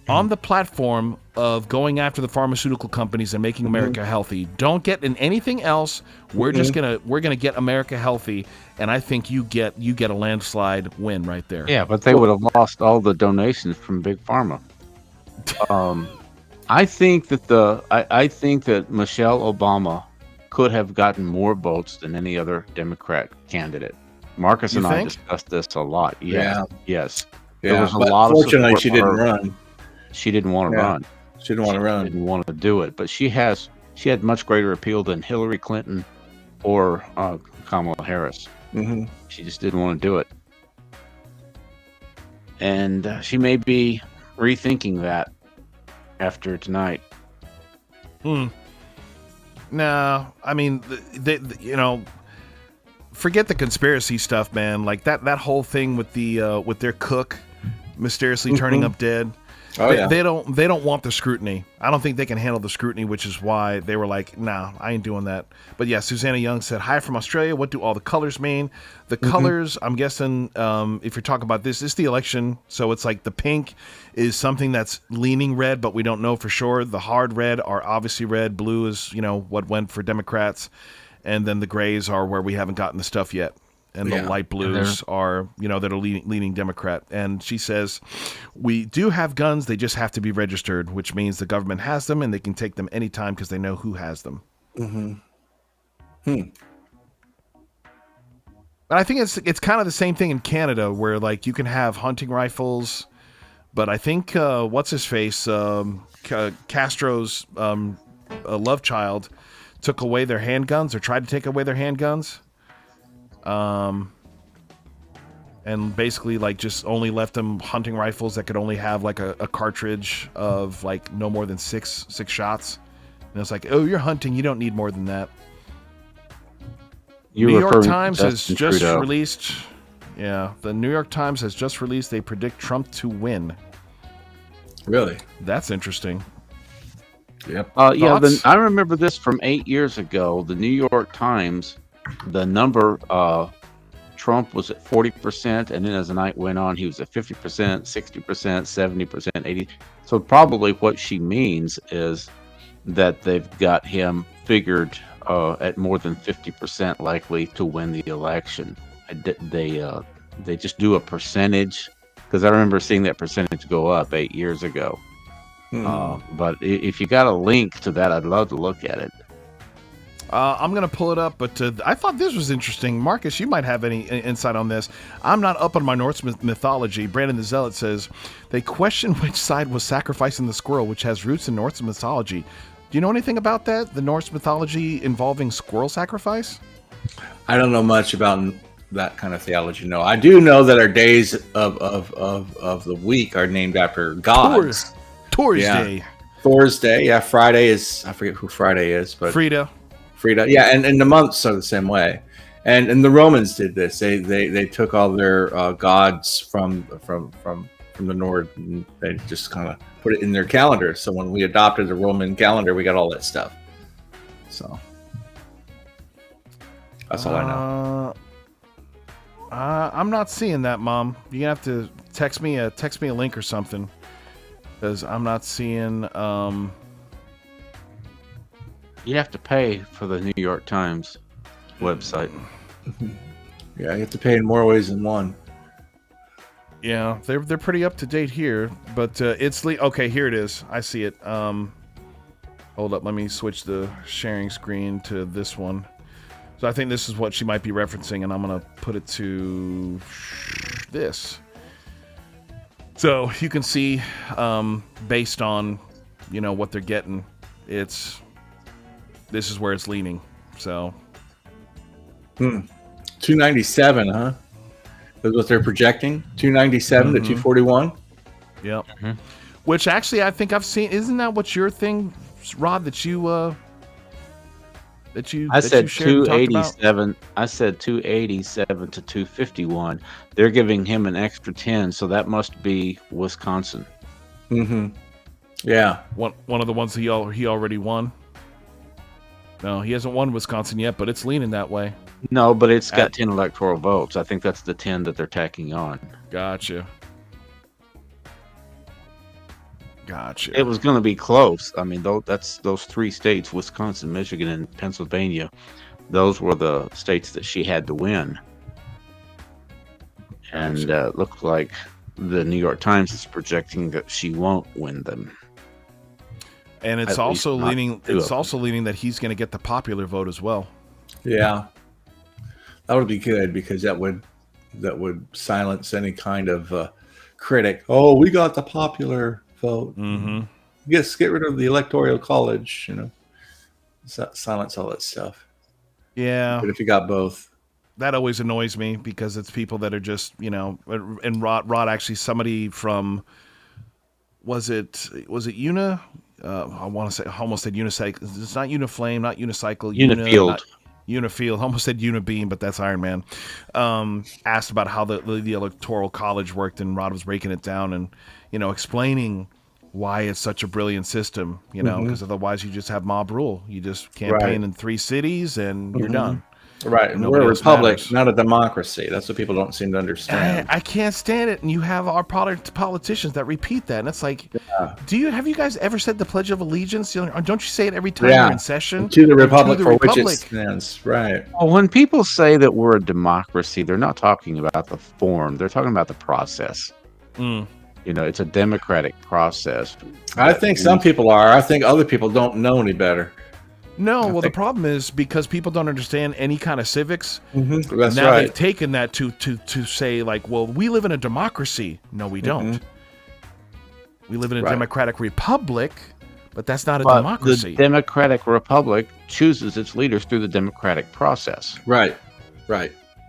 of going after the pharmaceutical companies and making America healthy. Don't get in anything else. We're gonna get America healthy, and I think you get a landslide win right there. Yeah, but they would have lost all the donations from Big Pharma. I think that Michelle Obama could have gotten more votes than any other Democrat candidate. Marcus You and I think? discussed this a lot. Yes, yes. Yeah, There was a but lot of fortunately, support she for didn't her. run. She didn't want to Yeah. run. She didn't want to run. Didn't want to do it, but she had much greater appeal than Hillary Clinton or Kamala Harris. Mm-hmm. She just didn't want to do it, and she may be rethinking that after tonight. No, I mean, you know, forget the conspiracy stuff, man. Like that whole thing with their cook mysteriously turning up dead. Oh, yeah. They don't want the scrutiny. I don't think they can handle the scrutiny, which is why they were like, nah, I ain't doing that. But yeah, Susanna Young said, hi from Australia. What do all the colors mean? The colors, I'm guessing, if you're talking about this is the election. So it's like the pink is something that's leaning red, but we don't know for sure. The hard red are obviously red. Blue is, you know, what went for Democrats. And then the grays are where we haven't gotten the stuff yet. And the Yeah. light blues are, you know, that are leaning Democrat. And she says, we do have guns. They just have to be registered, which means the government has them and they can take them anytime because they know who has them. But I think it's kind of the same thing in Canada where, like, you can have hunting rifles. But I think, what's his face? Castro's love child took away their handguns or tried to take away their handguns. And basically, like, just only left them hunting rifles that could only have like a cartridge of like no more than six shots. And it's like, oh, you're hunting, you don't need more than that. You New York referring to Times has Justin just Trudeau. released. Yeah, the New York Times has just released. They predict Trump to win. Really? That's interesting. Yep. Yeah, Thoughts? I remember this from 8 years ago. The New York Times, the number Trump was at 40%, and then as the night went on, he was at 50%, 60%, 70%, 80%. So probably what she means is that they've got him figured at more than 50% likely to win the election. They just do a percentage, because I remember seeing that percentage go up 8 years ago. But if you got a link to that, I'd love to look at it. I'm going to pull it up, but I thought this was interesting. Marcus, you might have any insight on this. I'm not up on my Norse mythology. Brandon the Zealot says, they question which side was sacrificing the squirrel, which has roots in Norse mythology. Do you know anything about that? The Norse mythology involving squirrel sacrifice? I don't know much about that kind of theology. No, I do know that our days of the week are named after gods. Thor's Day. Thor's Day. Yeah, Friday is, I forget who Friday is, but Frida. Yeah, and the months are the same way. And the Romans did this. They took all their gods from the North, and they just kind of put it in their calendar. So when we adopted the Roman calendar, we got all that stuff. So that's all I know. I'm not seeing that, Mom. You're gonna have to text me a link or something, because I'm not seeing. You have to pay for the New York Times website. Yeah, you have to pay in more ways than one. Yeah, they're pretty up to date here, but it's okay. Here it is. I see it. Hold up, let me switch the sharing screen to this one. So I think this is what she might be referencing, and I'm gonna put it to this. So you can see, based on what they're getting, this is where it's leaning. So 297, huh? That's what they're projecting. 297 to 241. Yep. Which actually I think I've seen. Isn't that what your thing, Rod? That you I said 287. I said 287 to 251. They're giving him an extra 10, so that must be Wisconsin. Yeah. One of the ones he already won. No, he hasn't won Wisconsin yet, but it's leaning that way. No, but it's got 10 electoral votes. I think that's the 10 that they're tacking on. Gotcha. It was going to be close. I mean, that's those three states, Wisconsin, Michigan, and Pennsylvania. Those were the states that she had to win. And looks like the New York Times is projecting that she won't win them. And it's also leaning. It's also leaning that he's going to get the popular vote as well. Yeah, that would be good, because that would silence any kind of critic. Oh, we got the popular vote. Get rid of the electoral college. Silence all that stuff. Yeah, but if you got both, that always annoys me, because it's people that are just And Rod actually, somebody from was it Una. I want to say, almost said Unicycle. It's not Uniflame, not Unicycle. Unifield. Unifield. Almost said Unibeam, but that's Iron Man. Asked about how the Electoral College worked, and Rod was breaking it down and, explaining why it's such a brilliant system, because otherwise you just have mob rule. You just campaign in 3 cities and you're done. Right. And we're a republic, not a democracy. That's what people don't seem to understand. I can't stand it. And you have our politicians that repeat that. And it's like, have you guys ever said the Pledge of Allegiance? Don't you say it every time you're in session? To the republic for which it stands. Right. Well, when people say that we're a democracy, they're not talking about the form. They're talking about the process. It's a democratic process. I think some people are. I think other people don't know any better. No, the problem is, because people don't understand any kind of civics. That's now right. They've taken that to say, like, well, we live in a democracy. No, we don't. We live in a democratic republic, but that's not a democracy. The democratic republic chooses its leaders through the democratic process. Right.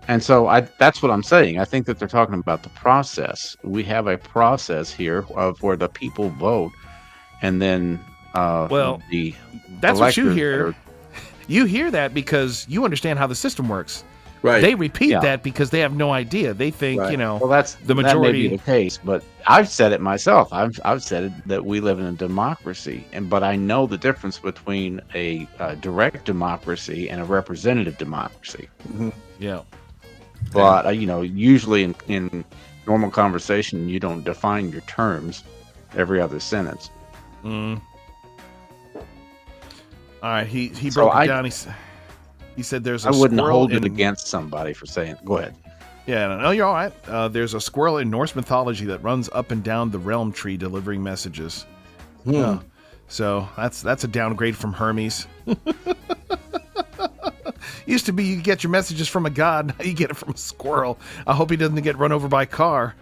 And so that's what I'm saying. I think that they're talking about the process. We have a process here of where the people vote, and then that's what you hear. You hear that because you understand how the system works. Right. They repeat that because they have no idea. They think, well, that's the majority. That may be the case, but I've said it myself. I've said it that we live in a democracy, but I know the difference between a direct democracy and a representative democracy. Yeah. But usually in normal conversation, you don't define your terms every other sentence. All right, he broke it down. He said there's a I wouldn't squirrel hold it against somebody for saying. Go ahead. Yeah, no, you're all right. There's a squirrel in Norse mythology that runs up and down the realm tree delivering messages. So that's a downgrade from Hermes. Used to be you get your messages from a god, now you get it from a squirrel. I hope he doesn't get run over by a car.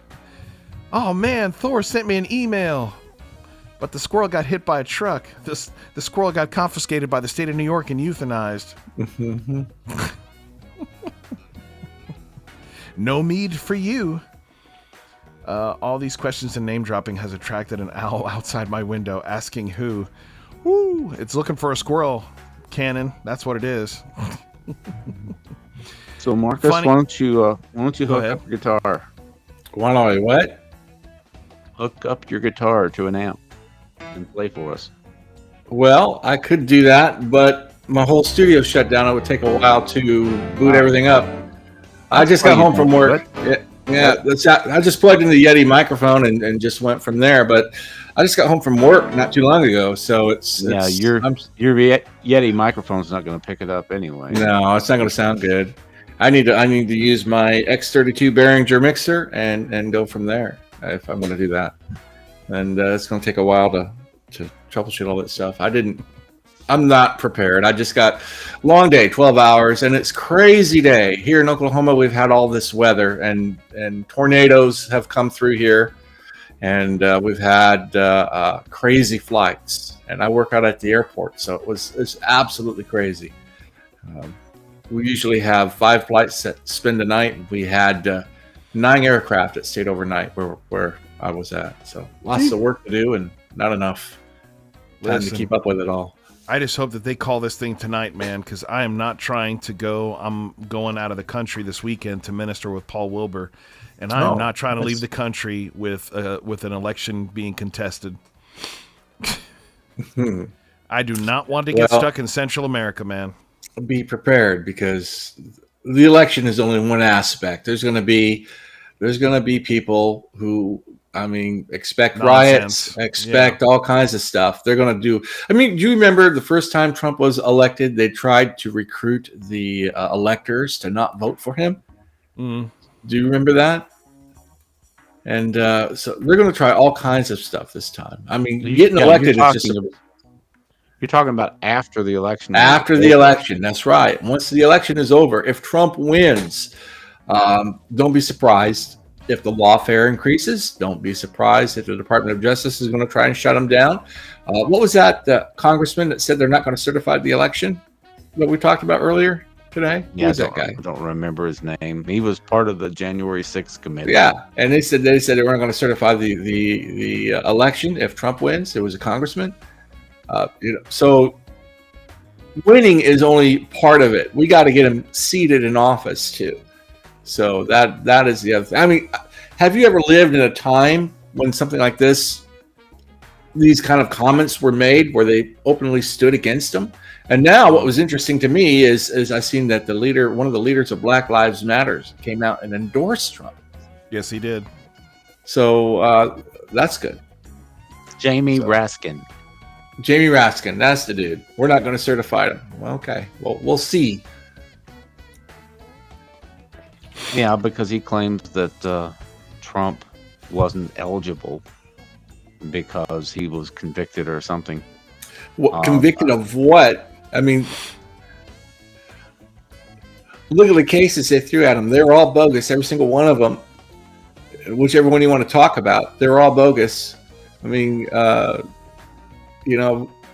Oh man, Thor sent me an email. But the squirrel got hit by a truck. The squirrel got confiscated by the state of New York and euthanized. No mead for you. All these questions and name dropping has attracted an owl outside my window asking who. Woo! It's looking for a squirrel. Cannon. That's what it is. So Marcus, why don't you hook up your guitar? Why don't I what? Hook up your guitar to an amp and play for us. Well, I could do that, but my whole studio shut down. It would take a while to boot everything up. I just got home from work. Yeah, I just plugged in the Yeti microphone and just went from there. But I just got home from work not too long ago, so your Yeti microphone's not going to pick it up anyway. No, it's not going to sound good. I need to use my X32 Behringer mixer and go from there if I'm going to do that. And it's going to take a while to troubleshoot all that stuff. I'm not prepared. I just got long day, 12 hours, and it's crazy day. Here in Oklahoma, we've had all this weather, and tornadoes have come through here, and we've had crazy flights. And I work out at the airport, so it's absolutely crazy. We usually have 5 flights that spend the night. We had 9 aircraft that stayed overnight where I was at. So lots of work to do and not enough time to keep up with it all. I just hope that they call this thing tonight, man, because I am not trying to go. I'm going out of the country this weekend to minister with Paul Wilbur, and I am not trying to leave the country with an election being contested. I do not want to get stuck in Central America, man. Be prepared, because the election is only one aspect. There's going to be people who, expect riots, expect all kinds of stuff. They're going to do. Do you remember the first time Trump was elected? They tried to recruit the electors to not vote for him. Do you remember that? And so they're going to try all kinds of stuff this time. Getting elected is just. You're talking about after the election. After the election, that's right. Once the election is over, if Trump wins, don't be surprised if the lawfare increases. Don't be surprised if the Department of Justice is going to try and shut him down. What was that congressman that said they're not going to certify the election that we talked about earlier today? Yeah, Who was that guy? I don't remember his name. He was part of the January 6th committee. Yeah, and they said they weren't going to certify the election if Trump wins. It was a congressman. So winning is only part of it. We got to get him seated in office too. So that is the other thing. Have you ever lived in a time when something like these kind of comments were made where they openly stood against him? And now what was interesting to me is I seen that one of the leaders of Black Lives Matter came out and endorsed Trump. Yes, he did. So that's good. Jamie Raskin, that's the dude. We're not going to certify him. Well, okay. Well, we'll see. Yeah, because he claims that Trump wasn't eligible because he was convicted or something. Convicted of what? Look at the cases they threw at him. They're all bogus. Every single one of them. Whichever one you want to talk about, they're all bogus.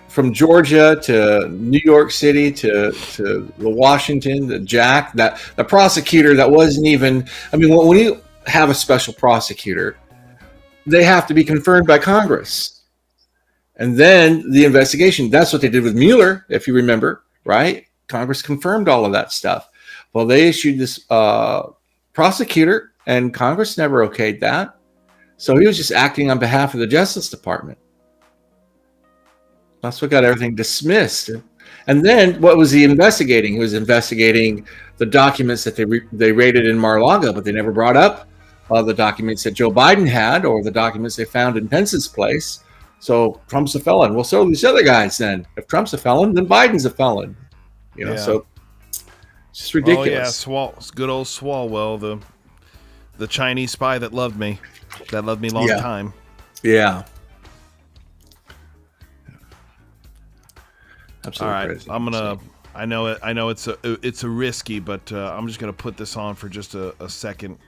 From Georgia to New York City to Washington, the Jack, the prosecutor that wasn't even. When you have a special prosecutor, they have to be confirmed by Congress, and then the investigation. That's what they did with Mueller, if you remember, right? Congress confirmed all of that stuff. Well, they issued this prosecutor, and Congress never okayed that, so he was just acting on behalf of the Justice Department. That's what got everything dismissed. And then what was he investigating? He was investigating the documents that they raided in Mar-a-Lago, but they never brought up the documents that Joe Biden had or the documents they found in Pence's place. So Trump's a felon. Well, so are these other guys then. If Trump's a felon, then Biden's a felon. So it's just ridiculous. Oh, yeah, good old Swalwell, the Chinese spy that loved me long time. Yeah. Absolutely. All right, crazy. I'm gonna. I know it's a risky, but I'm just gonna put this on for just a second.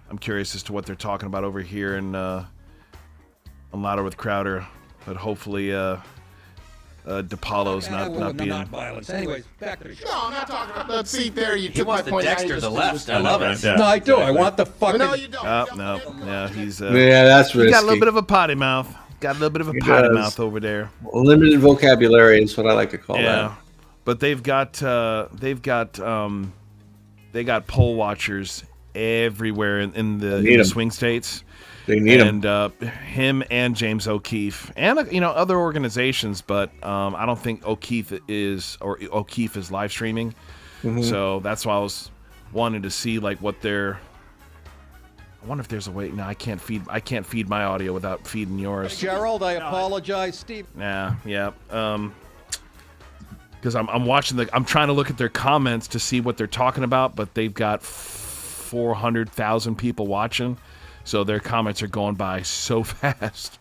I'm curious as to what they're talking about over here in Louder with Crowder, but hopefully DePaulo's not being. Violence. Anyways, back to the show. No, I'm not talking about that. See, there you He took my wants the point. Dexter the left. I love it. Yeah. No, I do. I want the fucking. No, you don't. No, he's that's risky. He's got a little bit of a potty mouth. Got a little bit of a potty mouth over there. Limited vocabulary is what I like to call that. But they got poll watchers everywhere in the swing states. They need him. And him and James O'Keefe and other organizations, but I don't think O'Keefe is live streaming. Mm-hmm. So that's why I was wanting to see like what they're. I wonder if there's a way. No, I can't feed my audio without feeding yours. Gerald, I apologize. Steve. Yeah. Because I'm watching I'm trying to look at their comments to see what they're talking about, but they've got 400,000 people watching, so their comments are going by so fast.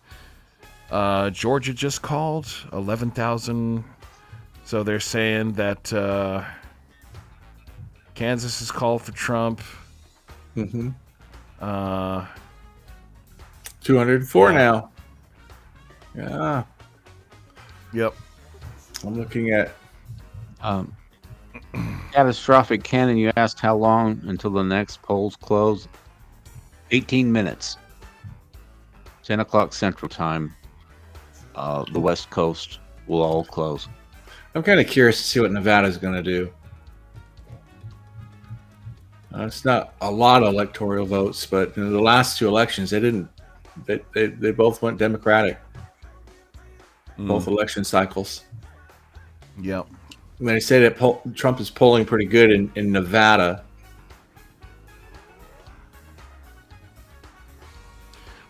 Georgia just called 11,000, so they're saying that Kansas has called for Trump. Mm-hmm. 204 now. Yeah. Yep. I'm looking at Catastrophic Cannon, you asked how long until the next polls close. 18 minutes. 10 o'clock Central Time. The West Coast will all close. I'm kind of curious to see what Nevada's going to do. It's not a lot of electoral votes, but in the last two elections, they both went Democratic. Both election cycles. Yep. And they say that Trump is polling pretty good in Nevada.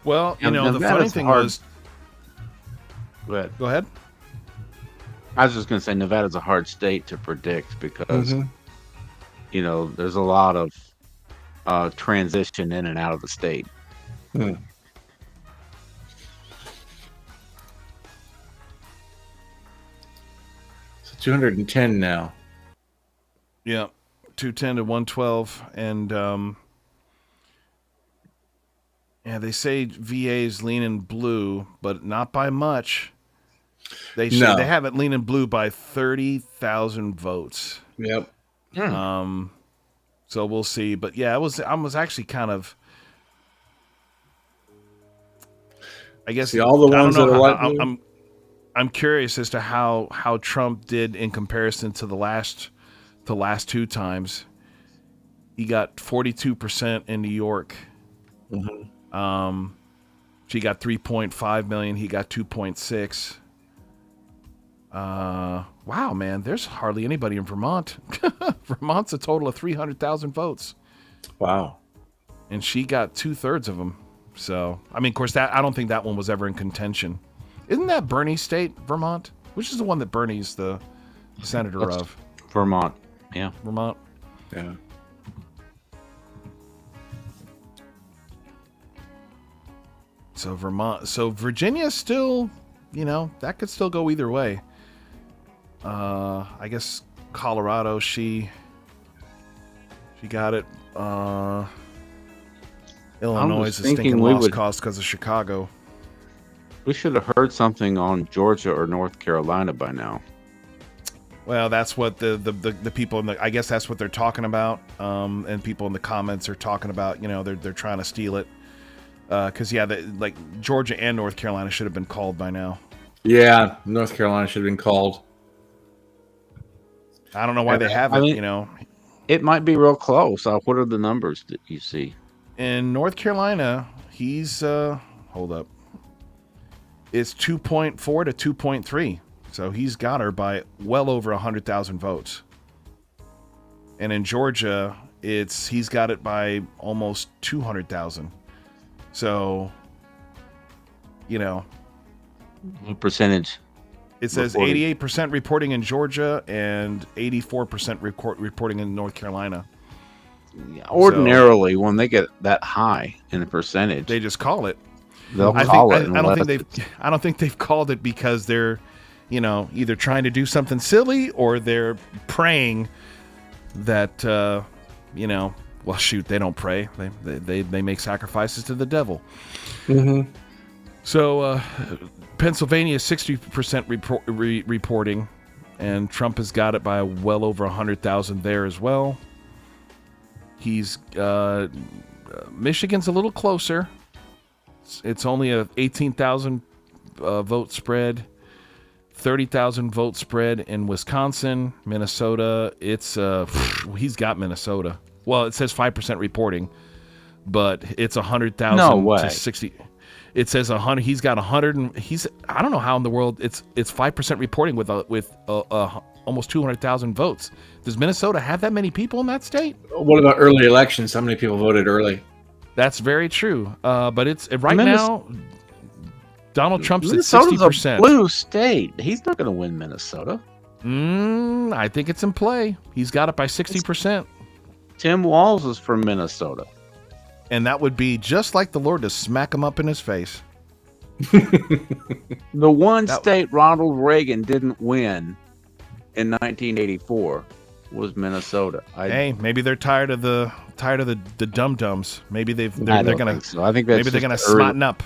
Well, the Nevada's funny thing hard. was. Go ahead. I was just going to say Nevada's a hard state to predict because, there's a lot of transition in and out of the state. Hmm. So 210 now. Yeah, 210 to 112, and they say VA's leaning blue, but not by much. They have it leaning blue by 30,000 votes. Yep. So we'll see, but yeah, I was actually kind of. I guess see all the ones that are I'm curious as to how Trump did in comparison to the last two times. He got 42% in New York. Mm-hmm. She got 3.5 million. He got 2.6. Wow, man, there's hardly anybody in Vermont. Vermont's a total of 300,000 votes. Wow. And she got 2/3 of them. So, I mean, of course, I don't think that one was ever in contention. Isn't that Bernie's state, Vermont? Which is the one that Bernie's the senator of? Vermont. Yeah. Vermont. Yeah. So Virginia still, that could still go either way. I guess Colorado, she got it. Illinois is thinking lost cause because of Chicago. We should have heard something on Georgia or North Carolina by now. Well, that's what the people in I guess that's what they're talking about. And people in the comments are talking about, they're trying to steal it. Because Georgia and North Carolina should have been called by now. Yeah, North Carolina should have been called. I don't know why they haven't. It might be real close. What are the numbers that you see? In North Carolina, he's hold up. It's 2.4 to 2.3. So he's got her by well over 100,000 votes. And in Georgia, he's got it by almost 200,000. So, What percentage? It says reporting? 88% reporting in Georgia and 84% reporting in North Carolina. Ordinarily, when they get that high in a percentage, They just call it. they'll I call think, it. I don't think they've called it because they're, either trying to do something silly or they're praying that, well, shoot, they don't pray. They make sacrifices to the devil. Mm-hmm. So Pennsylvania is 60% reporting, and Trump has got it by well over 100,000 there as well. He's Michigan's a little closer. It's only a 18,000 vote spread. 30,000 vote spread in Wisconsin. Minnesota, it's he's got Minnesota. Well, it says 5% reporting, but it's 100,000 No way. to 60. It says 100. He's got 100. I don't know how in the world it's 5% reporting with almost 200,000 votes. Does Minnesota have that many people in that state? What about early elections? How many people voted early? That's very true. But it's right Minnesota- now. Donald Trump's at Minnesota's 60%. a blue state. He's not going to win Minnesota. I think it's in play. He's got it by 60%. Tim Walz is from Minnesota. And that would be just like the Lord to smack him up in his face. The one state Ronald Reagan didn't win in 1984 was Minnesota. Hey, maybe they're tired of the dum dums. Maybe they're don't gonna. think so. I think that's maybe they're gonna just early- smarten up.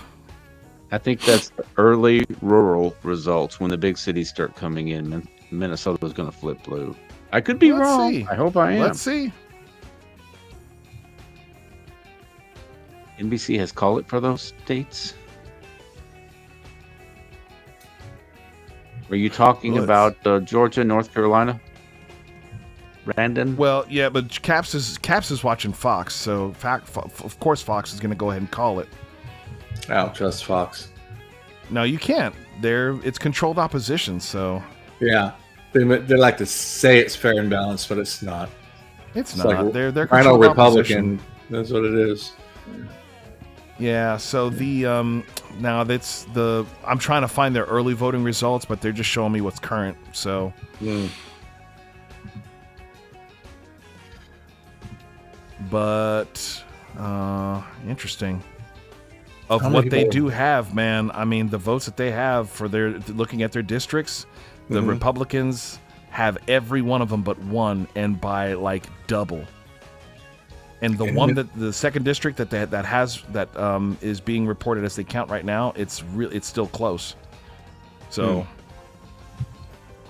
I think that's the early rural results. When the big cities start coming in, Minnesota's going to flip blue. I could be Let's wrong. see. I hope I am. Let's see. NBC has called it for those states. Are you talking Well, about Georgia, North Carolina? Brandon? Well, yeah, but Caps is watching Fox, so of course Fox is going to go ahead and call it. I don't trust Fox. No, you can't. It's controlled opposition, so Yeah, they like to say it's fair and balanced, but it's not. it's Like not. They're Rhino controlled Republican. opposition. That's what it is. Yeah, so now I'm trying to find their early voting results, but they're just showing me what's current. So but interesting. Of How what many they people- do have, man. I mean, the votes that they have for looking at their districts, the Republicans have every one of them but one, and by like double. And the second district that is being reported as they count right now, it's still close. So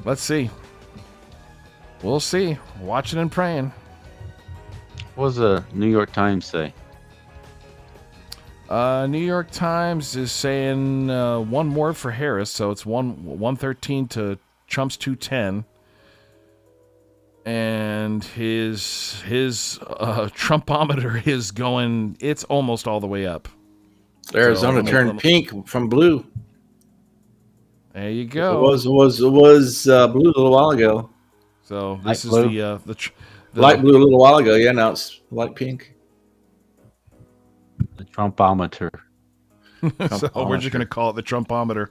let's see. We'll see. Watching and praying. What does the New York Times say? New York Times is saying one more for Harris, so it's 113 to Trump's 210. And his Trumpometer is going. It's almost all the way up. Arizona So, turned pink from blue. There you It go. was blue a little while ago. So this is blue. the Light blue a little while ago. Yeah, now it's light pink. The Trumpometer. So we're just going to call it the Trumpometer.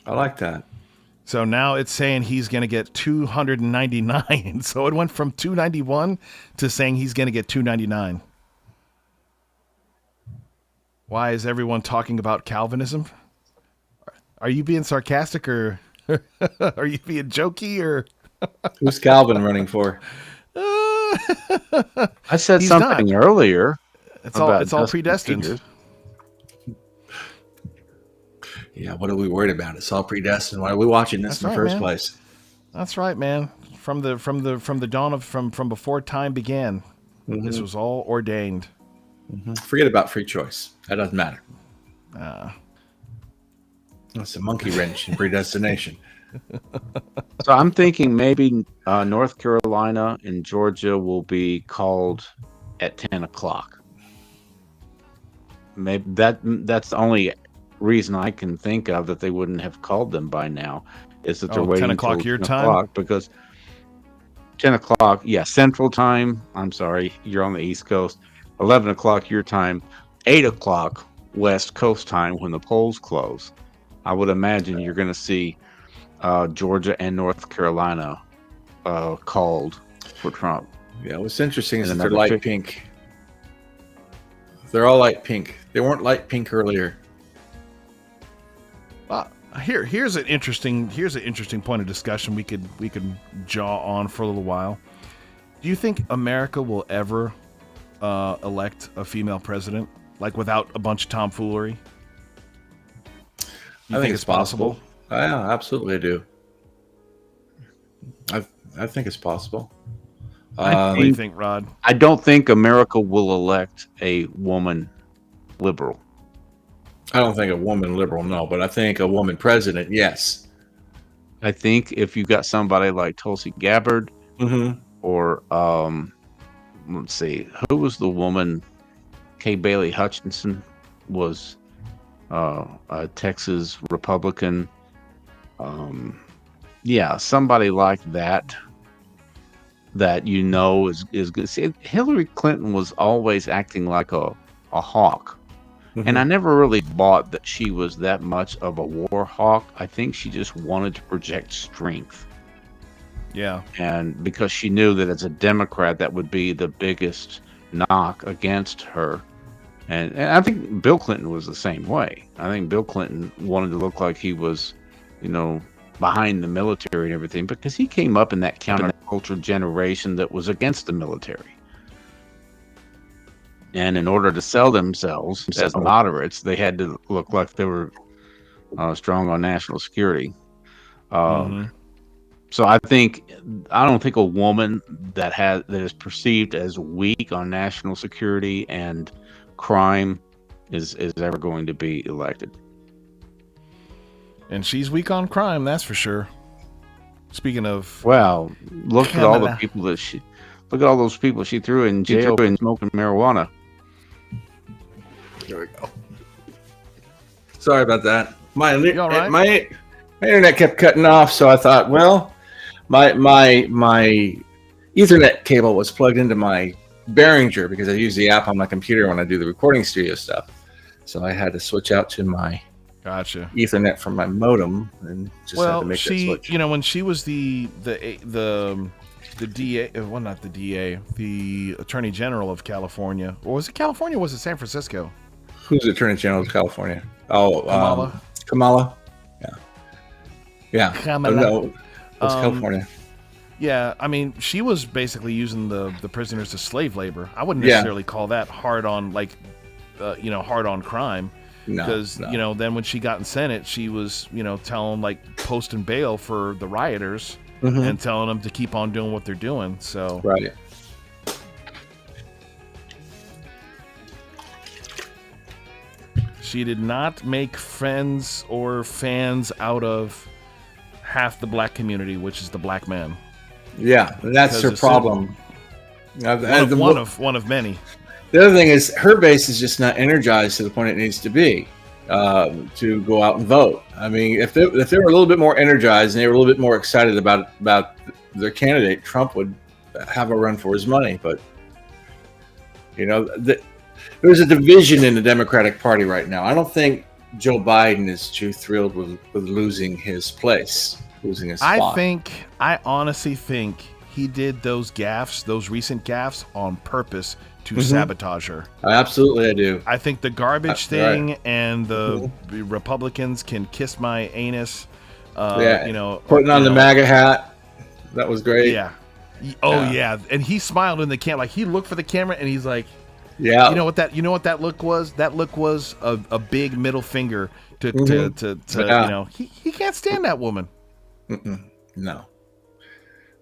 I like that. So now it's saying he's going to get 299. So it went from 291 to saying he's going to get 299. Why is everyone talking about Calvinism? Are you being sarcastic or are you being jokey or? Who's Calvin running for? I said He's something not. earlier. It's all Justin predestined. Peters. Yeah, what are we worried about? It's all predestined. Why are we watching this That's in the right, first man. place? That's right, man. From the dawn of from before time began, this was all ordained. Forget about free choice. That doesn't matter. That's a monkey wrench in predestination. So I'm thinking maybe North Carolina and Georgia will be called at 10 o'clock. Maybe that's the only reason I can think of that they wouldn't have called them by now. is that they're 10 waiting o'clock until your 10 time? o'clock because 10 o'clock, yeah, Central Time. I'm sorry, you're on the East Coast. 11 o'clock your time, 8 o'clock West Coast time when the polls close. I would imagine you're going to see Georgia and North Carolina called for Trump. Yeah, what's interesting is And that they're another light pink. They're all light pink. They weren't light pink earlier. Here's an interesting point of discussion we could jaw on for a little while. Do you think America will ever elect a female president, like without a bunch of tomfoolery? You I think it's possible. Yeah, absolutely, I do. I think it's possible. What do you think, Rod? I don't think America will elect a woman liberal. I don't think a woman liberal, no, but I think a woman president, yes. I think if you got somebody like Tulsi Gabbard, or let's see, who was the woman? Kay Bailey Hutchinson was a Texas Republican. Yeah, somebody like that is good. See, Hillary Clinton was always acting like a hawk. And I never really bought that she was that much of a war hawk. I think she just wanted to project strength. Yeah. And because she knew that as a Democrat, that would be the biggest knock against her. And I think Bill Clinton was the same way. I think Bill Clinton wanted to look like he was, behind the military and everything, because he came up in that counterculture generation that was against the military. And in order to sell themselves as moderates, they had to look like they were strong on national security. So I don't think a woman that is perceived as weak on national security and crime is ever going to be elected. And she's weak on crime, that's for sure. Speaking of, well, look at all the people look at all those people she threw in jail and smoking marijuana. There we go. Sorry about that. My internet kept cutting off, so I thought, well, my Ethernet cable was plugged into my Behringer because I use the app on my computer when I do the recording studio stuff. So I had to switch out to my Ethernet from my modem and just had to make that switch. When she was the DA, well, not the DA, the Attorney General of California, or was it California? Or was it San Francisco? Who's the Attorney General of California? Oh, Kamala. Yeah. Kamala. No, it's California. Yeah, I mean, she was basically using the prisoners as slave labor. I wouldn't necessarily call that hard on hard on crime. Because then when she got in Senate, she was telling posting bail for the rioters and telling them to keep on doing what they're doing. So right. She did not make friends or fans out of half the black community, which is the black man. Yeah, that's her problem. One of many. The other thing is her base is just not energized to the point it needs to be to go out and vote. I mean, if they were a little bit more energized and they were a little bit more excited about their candidate, Trump would have a run for his money. But there's a division in the Democratic Party right now. I don't think Joe Biden is too thrilled with losing his place, losing his spot. I honestly think he did those recent gaffes on purpose to sabotage her. Absolutely, I do. I think the garbage thing and the Republicans can kiss my anus. Putting on the MAGA hat, that was great. Yeah. Yeah. And he smiled in the camera, he looked for the camera, and he's like, "Yeah." You know what that look was? That look was a big middle finger to he can't stand that woman. No.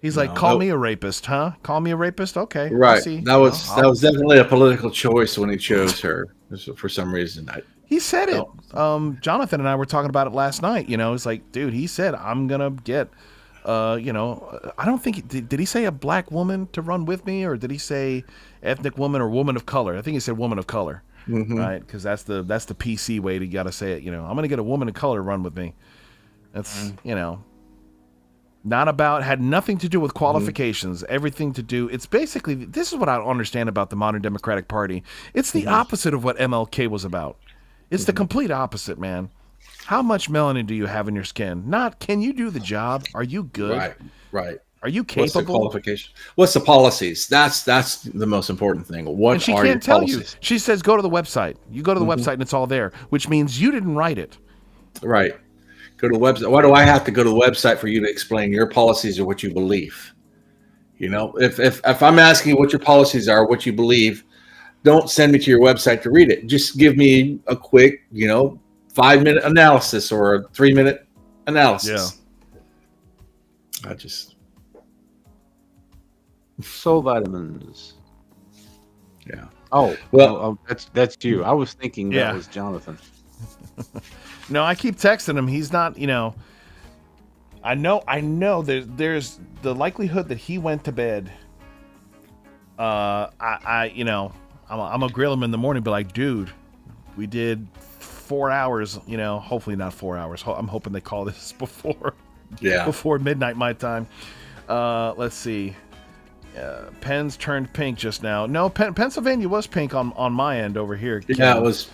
He's like, call me a rapist, huh? Call me a rapist? Okay. Right. I'll see. That was definitely a political choice when he chose her for some reason. He said it. Jonathan and I were talking about it last night. It's like, dude, he said, I'm going to get, I don't think, did he say a black woman to run with me? Or did he say ethnic woman or woman of color? I think he said woman of color, right? Because that's the PC way to got to say it. I'm going to get a woman of color to run with me. That's, Not about, had nothing to do with qualifications, everything to do, it's basically, this is what I don't understand about the modern Democratic Party. It's the opposite of what MLK was about. It's the complete opposite, man. How much melanin do you have in your skin? Not, can you do the job? Are you good? Right. Are you What's the capable? qualification? What's the policies? That's the most important thing. What And she are your can't tell policies? you. She says, go to the website. You go to the website and it's all there, which means you didn't write it. Right. Go to the website. Why do I have to go to the website for you to explain your policies or what you believe? You know, if I'm asking you what your policies are, what you believe, don't send me to your website to read it. Just give me a quick, 5-minute analysis or a 3-minute analysis. Yeah. Soul vitamins. Yeah. Oh, well, that's you. I was thinking that was Jonathan. No, I keep texting him. He's not, I know there's the likelihood that he went to bed. I'm gonna grill him in the morning, be like, dude, we did 4 hours, hopefully not 4 hours. I'm hoping they call this before midnight my time. Let's see. Pens turned pink just now. No, Pennsylvania was pink on my end over here. Yeah, it was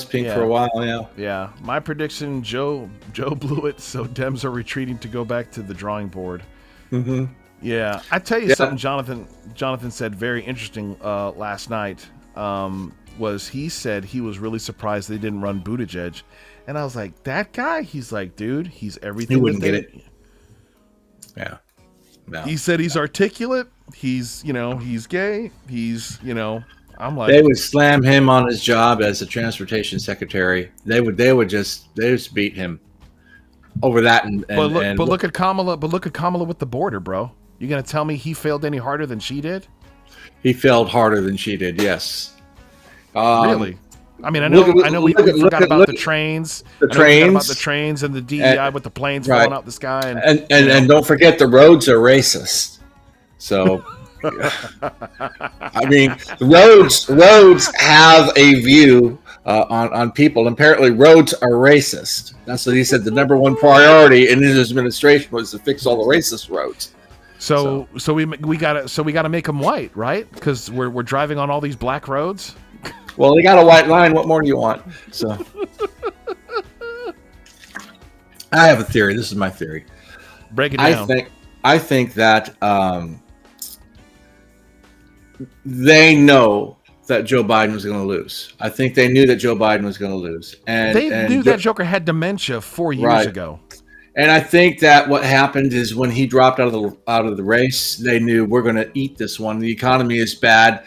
pink for a while. Yeah. Yeah. My prediction: Joe blew it, so Dems are retreating to go back to the drawing board. Mm-hmm. Yeah, I tell you something. Jonathan said very interesting last night. Was he said he was really surprised they didn't run Buttigieg, and I was like, that guy. He's like, dude, he's everything. He wouldn't get it. Yeah. No. He said he's articulate. He's he's gay. He's I'm like, they would slam him on his job as a transportation secretary. They would just beat him over that. But look at Kamala. But look at Kamala with the border, bro. You gonna tell me he failed any harder than she did? He failed harder than she did. Yes. Really? I mean, I know we forgot about the trains. We forgot about the trains and the DEI with the planes falling out the sky. And don't forget the roads are racist. So, I mean, roads have a view on people. Apparently, roads are racist. That's what he said. The number one priority in his administration was to fix all the racist roads. So we gotta make them white, right? Because we're driving on all these black roads. Well, they got a white line. What more do you want? So, I have a theory. This is my theory. Break it down. I think that they know that Joe Biden was going to lose. I think they knew that Joe Biden was going to lose, and they knew that Joker had dementia 4 years ago. And I think that what happened is when he dropped out of the race, they knew we're going to eat this one. The economy is bad.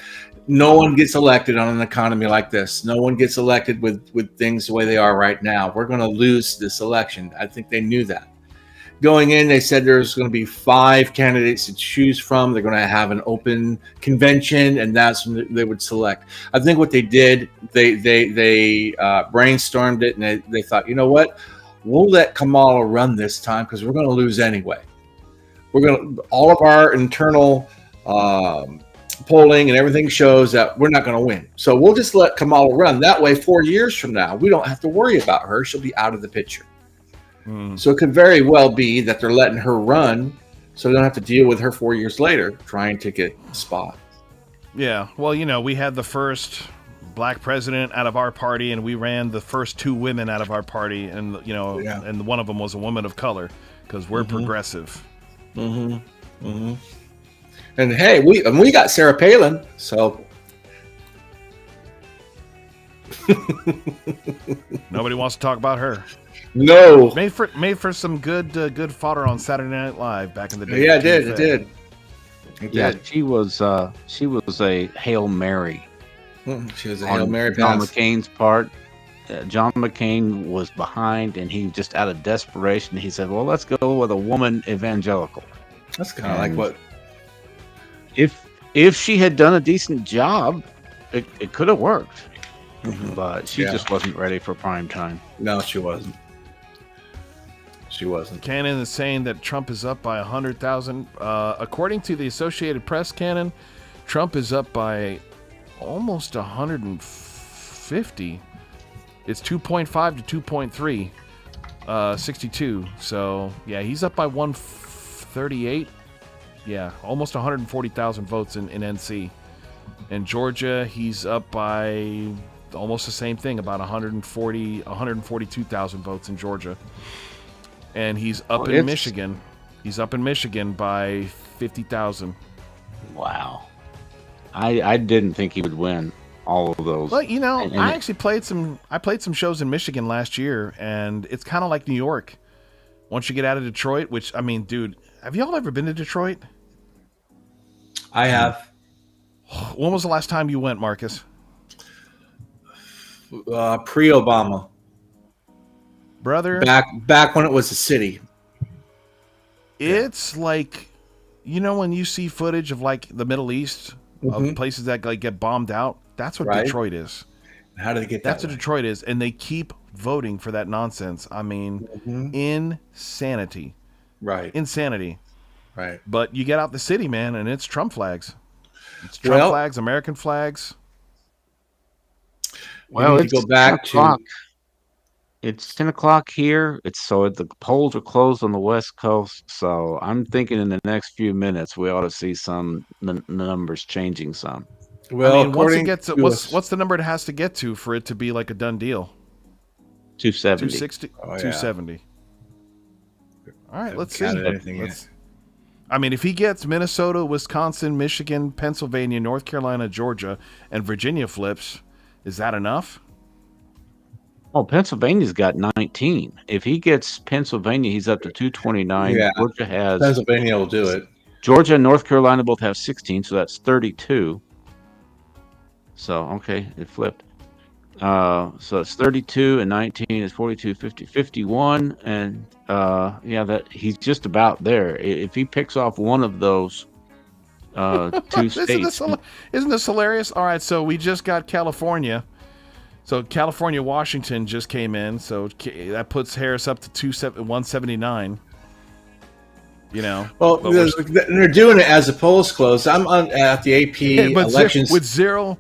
No one gets elected on an economy like this. No one gets elected with things the way they are right now. We're going to lose this election. I think they knew that. Going in, they said there's going to be 5 candidates to choose from. They're going to have an open convention, and that's when they would select. I think what they did, they brainstormed it, and they thought, you know what? We'll let Kamala run this time because we're going to lose anyway. All of our internal polling and everything shows that we're not going to win. So we'll just let Kamala run. That way, 4 years from now, we don't have to worry about her. She'll be out of the picture. So it could very well be that they're letting her run so they don't have to deal with her 4 years later trying to get a spot. Yeah. Well, we had the first black president out of our party, and we ran the first 2 women out of our party, and and one of them was a woman of color because we're progressive. And hey, we got Sarah Palin, so nobody wants to talk about her. No, made for some good fodder on Saturday Night Live back in the day. Yeah, it did. Yeah, she was a Hail Mary. She was a Hail Mary John pass. McCain's part. John McCain was behind, and he just out of desperation, he said, well, let's go with a woman evangelical. That's kind of like what... If she had done a decent job, it could have worked. But she just wasn't ready for prime time. No, she wasn't. She wasn't. Cannon is saying that Trump is up by 100,000. According to the Associated Press, Cannon, Trump is up by almost 150. It's 2.5 to 2.3, 62. So, yeah, he's up by 1 138. Yeah, almost 140,000 votes in NC. In Georgia, he's up by almost the same thing, about 142,000 votes in Georgia. And he's up in Michigan. He's up in Michigan by 50,000. Wow. I didn't think he would win all of those. Well, I actually played some shows in Michigan last year, and it's kind of like New York. Once you get out of Detroit, which, I mean, dude, have y'all ever been to Detroit? I have. When was the last time you went, Marcus? Pre-Obama. Brother. Back when it was a city. It's like, when you see footage of like the Middle East, of places that like get bombed out, that's what Detroit is. How do they get that? That's what Detroit is, and they keep voting for that nonsense. I mean, insanity. Right. Insanity. Right. But you get out the city, man, and it's Trump flags. It's Trump flags, American flags. Well, it's go back to. It's 10 o'clock here. The polls are closed on the West Coast. So I'm thinking in the next few minutes we ought to see some numbers changing some. Well, I mean, once it gets what's the number it has to get to for it to be like a done deal? 270. 260. 270. All right, let's see. I mean, if he gets Minnesota, Wisconsin, Michigan, Pennsylvania, North Carolina, Georgia, and Virginia flips, is that enough? Oh, Pennsylvania's got 19. If he gets Pennsylvania, he's up to 229. Yeah. Georgia has Pennsylvania will do it. Georgia and North Carolina both have 16, so that's 32. So, okay, it flipped. So it's 32 and 19 is 42, 50, 51. And that he's just about there. If he picks off one of those two states. Isn't this hilarious? All right, so we just got California. So California, Washington just came in. So that puts Harris up to 179. Well, they're doing it as the polls close. I'm at the AP elections with zero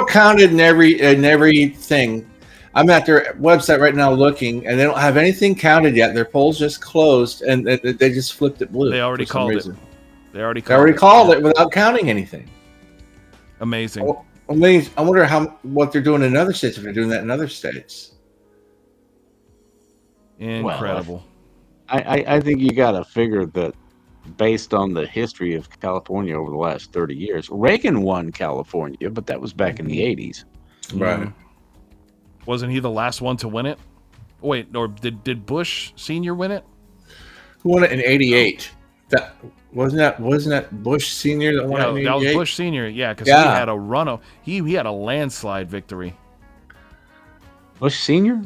counted in everything. I'm at their website right now looking, and they don't have anything counted yet. Their polls just closed, and they just flipped it blue. They already called it. They already called it without counting anything. Amazing. I wonder what they're doing in other states if they're doing that in other states. Incredible. Well, I think you got to figure that based on the history of California over the last 30 years, Reagan won California, but that was back in the 80s. Right. Wasn't he the last one to win it? Wait, or did Bush Sr. win it? Who won it in 88? That wasn't that Bush Sr. that won it in 88? That was Bush Sr. Yeah, because he had a he had a landslide victory. Bush Sr.?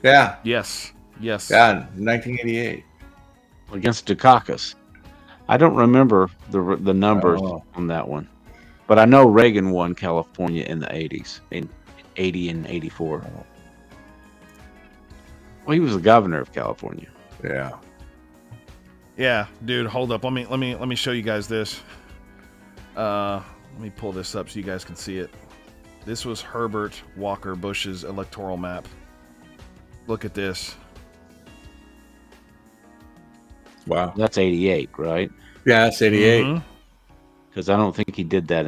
Yeah. Yes. Yeah, 1988 against Dukakis. I don't remember the numbers on that one, but I know Reagan won California in the 80s, in 80 and 84. Well, he was the governor of California. Yeah. Yeah, dude, hold up. Let me show you guys this. Let me pull this up so you guys can see it. This was Herbert Walker Bush's electoral map. Look at this. Wow. That's 88, right? Yeah, that's 88. Because I don't think he did that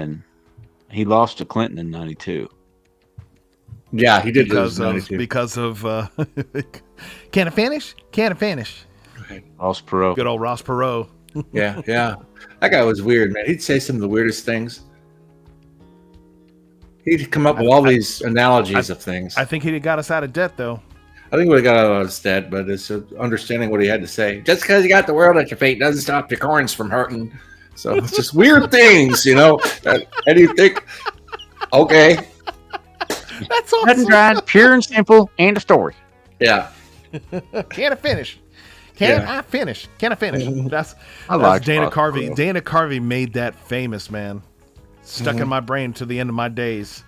he lost to Clinton in 92. Yeah, he did lose in 92. Because of can it finish? Can it finish? Ross Perot. Good old Ross Perot. Yeah. That guy was weird, man. He'd say some of the weirdest things. He'd come up with all these analogies of things. I think he'd have got us out of debt, though. I think we got out of his debt, but it's understanding what he had to say. Just because you got the world at your feet doesn't stop your corns from hurting. So it's just weird things, And you think, okay. That's awesome. Cut and dried, pure and simple, and a story. Yeah. Can I finish? Can I finish? That's Dana Carvey. Dana Carvey made that famous, man. Stuck in my brain to the end of my days.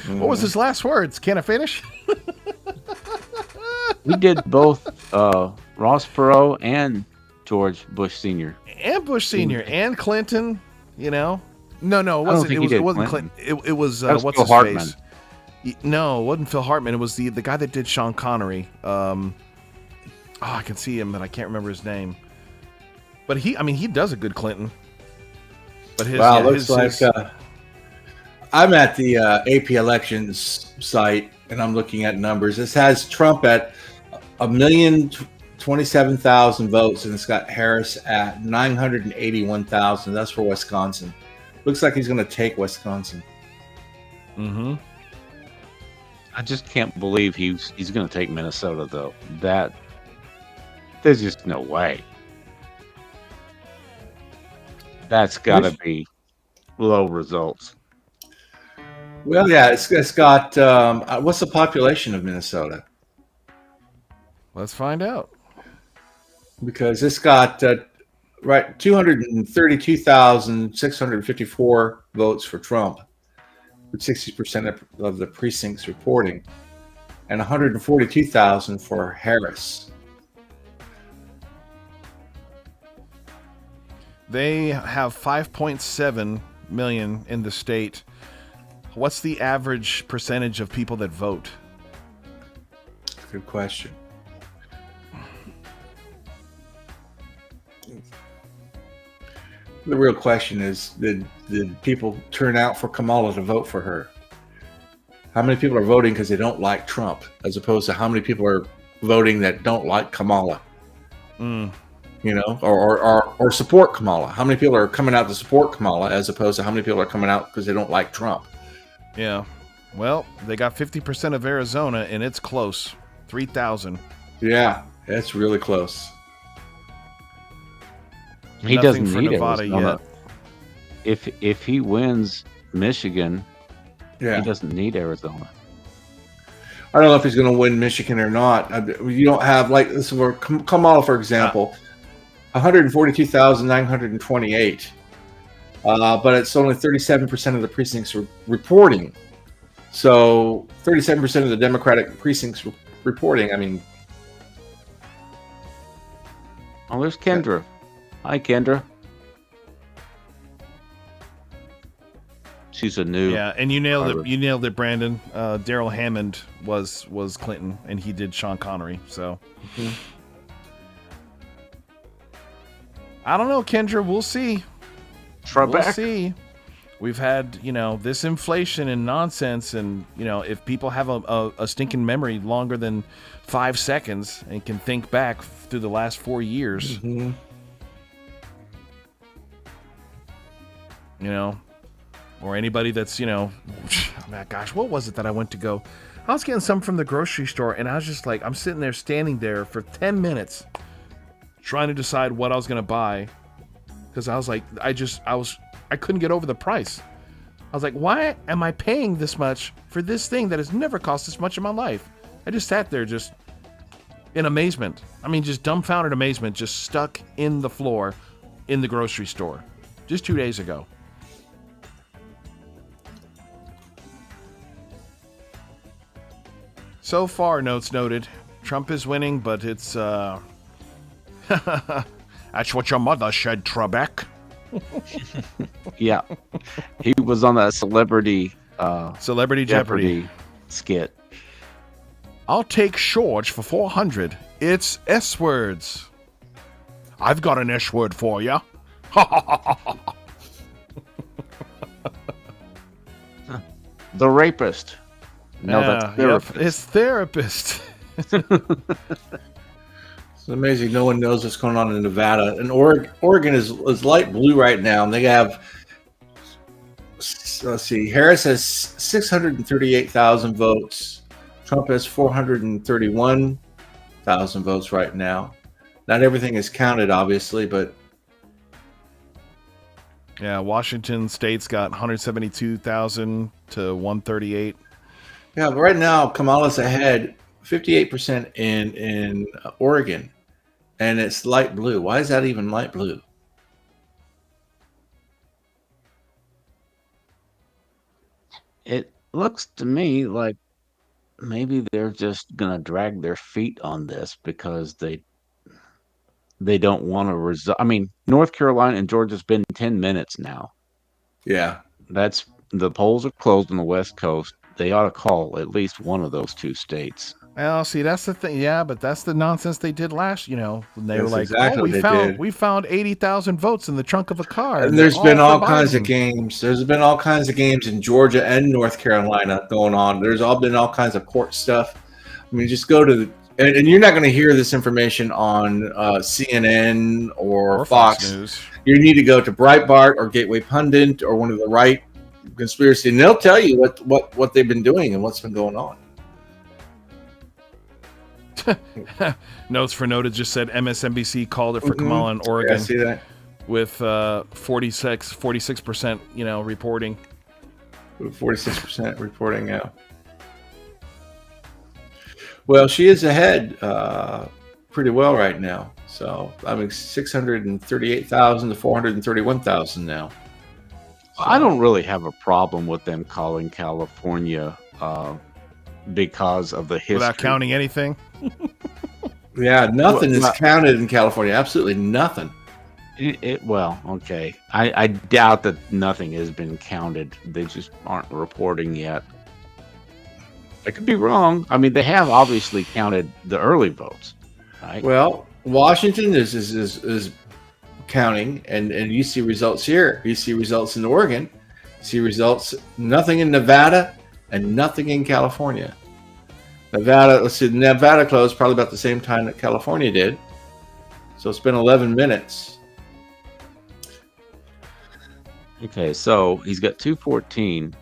What was his last words? Can I finish? We did both Ross Perot and George Bush Sr. And Bush Sr. and Clinton, No, it wasn't. It wasn't Clinton. It was what's Phil his Hartman. face? No, it wasn't Phil Hartman. It was the guy that did Sean Connery. Oh, I can see him, but I can't remember his name. But he does a good Clinton. But looks like I'm at the AP elections site and I'm looking at numbers. This has Trump at 1,027,000 votes, and it's got Harris at 981,000. That's for Wisconsin. Looks like he's going to take Wisconsin. Mm-hmm. I just can't believe he's going to take Minnesota, though. There's just no way. That's got to be low results. Well, yeah, it's got what's the population of Minnesota? Let's find out. Because it's got 232,654 votes for Trump, with 60% of the precincts reporting, and 142,000 for Harris. They have 5.7 million in the state. What's the average percentage of people that vote? Good question. The real question is, did people turn out for Kamala to vote for her? How many people are voting because they don't like Trump, as opposed to how many people are voting that don't like Kamala? Mm. You know, or support Kamala. How many people are coming out to support Kamala, as opposed to how many people are coming out because they don't like Trump? Yeah. Well, they got 50% of Arizona, and it's close. 3,000. Yeah, it's really close. He Nothing doesn't for need Nevada Arizona. yet. If he wins Michigan, Yeah. he doesn't need Arizona. I don't know if he's going to win Michigan or not. You don't have, like, this is where Kamala, for example, 142,928. But it's only 37% of the precincts reporting. So 37% of the Democratic precincts reporting. I mean, Oh, there's Kendra. Hi, Kendra. She's a new. Yeah, and you nailed Harvard. it. You nailed it, Brandon. Daryl Hammond was Clinton, and he did Sean Connery. So I don't know, Kendra. We'll see. We'll Trebek. see. We've had, this inflation and nonsense, and, if people have a stinking memory longer than 5 seconds and can think back through the last 4 years, mhm. Or anybody that's, gosh, what was it that I went to go? I was getting something from the grocery store, and I was just like, I'm standing there for 10 minutes trying to decide what I was going to buy, because I was like, I couldn't get over the price. I was like, why am I paying this much for this thing that has never cost this much in my life? I just sat there just in amazement. I mean, just dumbfounded amazement, just stuck in the floor in the grocery store just 2 days ago. So far, notes noted, Trump is winning, but it's, that's what your mother said, Trebek. Yeah, he was on that Celebrity Jeopardy skit. I'll take George for 400. It's S words. I've got an S word for you. The rapist. No, that's therapist. Yep, it's therapist. It's amazing. No one knows what's going on in Nevada. And Oregon is light blue right now. And they have, let's see, Harris has 638,000 votes. Trump has 431,000 votes right now. Not everything is counted, obviously, but Yeah, Washington State's got 172,000 to 138. yeah, but right now Kamala's ahead 58% in Oregon, and it's light blue. Why is that even light blue? It looks to me like maybe they're just gonna drag their feet on this because they don't want to resolve. I mean, North Carolina and Georgia's been 10 minutes now. Yeah. The polls are closed on the West Coast. They ought to call at least one of those two states. Well, see, that's the thing. Yeah, but that's the nonsense they did last. When they were That's like, exactly "Oh, what they did. we found 80,000 votes in the trunk of a car." And they're there's been for all kinds of Biden." games. There's been all kinds of games in Georgia and North Carolina going on. There's been all kinds of court stuff. I mean, just go to and you're not going to hear this information on CNN or Fox News. You need to go to Breitbart or Gateway Pundit or one of the right conspiracy, and they'll tell you what they've been doing and what's been going on. Notes for Noted just said MSNBC called it for Kamala in Oregon. Yeah, I see that. With 46%, reporting. 46% reporting now. Well, she is ahead pretty well right now. So, 638,000 to 431,000 now. So, I don't really have a problem with them calling California because of the history. Without counting anything? Yeah, nothing is counted in California. Absolutely nothing. Well, okay. I doubt that nothing has been counted. They just aren't reporting yet. I could be wrong. I mean, they have obviously counted the early votes, right? Well, Washington is counting, and you see results here. You see results in Oregon. You see results, nothing in Nevada, and nothing in California. Nevada closed probably about the same time that California did. So it's been 11 minutes. Okay, so he's got 214.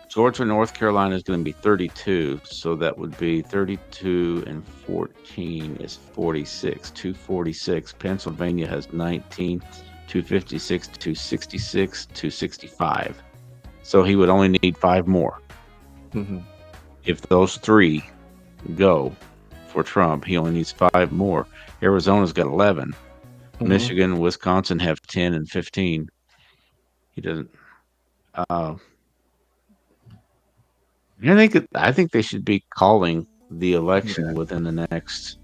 Georgia, North Carolina is going to be 32. So that would be 32 and 14 is 46. 246. Pennsylvania has 19. 256, 266, 265. So he would only need 5 more. Mm-hmm. If those 3 go for Trump, he only needs 5 more. Arizona's got 11. Mm-hmm. Michigan, Wisconsin have 10 and 15. He doesn't. I think they should be calling the election within the next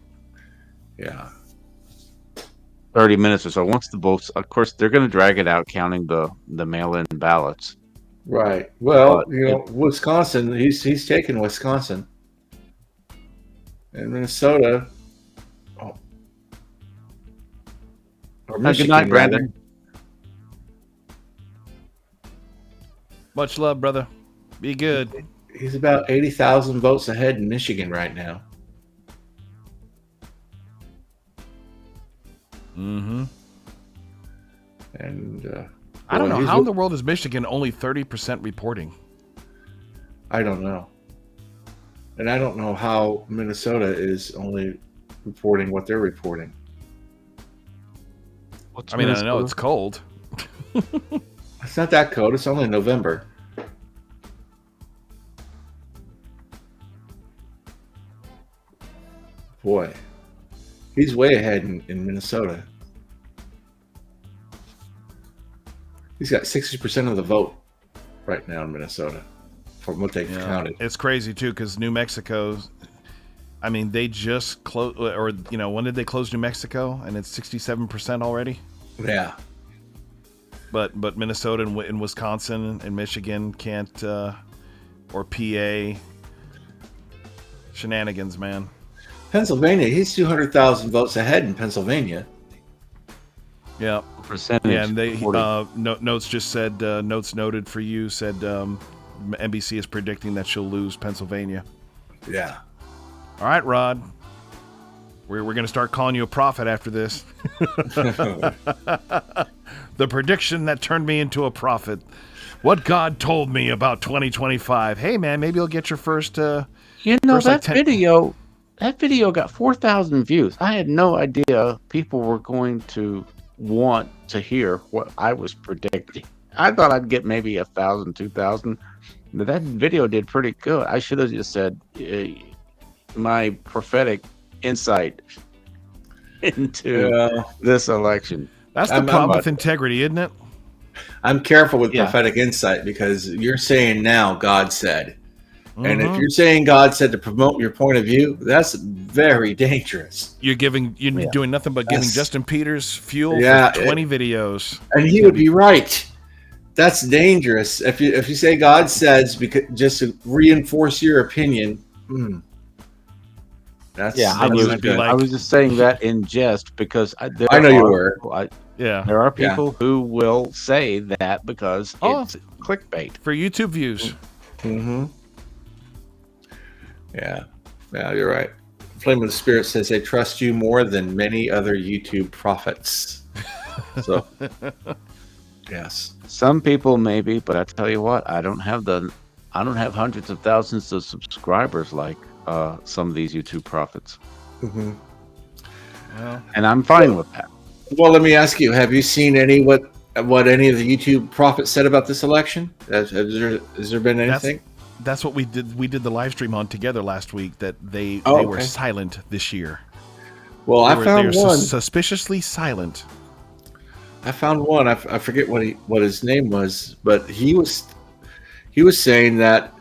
30 minutes or so. Once the votes, of course, they're going to drag it out, counting the mail-in ballots. Right. Well, Wisconsin. He's taken Wisconsin and Minnesota. Oh. Or Michigan, good night, Brandon. Much love, brother. Be good. He's about 80,000 votes ahead in Michigan right now. Mm-hmm. And I don't know how in the world is Michigan only 30% reporting. I don't know, and I don't know how Minnesota is only reporting what they're reporting. I mean, I know it's cold. It's not that cold. It's only November. Boy, he's way ahead in Minnesota. He's got 60% of the vote right now in Minnesota from what they've counted. It's crazy, too, because New Mexico's, I mean, they just closed, or, when did they close New Mexico? And it's 67% already? Yeah. But Minnesota and Wisconsin and Michigan can't, or PA, shenanigans, man. Pennsylvania, he's 200,000 votes ahead in Pennsylvania. Yeah. Percentage. Yeah, and they notes just said notes noted for you said NBC is predicting that she'll lose Pennsylvania. Yeah. All right, Rod. We're going to start calling you a prophet after this. The prediction that turned me into a prophet. What God told me about 2025. Hey, man, maybe you'll get your first. That video got 4,000 views. I had no idea people were going to want to hear what I was predicting. I thought I'd get maybe 1,000, 2,000. But that video did pretty good. I should have just said my prophetic insight into this election. That's the problem with integrity, isn't it? I'm careful with prophetic insight because you're saying now God said. Mm-hmm. And if you're saying God said to promote your point of view, that's very dangerous. You're doing nothing but giving Justin Peters fuel for 20 videos. And he would be right. That's dangerous. If you say God says just to reinforce your opinion, That's Yeah, I then you was, would be like, I was just saying that in jest because I know you were. yeah, there are Yeah. people who will say that because Oh. it's clickbait. for YouTube views. Mm-hmm. Yeah. Yeah, you're right. Flame of the Spirit says they trust you more than many other YouTube prophets. So, yes. Some people maybe, but I tell you what, I don't have hundreds of thousands of subscribers like some of these YouTube prophets, Mm-hmm. Well, and I'm fine with that. Well, let me ask you: have you seen what any of the YouTube prophets said about this election? Has there been anything? that's what we did. We did the live stream on together last week. That they were okay. silent this year. Well, They I found were one. suspiciously silent. I found one. I forget what his name was, but he was saying that,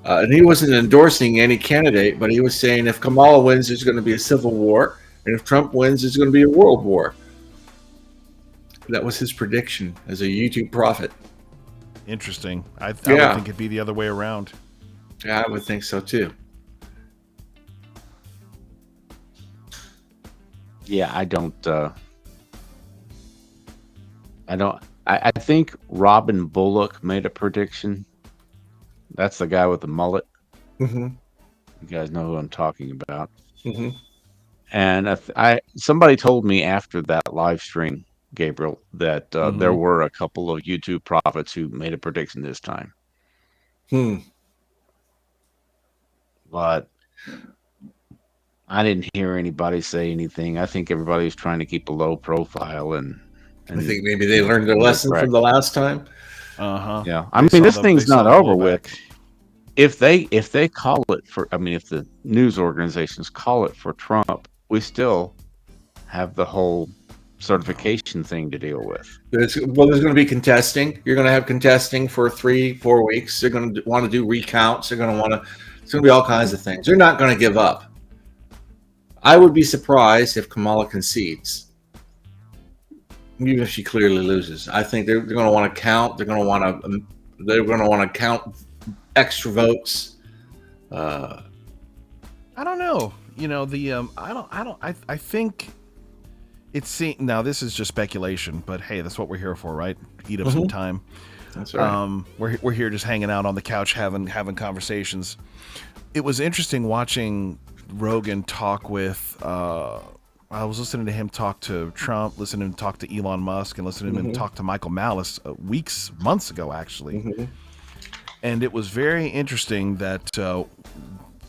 and he wasn't endorsing any candidate, but he was saying if Kamala wins, there's going to be a civil war, and if Trump wins, there's going to be a world war. That was his prediction as a YouTube prophet. Interesting. I would Yeah. think it'd be the other way around. Yeah, I would think so too. Yeah, I think Robin Bullock made a prediction. That's the guy with the mullet. Mm-hmm. You guys know who I'm talking about. Mm-hmm. And somebody told me after that live stream, Gabriel, that there were a couple of YouTube prophets who made a prediction this time. But I didn't hear anybody say anything. I think everybody's trying to keep a low profile, and I think maybe they learned their lesson from the last time. Yeah, I mean, this thing's not over with. If they call it for, I mean, if the news organizations call it for Trump, we still have the whole certification thing to deal with. There's going to be contesting. You're going to have contesting for 3-4 weeks. They're going to want to do recounts. They're going to want to. It's going to be all kinds of things. They're not going to give up. I would be surprised if Kamala concedes, even if she clearly loses. I think they're going to want to count. They're going to want to count extra votes. I don't know. You know, I think it's now this is just speculation, but hey, that's what we're here for, right? Eat up some time. That's right. We're here just hanging out on the couch having conversations. It was interesting watching Rogan talk with I was listening to him talk to Trump, listening to him talk to Elon Musk, and listening to him talk to Michael Malice months ago, actually. And it was very interesting that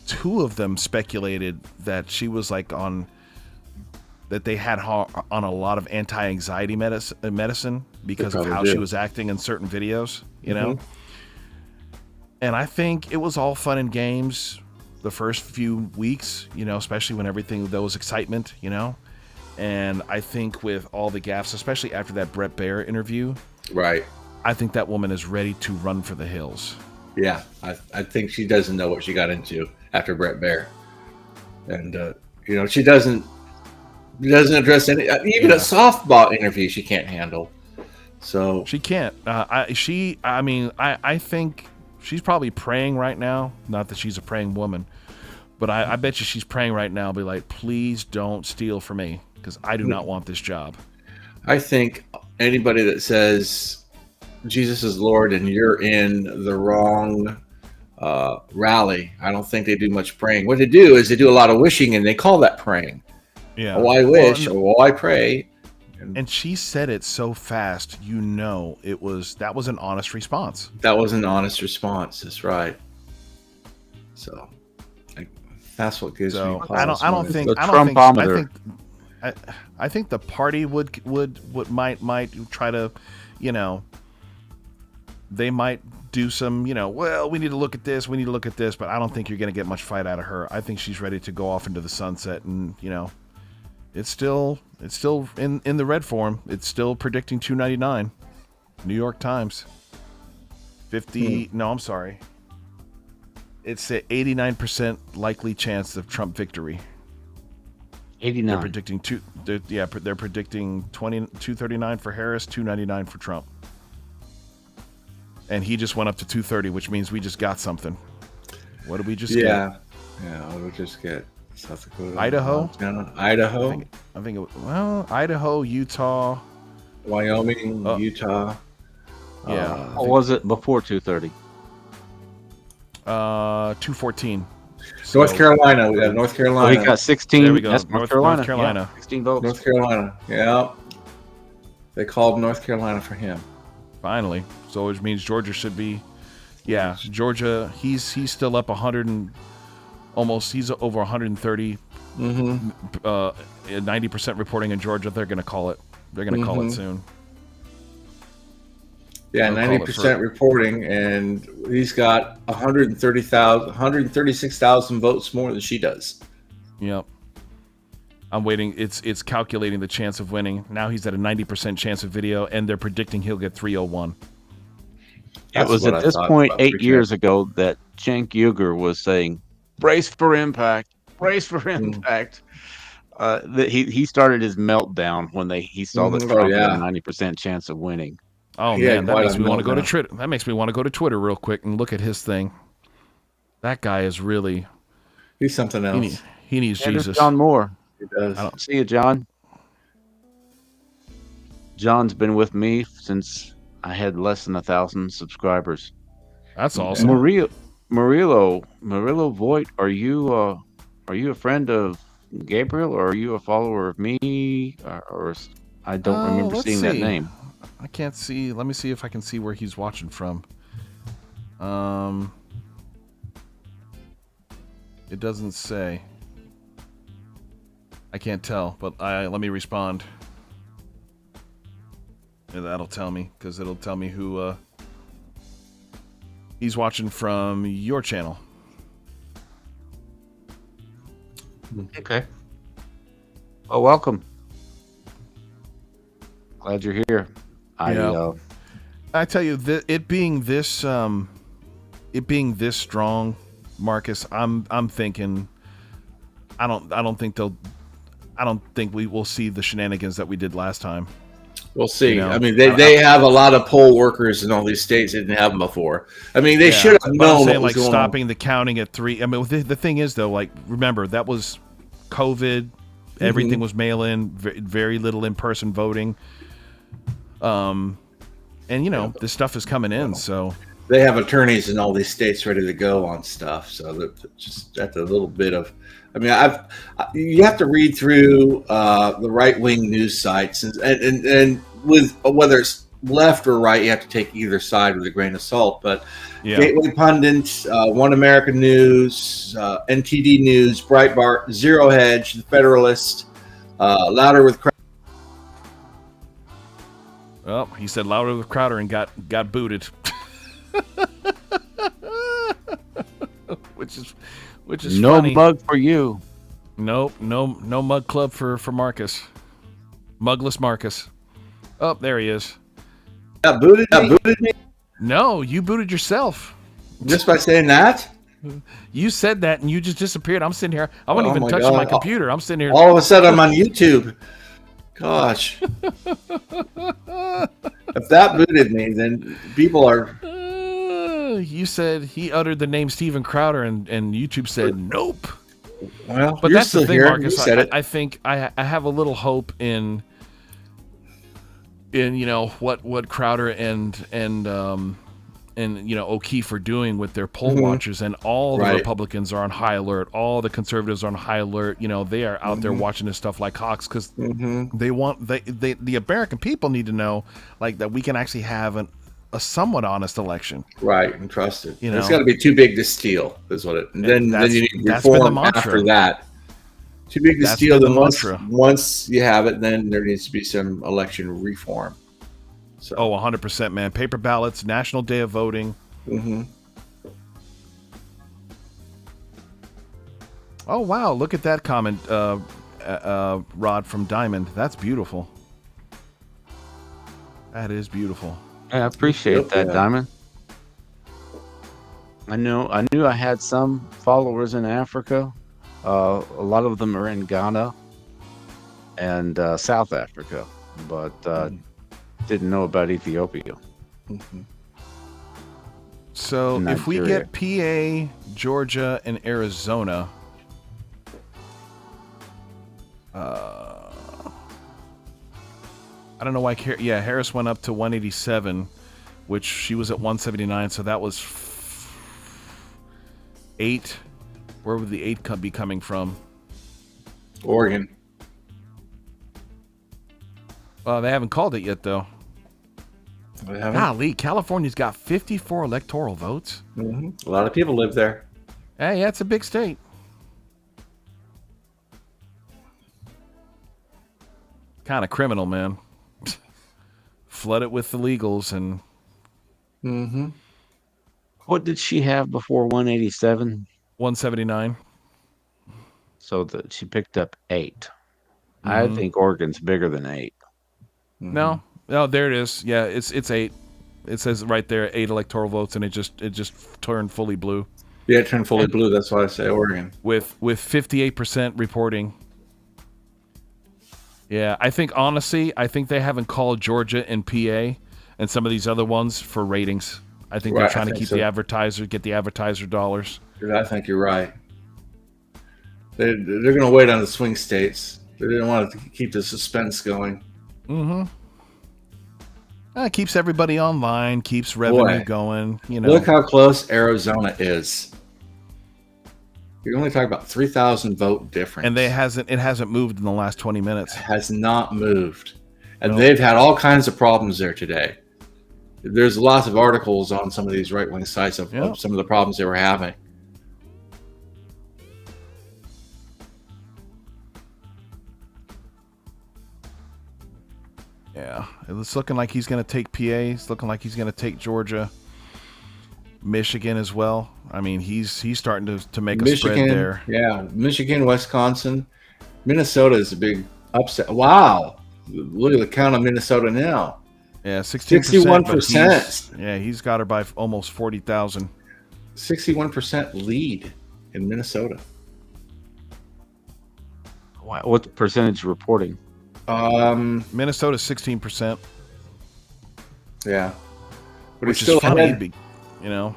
two of them speculated that she was like that they had on a lot of anti-anxiety medicine because of how she was acting in certain videos, you know? And I think it was all fun and games the first few weeks, you know, especially when there was excitement, you know? And I think with all the gaffes, especially after that Brett Baer interview, right? I think that woman is ready to run for the hills. Yeah, I think she doesn't know what she got into after Brett Baer, and you know, she doesn't address any, even a softball interview she can't handle. So she can't. I think she's probably praying right now. Not that she's a praying woman, but I bet you she's praying right now. Be like, please don't steal from me because I do not want this job. I think anybody that says Jesus is Lord and you're in the wrong rally, I don't think they do much praying. What they do is they do a lot of wishing, and they call that praying. Yeah. Oh, I wish, or I pray. And she said it so fast, you know, that was an honest response. That was an honest response. That's right. So that's what gives me pause. I think the party would might try to, you know, they might do some, you know, well, we need to look at this, but I don't think you're going to get much fight out of her. I think she's ready to go off into the sunset, and, you know, it's still in the red form. It's still predicting 299. New York Times. 50. No, I'm sorry. It's an 89% likely chance of Trump victory. 89. They're predicting they're predicting 239 for Harris, 299 for Trump. And he just went up to 230, which means we just got something. What did we just get? Yeah, what did we just get? South Dakota, Idaho? Montana, Idaho, I think it was, Idaho, Utah, Wyoming, Utah. Yeah. What was it before 2:30? 214. North Carolina. We got North Carolina. Oh, he got 16. There we go. That's North Carolina. Carolina. Yeah, 16 votes. North Carolina. Yeah. They called North Carolina for him. Finally. So which means Georgia should be. Yeah, Georgia. He's still up 100 and almost. He's over 130. 90% reporting in Georgia. They're going to call it. They're going to call it soon. Yeah, 90% reporting, and he's got 136,000 votes more than she does. Yep. I'm waiting. It's calculating the chance of winning. Now he's at a 90% chance of video, and they're predicting he'll get 301. It was at this point 8 years ago that Cenk Uygur was saying, "Brace for impact, brace for impact." He started his meltdown when he saw that Trump had a 90% chance of winning. Oh man, that makes me want to go to Twitter. That makes me want to go to Twitter real quick and look at his thing. That guy is really. He's something else. He needs Jesus. There's John Moore. He does. I don't see you, John. John's been with me since I had less than 1,000 subscribers. That's awesome. Murillo Voigt, are you a friend of Gabriel, or are you a follower of me? Or I don't remember seeing that name. I can't see. Let me see if I can see where he's watching from. It doesn't say. I can't tell, but let me respond. Yeah, that'll tell me, because it'll tell me who he's watching from your channel. Okay. Oh, welcome. Glad you're here. I tell you, it being this strong, Marcus, I'm thinking I don't think we will see the shenanigans that we did last time. We'll see. You know? I mean, they have a lot of poll workers in all these states that didn't have them before. I mean, they should have known. I'm saying, like, stopping the counting at 3. I mean, the thing is, though, like, remember, that was COVID. Everything was mail-in, very little in-person voting. And, you know, this stuff is coming in, so. They have attorneys in all these states ready to go on stuff. So that's a little bit of. I mean, you have to read through the right-wing news sites, and with whether it's left or right, you have to take either side with a grain of salt. But Gateway Pundit, One American News, NTD News, Breitbart, Zero Hedge, The Federalist, Louder with Crowder. Well, he said Louder with Crowder and got booted, which is no funny. mug for you. Nope, no mug club for Marcus. Mugless Marcus. Oh, there he is. Booted me? No, you booted yourself. Just by saying that? You said that and you just disappeared. I'm sitting here. I wasn't even touching my computer. I'm sitting here. All of a sudden I'm on YouTube. Gosh. If that booted me, then people are. You said he uttered the name Steven Crowder, and YouTube said nope. Well, but that's the thing, here. Marcus. I think I have a little hope in you know what Crowder and you know O'Keefe are doing with their poll watchers, and all the Republicans are on high alert. All the conservatives are on high alert. You know, they are out there watching this stuff like hawks, because they want the American people need to know, like, that we can actually have a somewhat honest election, right, and trusted. You know, it's got to be too big to steal, is what it. And then you need reform after that. Too big to steal. Once you have it, then there needs to be some election reform. So. 100%, man. Paper ballots, national day of voting. Oh wow! Look at that comment, Rod from Diamond. That's beautiful. That is beautiful. I appreciate that, Diamond. I knew I had some followers in Africa. A lot of them are in Ghana and South Africa, but didn't know about Ethiopia. So if we get PA, Georgia, and Arizona, I don't know why. Harris went up to 187, which she was at 179. So that was 8. Where would the 8 be coming from? Oregon. Well, they haven't called it yet, though. They haven't? Golly, California's got 54 electoral votes. Mm-hmm. A lot of people live there. Hey, yeah, it's a big state. Kind of criminal, man. Flood it with illegals and. Mm-hmm. What did she have before 187? 179. So that she picked up 8. I think Oregon's bigger than 8. No, there it is. Yeah, it's 8. It says right there 8 electoral votes, and it just turned fully blue. Yeah, it turned fully blue. That's why I say Oregon. With 58% reporting. Yeah, I think honestly, they haven't called Georgia and PA and some of these other ones for ratings. I think they're trying to keep get the advertiser dollars. I think you're right. They're going to wait on the swing states. They didn't want to keep the suspense going. Mm-hmm. Keeps everybody online, keeps revenue going. You know, look how close Arizona is. You're only talking about 3,000 vote difference, and it hasn't moved in the last 20 minutes. It has not moved, and they've had all kinds of problems there today. There's lots of articles on some of these right-wing sites of some of the problems they were having. Yeah, it's looking like he's going to take PA. It's looking like he's going to take Georgia, Michigan as well. I mean, he's starting to make a spread there. Yeah, Michigan, Wisconsin, Minnesota is a big upset. Wow, look at the count of Minnesota now. Yeah, 61%. Yeah, he's got her by almost 40,000. 61% lead in Minnesota. What percentage reporting? Minnesota 16%. Yeah, but which he's still is funny, ahead. You know.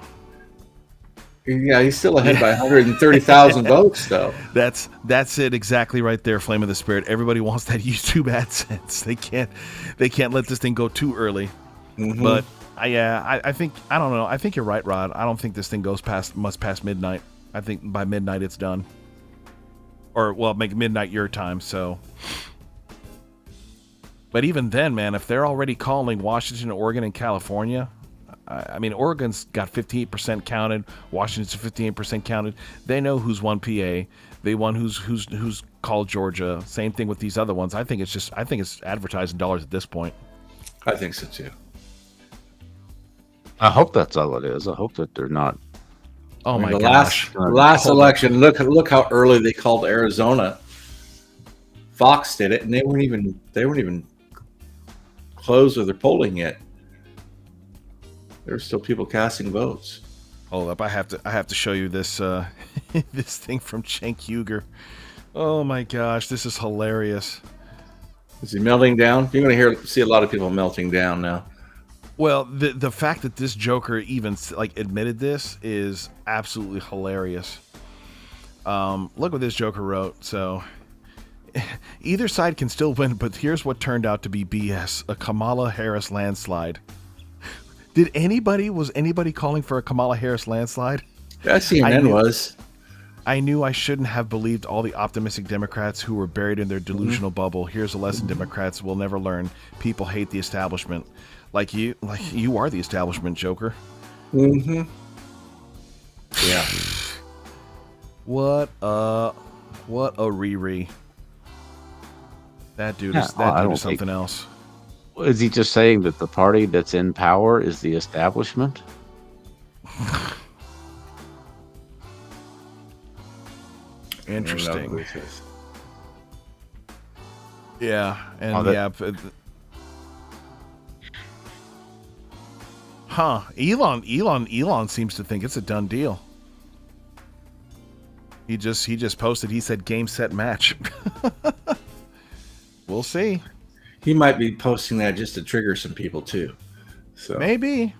Yeah, he's still ahead by 130,000 votes, though. That's it exactly right there. Flame of the Spirit. Everybody wants that YouTube AdSense. They can't let this thing go too early. Mm-hmm. But I think I don't know. I think you're right, Rod. I don't think this thing must pass midnight. I think by midnight it's done. Or make midnight your time. So. But even then, man, if they're already calling Washington, Oregon, and California, I mean, Oregon's got 58% counted. Washington's 58% counted. They know who's won PA. They won who's called Georgia. Same thing with these other ones. I think it's advertising dollars at this point. I think so too. I hope that's all it is. I hope that they're not. Oh my gosh! Last election, look how early they called Arizona. Fox did it, and they weren't even closed with their polling yet. There were still people casting votes. Hold up, I have to show you this this thing from Cenk Uygur. Oh my gosh, this is hilarious. Is he melting down? You're going to see a lot of people melting down now. Well, the fact that this joker even admitted this is absolutely hilarious. Look what this joker wrote. So either side can still win, but here's what turned out to be BS: a Kamala Harris landslide. Was anybody calling for a Kamala Harris landslide? Yeah, CNN was. I knew I shouldn't have believed all the optimistic Democrats who were buried in their delusional bubble. Here's a lesson Democrats will never learn. People hate the establishment. Like you are the establishment, Joker. Mm-hmm. Yeah. What a Riri. That dude is something else. Is he just saying that the party that's in power is the establishment? Interesting. Yeah, and Elon seems to think it's a done deal. He just posted. He said, "Game, set, match." We'll see. He might be posting that just to trigger some people too. So maybe.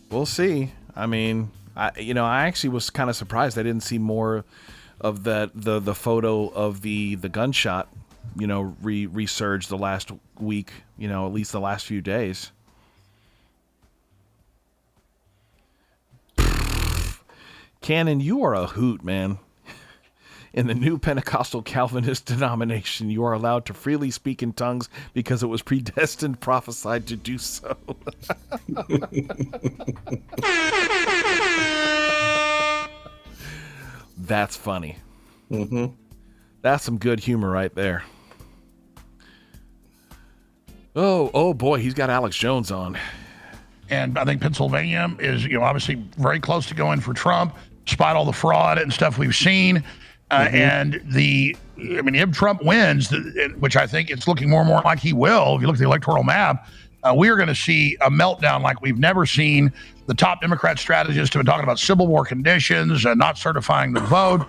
We'll see. I mean, I actually was kind of surprised I didn't see more of the photo of the gunshot, resurged the last week, at least the last few days. Cannon, you are a hoot, man. In the new Pentecostal Calvinist denomination, you are allowed to freely speak in tongues because it was predestined, prophesied to do so. That's funny. Mm-hmm. That's some good humor right there. Oh boy, he's got Alex Jones on. And I think Pennsylvania is, obviously very close to going for Trump, despite all the fraud and stuff we've seen. And if Trump wins, which I think it's looking more and more like he will, if you look at the electoral map, we are going to see a meltdown like we've never seen. The top Democrat strategists have been talking about civil war conditions, not certifying the vote.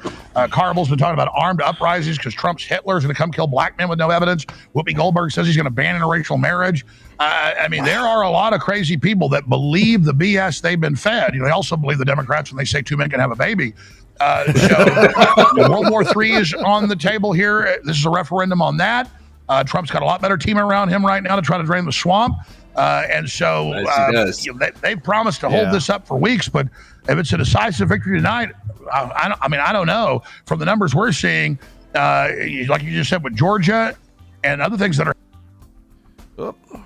Carville's been talking about armed uprisings because Trump's Hitler's going to come kill black men with no evidence. Whoopi Goldberg says he's going to ban interracial marriage. There are a lot of crazy people that believe the BS they've been fed. They also believe the Democrats when they say two men can have a baby. World War III is on the table here. This is a referendum on that. Trump's got a lot better team around him right now to try to drain the swamp. They've promised to hold this up for weeks, but if it's a decisive victory tonight, I don't know. From the numbers we're seeing, like you just said with Georgia and other things that are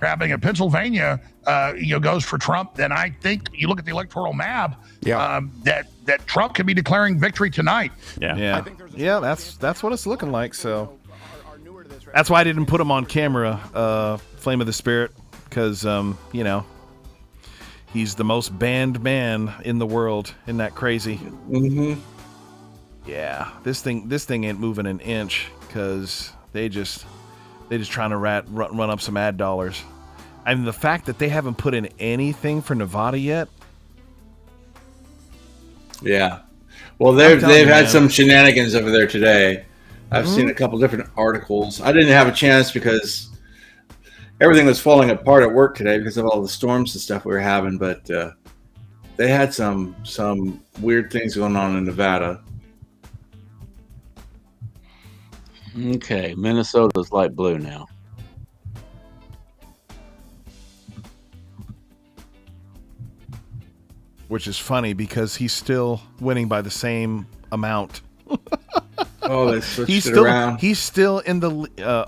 happening in Pennsylvania, goes for Trump, then I think you look at the electoral map, that Trump could be declaring victory tonight. Yeah. That's what it's looking like. So that's why I didn't put him on camera, Flame of the Spirit, because he's the most banned man in the world. Isn't that crazy? Mm-hmm. Yeah, this thing ain't moving an inch because they just trying to run up some ad dollars. I mean, the fact that they haven't put in anything for Nevada yet. Yeah. Well, they've had some shenanigans over there today. I've seen a couple different articles. I didn't have a chance because everything was falling apart at work today because of all the storms and stuff we were having. But they had some weird things going on in Nevada. Okay, Minnesota's light blue now. Which is funny because he's still winning by the same amount. Oh, they switched it around. He's still in the. No.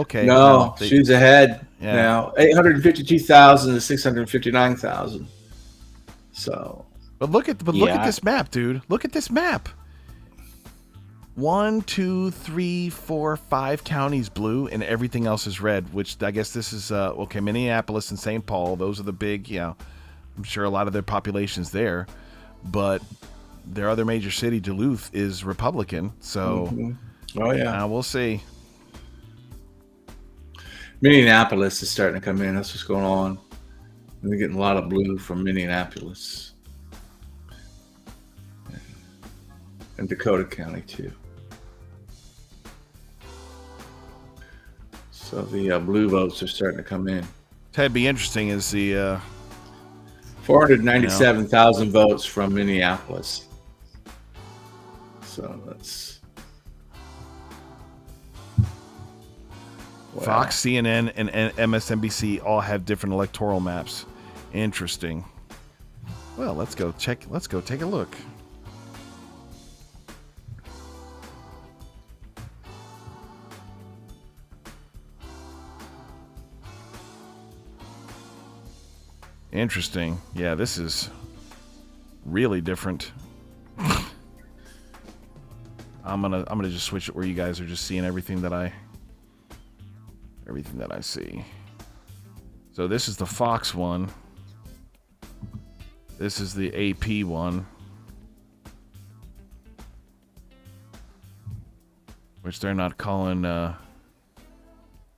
Okay. No, she's ahead now. 852,000 to 659,000. So. But look at this map, dude. Look at this map. 1, 2, 3, 4, 5 counties blue, and everything else is red. Which I guess this is Minneapolis and St. Paul. Those are the big. I'm sure a lot of their population's there, but their other major city, Duluth, is Republican. So, Oh yeah, we'll see. Minneapolis is starting to come in. That's what's going on. We're getting a lot of blue from Minneapolis and Dakota County too. So the blue votes are starting to come in. That'd be interesting. Is the 497,000 votes from Minneapolis. So that's Fox, CNN, and MSNBC all have different electoral maps. Interesting. Well, let's go take a look. Interesting. Yeah, this is really different. I'm gonna just switch it where you guys are just seeing everything that I see. So this is the Fox one. This is the AP one, which they're not calling.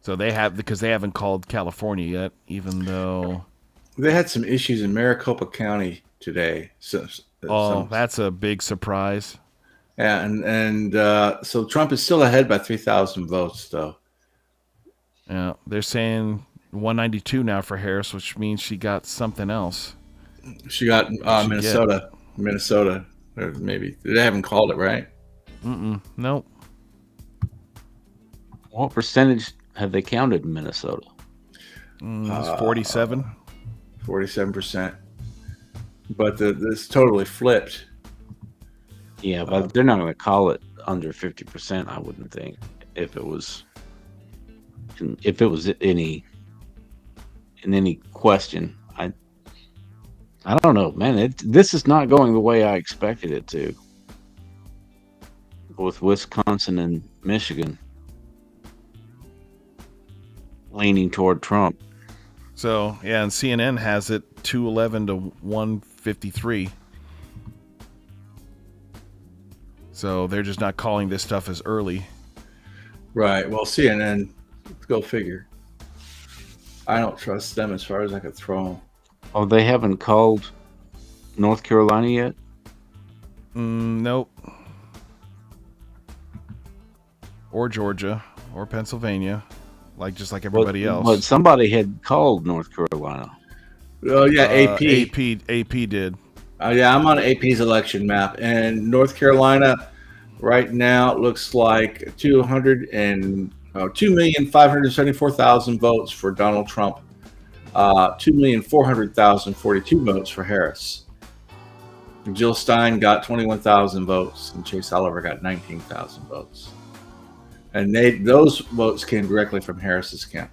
So they have, because they haven't called California yet, even though they had some issues in Maricopa County today. That's a big surprise. Yeah, and so Trump is still ahead by 3,000 votes, though. Yeah, they're saying 192 now for Harris, which means she got something else. She got Minnesota. Or maybe they haven't called it, right? Nope. What percentage have they counted in Minnesota? It's 47. 47%. But this totally flipped. Yeah, but they're not going to call it under 50%. I wouldn't think if it was in any question. I don't know, man. This is not going the way I expected it to. With Wisconsin and Michigan leaning toward Trump. So, yeah, and CNN has it 211 to 153. So they're just not calling this stuff as early. Right. Well, CNN, go figure. I don't trust them as far as I could throw them. Oh, they haven't called North Carolina yet? Nope. Or Georgia, or Pennsylvania, just like everybody else. But somebody had called North Carolina. Oh yeah, AP. AP did. Yeah, I'm on AP's election map, and North Carolina right now it looks like 2,574,000 votes for Donald Trump. 2,400,042 votes for Harris. Jill Stein got 21,000 votes, and Chase Oliver got 19,000 votes. And those votes came directly from Harris's camp.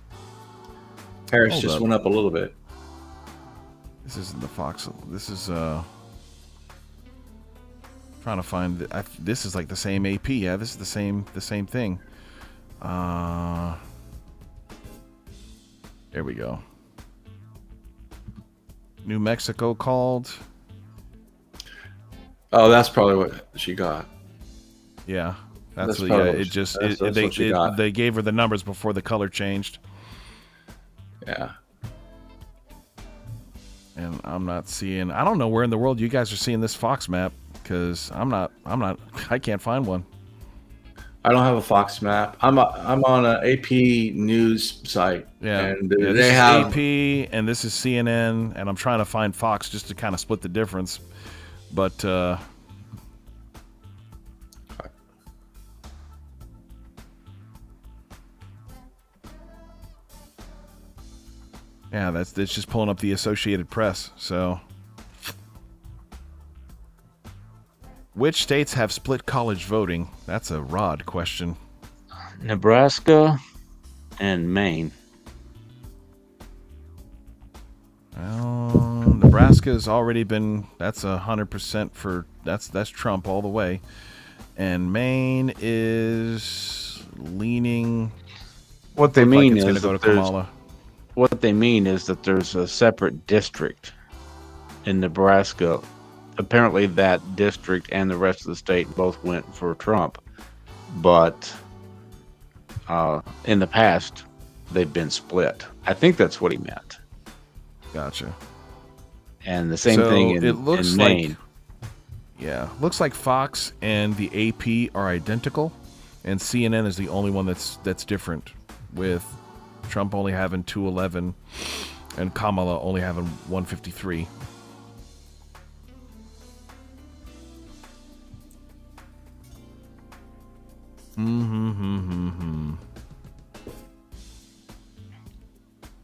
Harris just went up a little bit. This isn't the Fox. This is trying to find. This is like the same AP. Yeah, this is the same thing. There we go. New Mexico called. Oh, that's probably what she got. Yeah, that's what. Yeah, it just they gave her the numbers before the color changed. Yeah. And I'm not seeing. I don't know where in the world you guys are seeing this Fox map, because I'm not. I can't find one. I don't have a Fox map. I'm on an AP news site. Yeah, and this they is have AP and this is CNN, and I'm trying to find Fox just to kind of split the difference. But yeah, it's just pulling up the Associated Press. So, which states have split college voting? That's a Rod question. Nebraska and Maine. Well, Nebraska's already been. That's 100% for. That's Trump all the way, and Maine is leaning. What they mean it's is going to go to that there's- Kamala. What they mean is that there's a separate district in Nebraska. Apparently that district and the rest of the state both went for Trump. But in the past, they've been split. I think that's what he meant. Gotcha. And the same thing in Maine. Yeah, looks like Fox and the AP are identical, and CNN is the only one that's different, with Trump only having 211 and Kamala only having 153.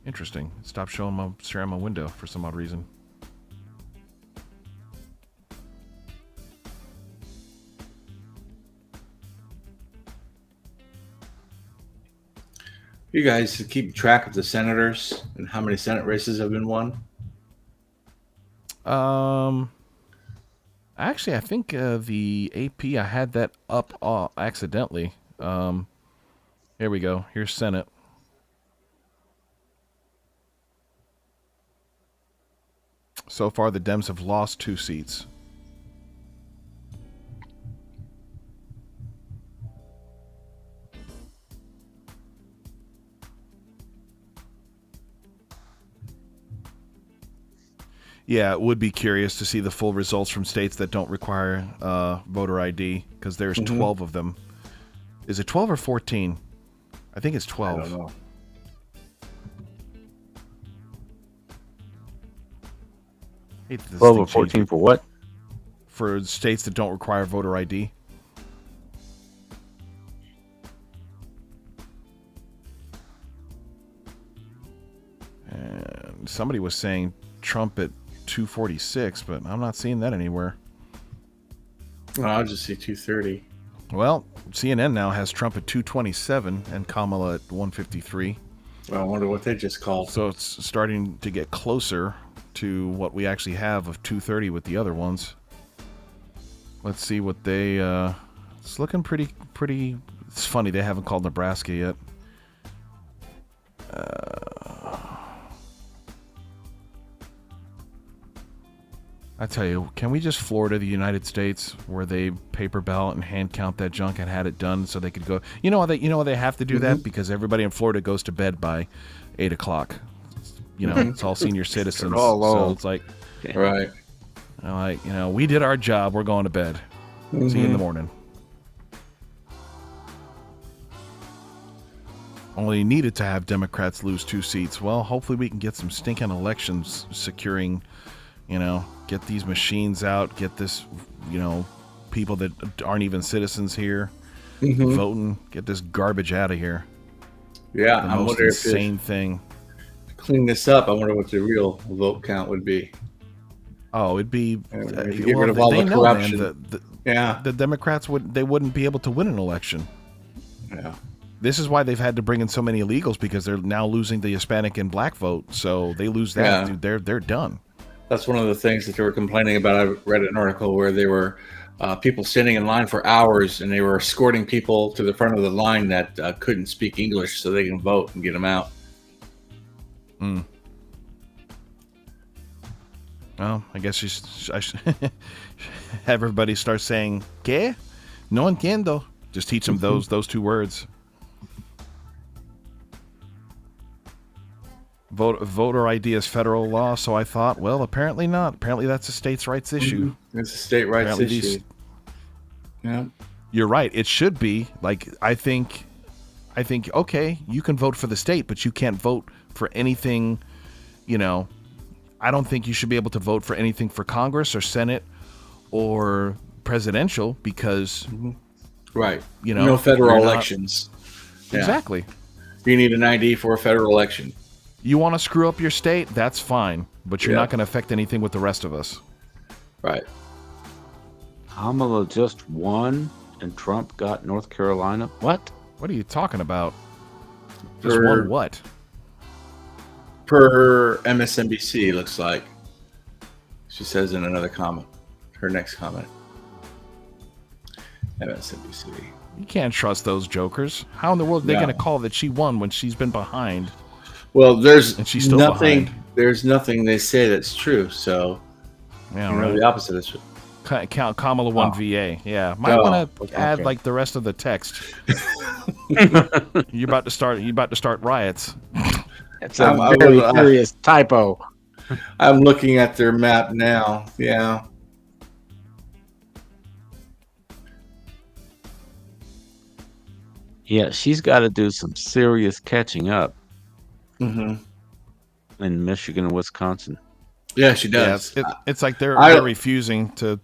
Interesting. Stop sharing my window for some odd reason. You guys keep track of the senators and how many Senate races have been won? Actually, I think the AP, I had that up accidentally. Here we go. Here's Senate. So far, the Dems have lost 2 seats. Yeah, it would be curious to see the full results from states that don't require voter ID, because there's 12 of them. Is it 12 or 14? I think it's 12. I don't know. Hate that this 12 thing or 14 changed. for what? for states that don't require voter ID. And somebody was saying Trump at 246, but I'm not seeing that anywhere. Well, I'll just see 230. Well, CNN now has Trump at 227 and Kamala at 153. Well, I wonder what they just called. So it's starting to get closer to what we actually have of 230 with the other ones. Let's see what they... it's looking pretty... It's funny, they haven't called Nebraska yet. I tell you, can we just Florida the United States, where they paper ballot and hand count that junk and had it done so they could go? You know why they have to do that? Because everybody in Florida goes to bed by 8 o'clock. You know, it's all senior citizens. So it's like, right. Like, we did our job. We're going to bed. See you in the morning. Only needed to have Democrats lose 2 seats. Well, hopefully we can get some stinking elections securing, get these machines out, get this, people that aren't even citizens here voting, get this garbage out of here. Yeah, the I most wonder insane thing. Clean this up. I wonder what the real vote count would be. Oh, it'd be if you get rid of all the corruption. The Democrats wouldn't be able to win an election. Yeah. This is why they've had to bring in so many illegals, because they're now losing the Hispanic and black vote. So they lose that, dude, they're done. That's one of the things that they were complaining about. I read an article where they were people standing in line for hours, and they were escorting people to the front of the line that couldn't speak English so they can vote and get them out. Well, I guess I should have everybody start saying, ¿Qué? No entiendo. Just teach them those 2 words. Voter ID is federal law, so I thought, well, apparently not. Apparently that's a states' rights issue. It's a state rights issue. Yeah. You're right. It should be. Like, I think, okay, you can vote for the state, but you can't vote for anything, I don't think you should be able to vote for anything for Congress or Senate or presidential because... Right. No federal elections. Yeah. Exactly. You need an ID for a federal election. You want to screw up your state? That's fine. But you're not going to affect anything with the rest of us. Right. Kamala just won and Trump got North Carolina? What? What are you talking about? Just won what? Per MSNBC, looks like. She says in another comment. Her next comment. MSNBC. You can't trust those jokers. How in the world are they going to call that she won when she's been behind? Well, there's she's still nothing. behind. There's nothing they say that's true. So, right. The opposite is true. Count Kamala won VA. Yeah, might want to add like the rest of the text. You're about to start riots. It's a very serious typo. I'm looking at their map now. Yeah. Yeah, she's got to do some serious catching up in Michigan and Wisconsin. Yeah, she does. Yeah, it's like they're refusing to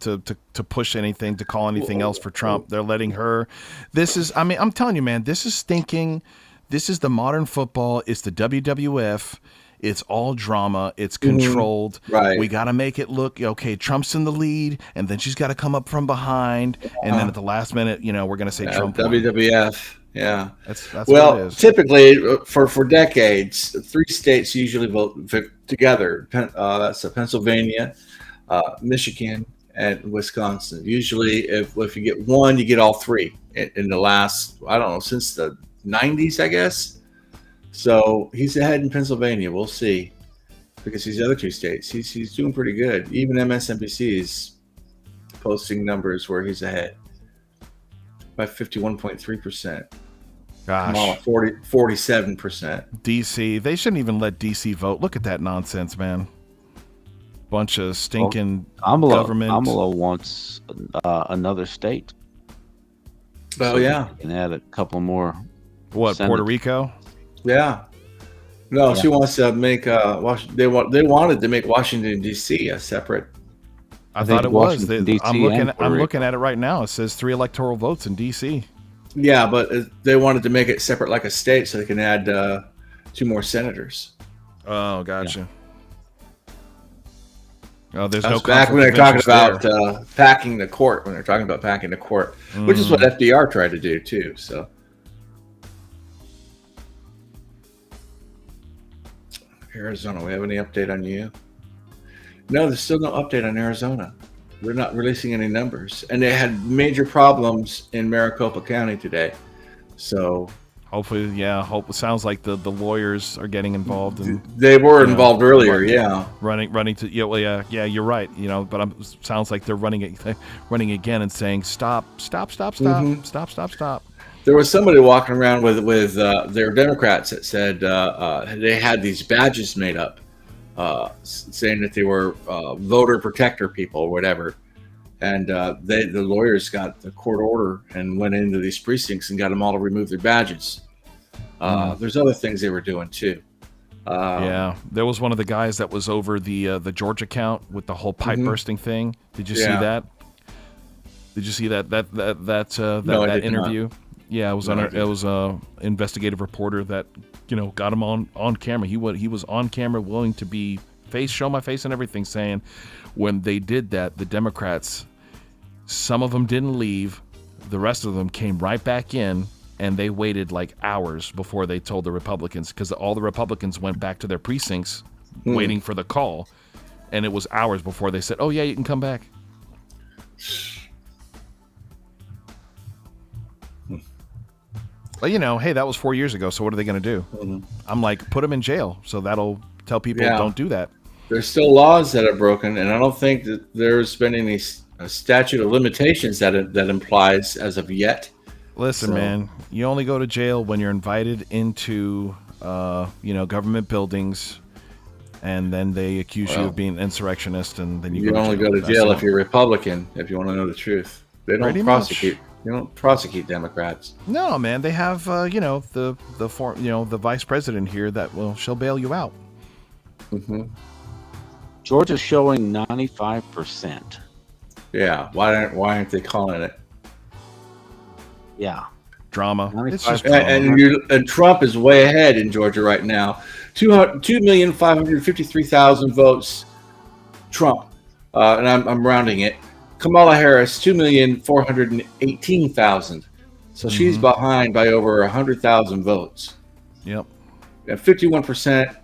push anything, to call anything else for Trump. They're letting her. I'm telling you, man, this is stinking. This is the modern football. It's the WWF. It's all drama. It's controlled. Right. We got to make it look, okay, Trump's in the lead, and then she's got to come up from behind. And then at the last minute, we're going to say Trump won. WWF. Yeah. That's what it is. Typically, for decades, 3 states usually vote together. That's Pennsylvania, Michigan, and Wisconsin. Usually, if you get one, you get all 3 in the last, I don't know, since the 90s, I guess. So he's ahead in Pennsylvania. We'll see, because these other 2 states, he's doing pretty good. Even MSNBC is posting numbers where he's ahead by 51.3%. Gosh, 47%. DC, they shouldn't even let DC vote. Look at that nonsense, man. Bunch of stinking government. Kamala wants another state. Oh, yeah. And add a couple more. What, Senate. Puerto Rico? Yeah. She wants to make they wanted to make Washington D.C. a separate I thought it was. Washington, D.C. I'm and Puerto looking at it right now. It says 3 electoral votes in D.C. Yeah, but they wanted to make it separate like a state so they can add 2 more senators. Oh, gotcha. Oh, there's That's no back when they're conflict talking of interest about packing the court. When they're talking about packing the court, which is what FDR tried to do too. So, Arizona, we have any update on you? No, there's still no update on Arizona. We're not releasing any numbers, and they had major problems in Maricopa County today. So, hopefully, yeah. It sounds like the lawyers are getting involved, and they were involved earlier. Yeah, running to yeah. You're right. But sounds like they're running again and saying stop. There was somebody walking around with their Democrats that said they had these badges made up, saying that they were voter protector people or whatever. And the lawyers got the court order and went into these precincts and got them all to remove their badges. There's other things they were doing too. Yeah, there was one of the guys that was over the Georgia count with the whole pipe bursting thing. Did you see that? Did you see that interview? Not. Yeah, it was it was a investigative reporter that got him on camera. He was on camera, willing to be show my face and everything, saying when they did that, the Democrats, some of them didn't leave, the rest of them came right back in, and they waited like hours before they told the Republicans, because all the Republicans went back to their precincts waiting for the call, and it was hours before they said, "Oh yeah, you can come back." But hey, that was 4 years ago. So what are they going to do? I'm like, put them in jail. So that'll tell people don't do that. There's still laws that are broken, and I don't think that there's been any statute of limitations that implies as of yet. Listen, man, you only go to jail when you're invited into, government buildings, and then they accuse you of being an insurrectionist, and then you only go to jail if you're Republican. If you want to know the truth, they don't prosecute. You don't prosecute Democrats. No, man, they have the vice president here that she'll bail you out. Georgia's showing 95%. Yeah, why aren't they calling it? Yeah, drama. It's just and Trump is way ahead in Georgia right now. 2,553,000 votes. Trump, and I'm rounding it. Kamala Harris, 2,418,000. So she's behind by over 100,000 votes. Yep. At 51%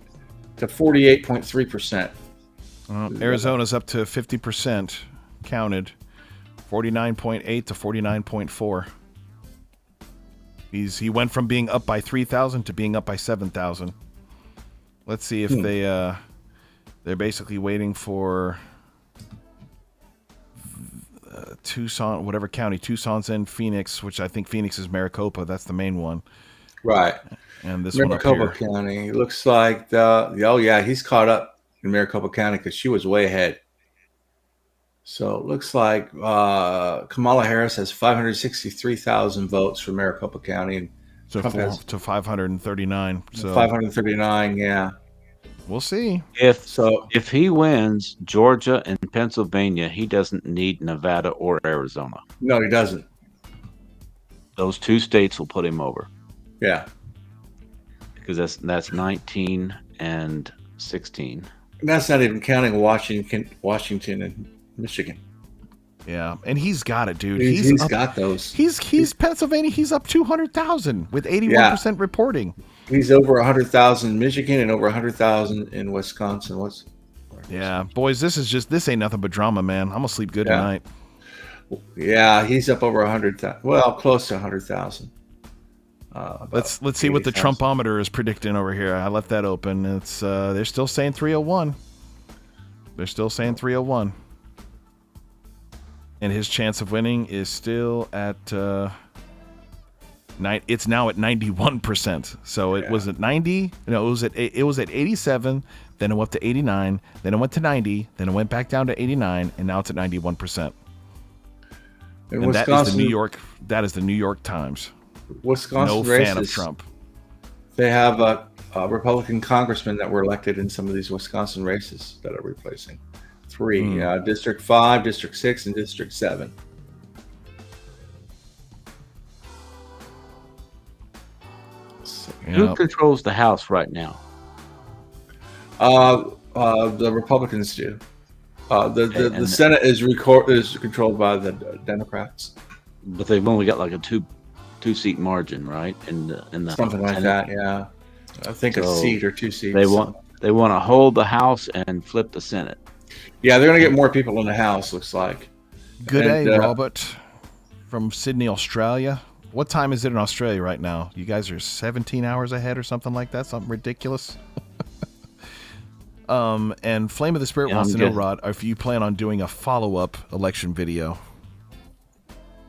to 48.3%. Arizona's up to 50% counted, 49.8 to 49.4. He went from being up by 3,000 to being up by 7,000. Let's see if they're basically waiting for Tucson, whatever county Tucson's in, Phoenix, which I think Phoenix is Maricopa. That's the main one. Right. And this Maricopa one up here. County looks like he's caught up in Maricopa County because she was way ahead. So it looks like Kamala Harris has 563,000 votes for Maricopa County, and Trump has to 539. So 539, yeah. We'll see. If he wins Georgia and Pennsylvania, he doesn't need Nevada or Arizona. No, he doesn't. Those 2 states will put him over. Yeah. Because that's 19 and 16. And that's not even counting Washington and Michigan. Yeah, and he's got it, dude. He's got those. He's Pennsylvania. He's up 200,000 with 81% reporting. He's over 100,000 in Michigan and over 100,000 in Wisconsin. Yeah, boys, this ain't nothing but drama, man. I'm gonna sleep good tonight. Yeah, he's up over 100,000. Well, close to 100,000. Let's see what the Trumpometer is predicting over here. I left that open. It's they're still saying 301. They're still saying 301. And his chance of winning is still at it's now at 91%. So it was at 90. No, it was at 87. Then it went up to 89. Then it went to 90. Then it went back down to 89, and now it's at 91%. And that is the New York. That is the New York Times. Wisconsin no races, fan of Trump. They have Republican congressmen that were elected in some of these Wisconsin races that are replacing. Three. District 5, District 6, and District 7. Who controls the House right now? The Republicans do. The Senate is controlled by the Democrats. But they've only got like a two-seat margin, right? In the Something like that, yeah. I think a seat or 2 seats. They want to hold the House and flip the Senate. Yeah, they're going to get more people in the House, looks like. Good day, Robert, from Sydney, Australia. What time is it in Australia right now? You guys are 17 hours ahead or something like that? Something ridiculous? And Flame of the Spirit wants to know, Rod, if you plan on doing a follow-up election video.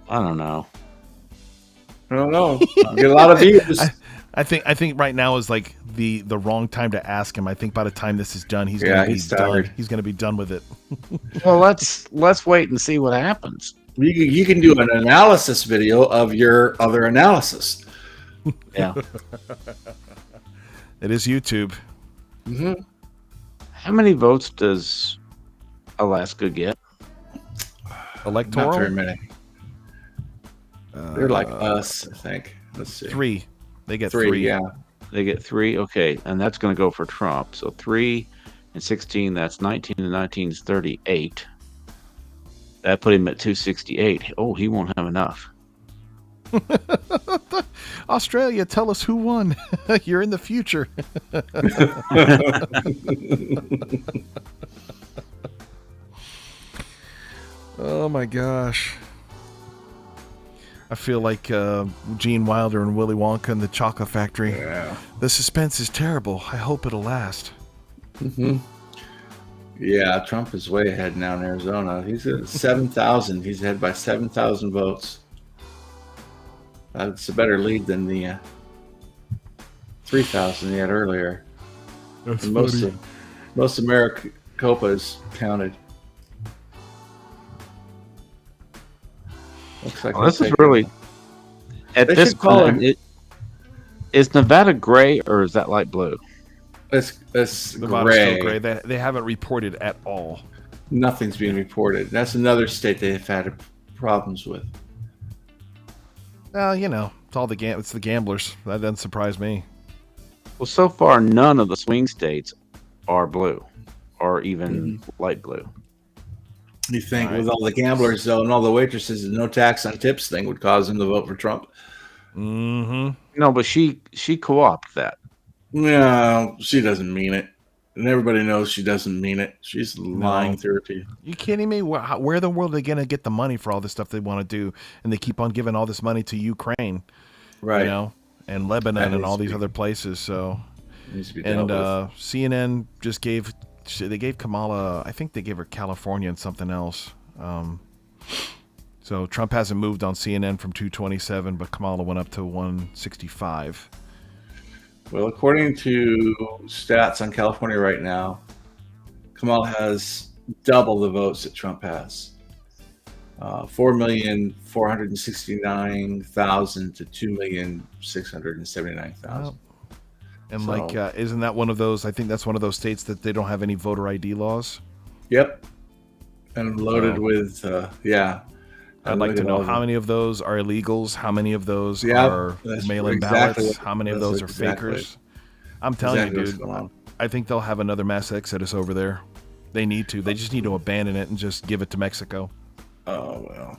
I don't know. Get a lot of views. I think right now is like the wrong time to ask him. I think by the time this is done, he's going to be done. He's going to be done with it. Well, let's wait and see what happens. You can do an analysis video of your other analysis. Yeah. It is YouTube. Mm-hmm. How many votes does Alaska get? Electoral? Not very many. They're like us, I think. Let's see. 3. They get 3. Yeah. They get 3. Okay, and that's going to go for Trump. So 3 and 16. That's 19 and 19 is 38. That put him at 268. Oh, he won't have enough. Australia, tell us who won. You're in the future. Oh my gosh. I feel like Gene Wilder and Willy Wonka in the Chocolate Factory. Yeah. The suspense is terrible. I hope it'll last. Mm-hmm. Yeah, Trump is way ahead now in Arizona. He's at 7,000. He's ahead by 7,000 votes. It's a better lead than the 3,000 he had earlier. That's most funny. Most of Maricopa is counted. Looks like This is really at this point. Is Nevada gray or is that light blue? It's Nevada's gray. still gray. They haven't reported at all. Nothing's being reported. That's another state they've had problems with. Well, it's the gamblers. That doesn't surprise me. Well, so far none of the swing states are blue, or even light blue. You think with all the gamblers though, and all the waitresses, and no tax on tips thing would cause them to vote for Trump? Mm-hmm. No, but she co-opted that. No, she doesn't mean it, and everybody knows she doesn't mean it. She's lying through her teeth. You kidding me? Where in the world are they going to get the money for all this stuff they want to do? And they keep on giving all this money to Ukraine, right? And Lebanon and all these other places. So, and CNN just gave Kamala. I think they gave her California and something else. So Trump hasn't moved on CNN from 227, but Kamala went up to 165. Well, according to stats on California right now, Kamala has double the votes that Trump has. 4,469,000 to 2,679,000. And isn't that one of those? I think that's one of those states that they don't have any voter ID laws. Yep. And loaded with, I'd like to know how many of those are illegals, how many of those are mail-in ballots, how many of those are fakers. I'm telling you, dude, I think they'll have another mass exodus over there. They need to. They just need to abandon it and just give it to Mexico. Oh, well.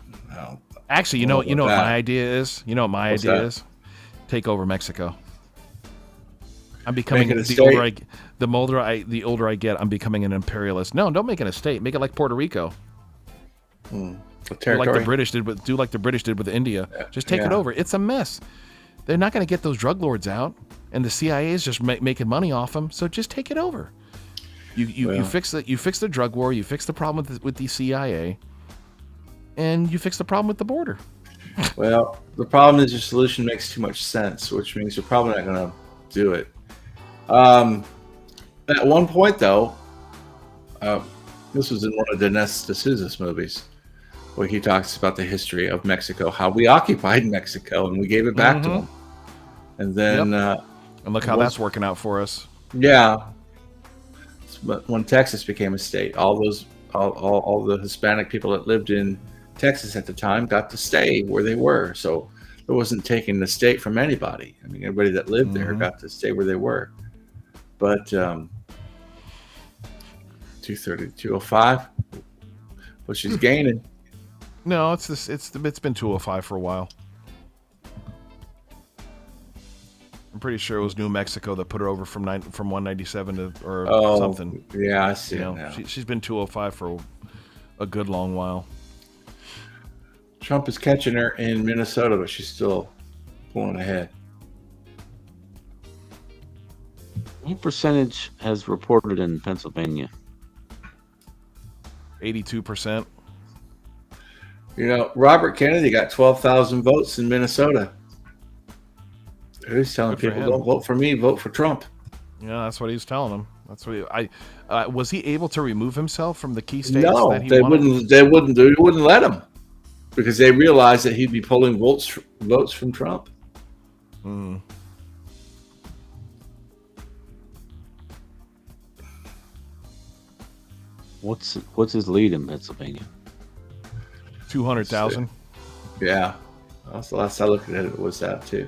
Actually, you know what my idea is? You know what my idea is? Take over Mexico. I'm becoming the older I get, I'm becoming an imperialist. No, don't make it a state. Make it like Puerto Rico. Do like the British did with India. Just take it over. It's a mess. They're not going to get those drug lords out, and the CIA is just making money off them. So just take it over. You fix the drug war. You fix the problem with the CIA, and you fix the problem with the border. Well, the problem is your solution makes too much sense, which means you're probably not going to do it. At one point, though, this was in one of Dinesh D'Souza's movies, where he talks about the history of Mexico, how we occupied Mexico and we gave it back to them. And then, and look how that's working out for us. Yeah. But when Texas became a state, all those all the Hispanic people that lived in Texas at the time got to stay where they were. So it wasn't taking the state from anybody. I mean, everybody that lived there got to stay where they were. But 230, 205, well, she's gaining. No, it's been 205 for a while. I'm pretty sure it was New Mexico that put her over from 197 to or something. Yeah, I see. She's been 205 for a good long while. Trump is catching her in Minnesota, but she's still pulling ahead. What percentage has reported in Pennsylvania? 82%. You know, Robert Kennedy got 12,000 votes in Minnesota. He's telling people, don't vote for me, vote for Trump. Yeah, that's what he's telling them. That's what was he able to remove himself from the key states? No, that he they wanted? wouldn't let him because they realized that he'd be pulling votes from Trump. What's his lead in Pennsylvania? 200,000. Yeah, that's the last I looked at it was that too.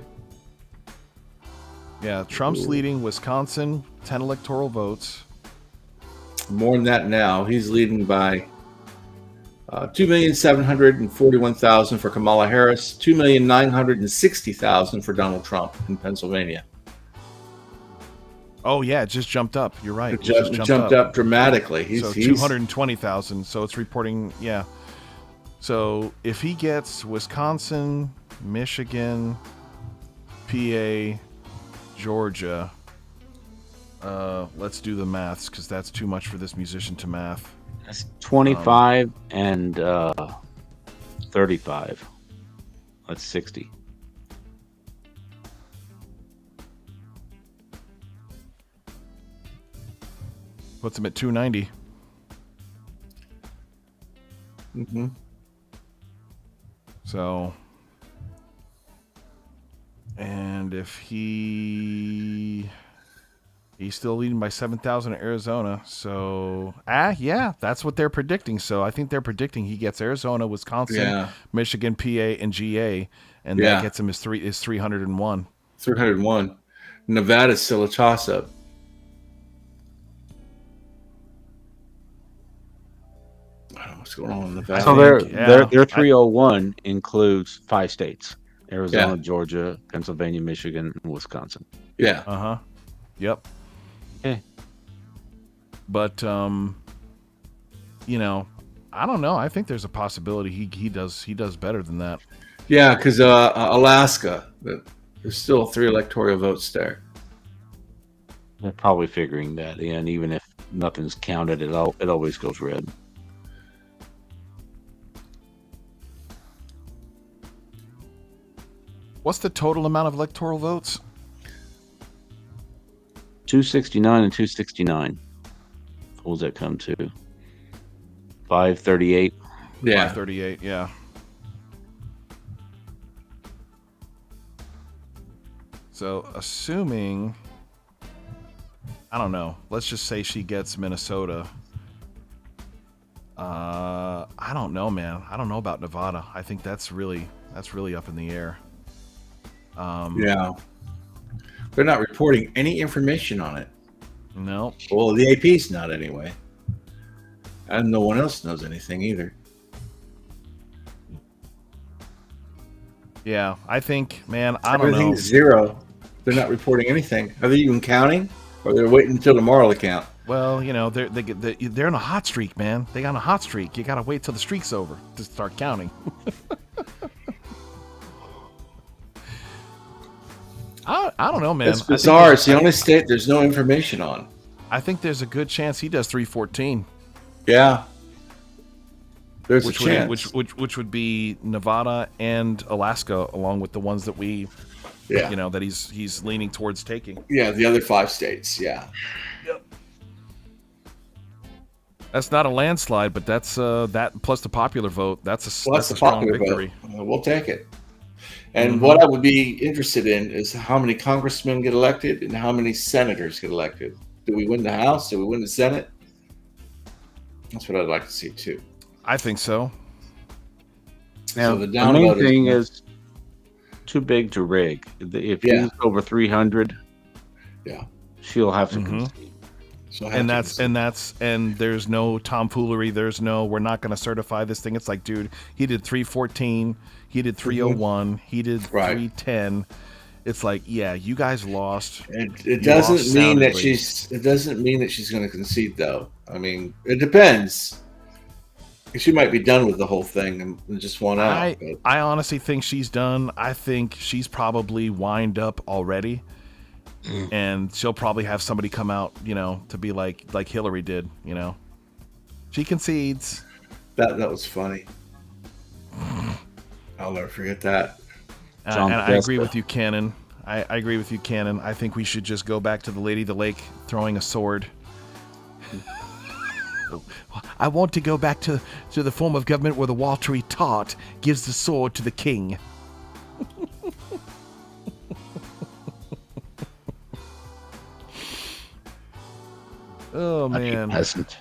Yeah, Trump's leading Wisconsin, 10 electoral votes. More than that now. He's leading by 2,741,000 for Kamala Harris, 2,960,000 for Donald Trump in Pennsylvania. Oh yeah, it just jumped up. You're right. It jumped up dramatically. He's 220,000. So it's reporting. Yeah. So if he gets Wisconsin, Michigan, PA, Georgia, let's do the maths because that's too much for this musician to math. That's 25 and 35. That's 60. Puts him at 290. So, and if he's still leading by 7,000 in Arizona. So, yeah, that's what they're predicting. So I think they're predicting he gets Arizona, Wisconsin, Michigan, PA, and GA, and that gets him his 301. 301. Nevada's still a toss-up. What's going on in Nevada? So their 301 includes 5 states: Arizona, Georgia, Pennsylvania, Michigan, and Wisconsin. Yeah. Yep. Okay. But I don't know. I think there's a possibility he does better than that. Yeah, because Alaska, there's still 3 electoral votes there. They're probably figuring that in, even if nothing's counted, it always goes red. What's the total amount of electoral votes? 269 and 269. What does that come to? 538. Yeah. 538, yeah. So, assuming, I don't know, let's just say she gets Minnesota. I don't know, man. I don't know about Nevada. I think that's really up in the air. Yeah. They're not reporting any information on it. No. Well, the AP's not anyway. And no one else knows anything either. Yeah, I think, man, I don't know. Everything's zero. They're not reporting anything. Are they even counting? Or they're waiting until tomorrow to count? Well, they're in a hot streak, man. They got a hot streak. You got to wait till the streak's over to start counting. I don't know, man. It's bizarre. It's the only state there's no information on. I think there's a good chance he does 314. Yeah. There's a chance. Which would be Nevada and Alaska, along with the ones that that he's leaning towards taking. Yeah, the other 5 states. Yeah. Yep. That's not a landslide, but that's that plus the popular vote. That's a strong victory. We'll take it. And what I would be interested in is how many congressmen get elected and how many senators get elected. Do we win the House? Do we win the Senate? That's what I'd like to see too. I think so. Now, So the the main download thing is too big to rig. If Yeah. he's over 300, yeah, she'll have to Mhm. concede. so And there's no tomfoolery. There's no, we're not going to certify this thing. It's like, dude, he did 314, he did 301, he did 310. It's like, yeah, you guys lost. It You doesn't lost mean that soundly. it doesn't mean that she's going to concede, though. I mean, it depends. She might be done with the whole thing and just want out. I honestly think she's done. I think she's probably wind up already. And she'll probably have somebody come out, to be like Hillary did, She concedes. That was funny. I'll never forget that. And I agree with you, Cannon. I agree with you, Cannon. I think we should just go back to the Lady of the Lake throwing a sword. I want to go back to the form of government where the watery tart gives the sword to the king. Oh, man. Peasant.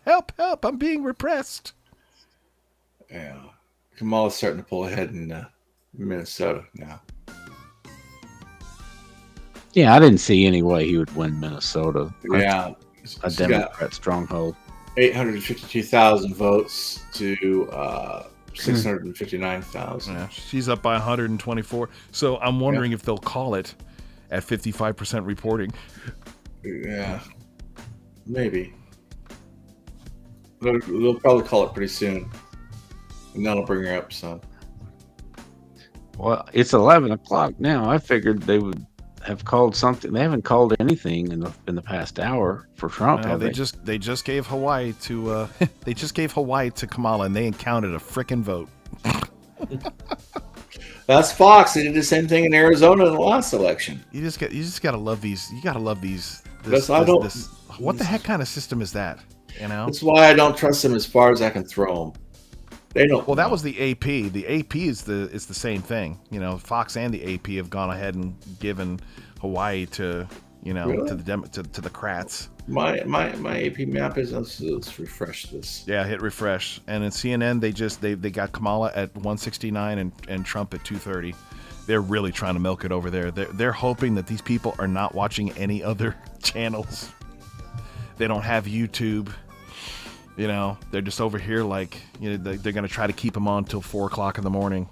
Help, help, I'm being repressed. Yeah. Kamala's starting to pull ahead in Minnesota now. Yeah, I didn't see any way he would win Minnesota. Yeah. A Democrat stronghold. 852,000 votes to 659,000. Yeah, she's up by 124. So I'm wondering if they'll call it at 55% reporting. Yeah. Maybe. They'll probably call it pretty soon. And that'll bring her up some. Well, it's 11 o'clock now. I figured they would have called something. They haven't called anything in the past hour for Trump. No, have they just gave Hawaii to they just gave Hawaii to Kamala, and they counted a frickin' vote. That's Fox. They did the same thing in Arizona in the last election. You just gotta love these. You gotta love these. What the heck kind of system is that? That's why I don't trust them as far as I can throw them. They don't. Well, that was the AP. The AP is the same thing. Fox and the AP have gone ahead and given Hawaii to Really? to the Krats. My AP map is. Let's refresh this. Yeah, hit refresh. And in CNN, they got Kamala at 169 and Trump at 230. They're really trying to milk it over there. They're hoping that these people are not watching any other channels. They don't have YouTube. They're just over here like, they're going to try to keep them on till 4 o'clock in the morning.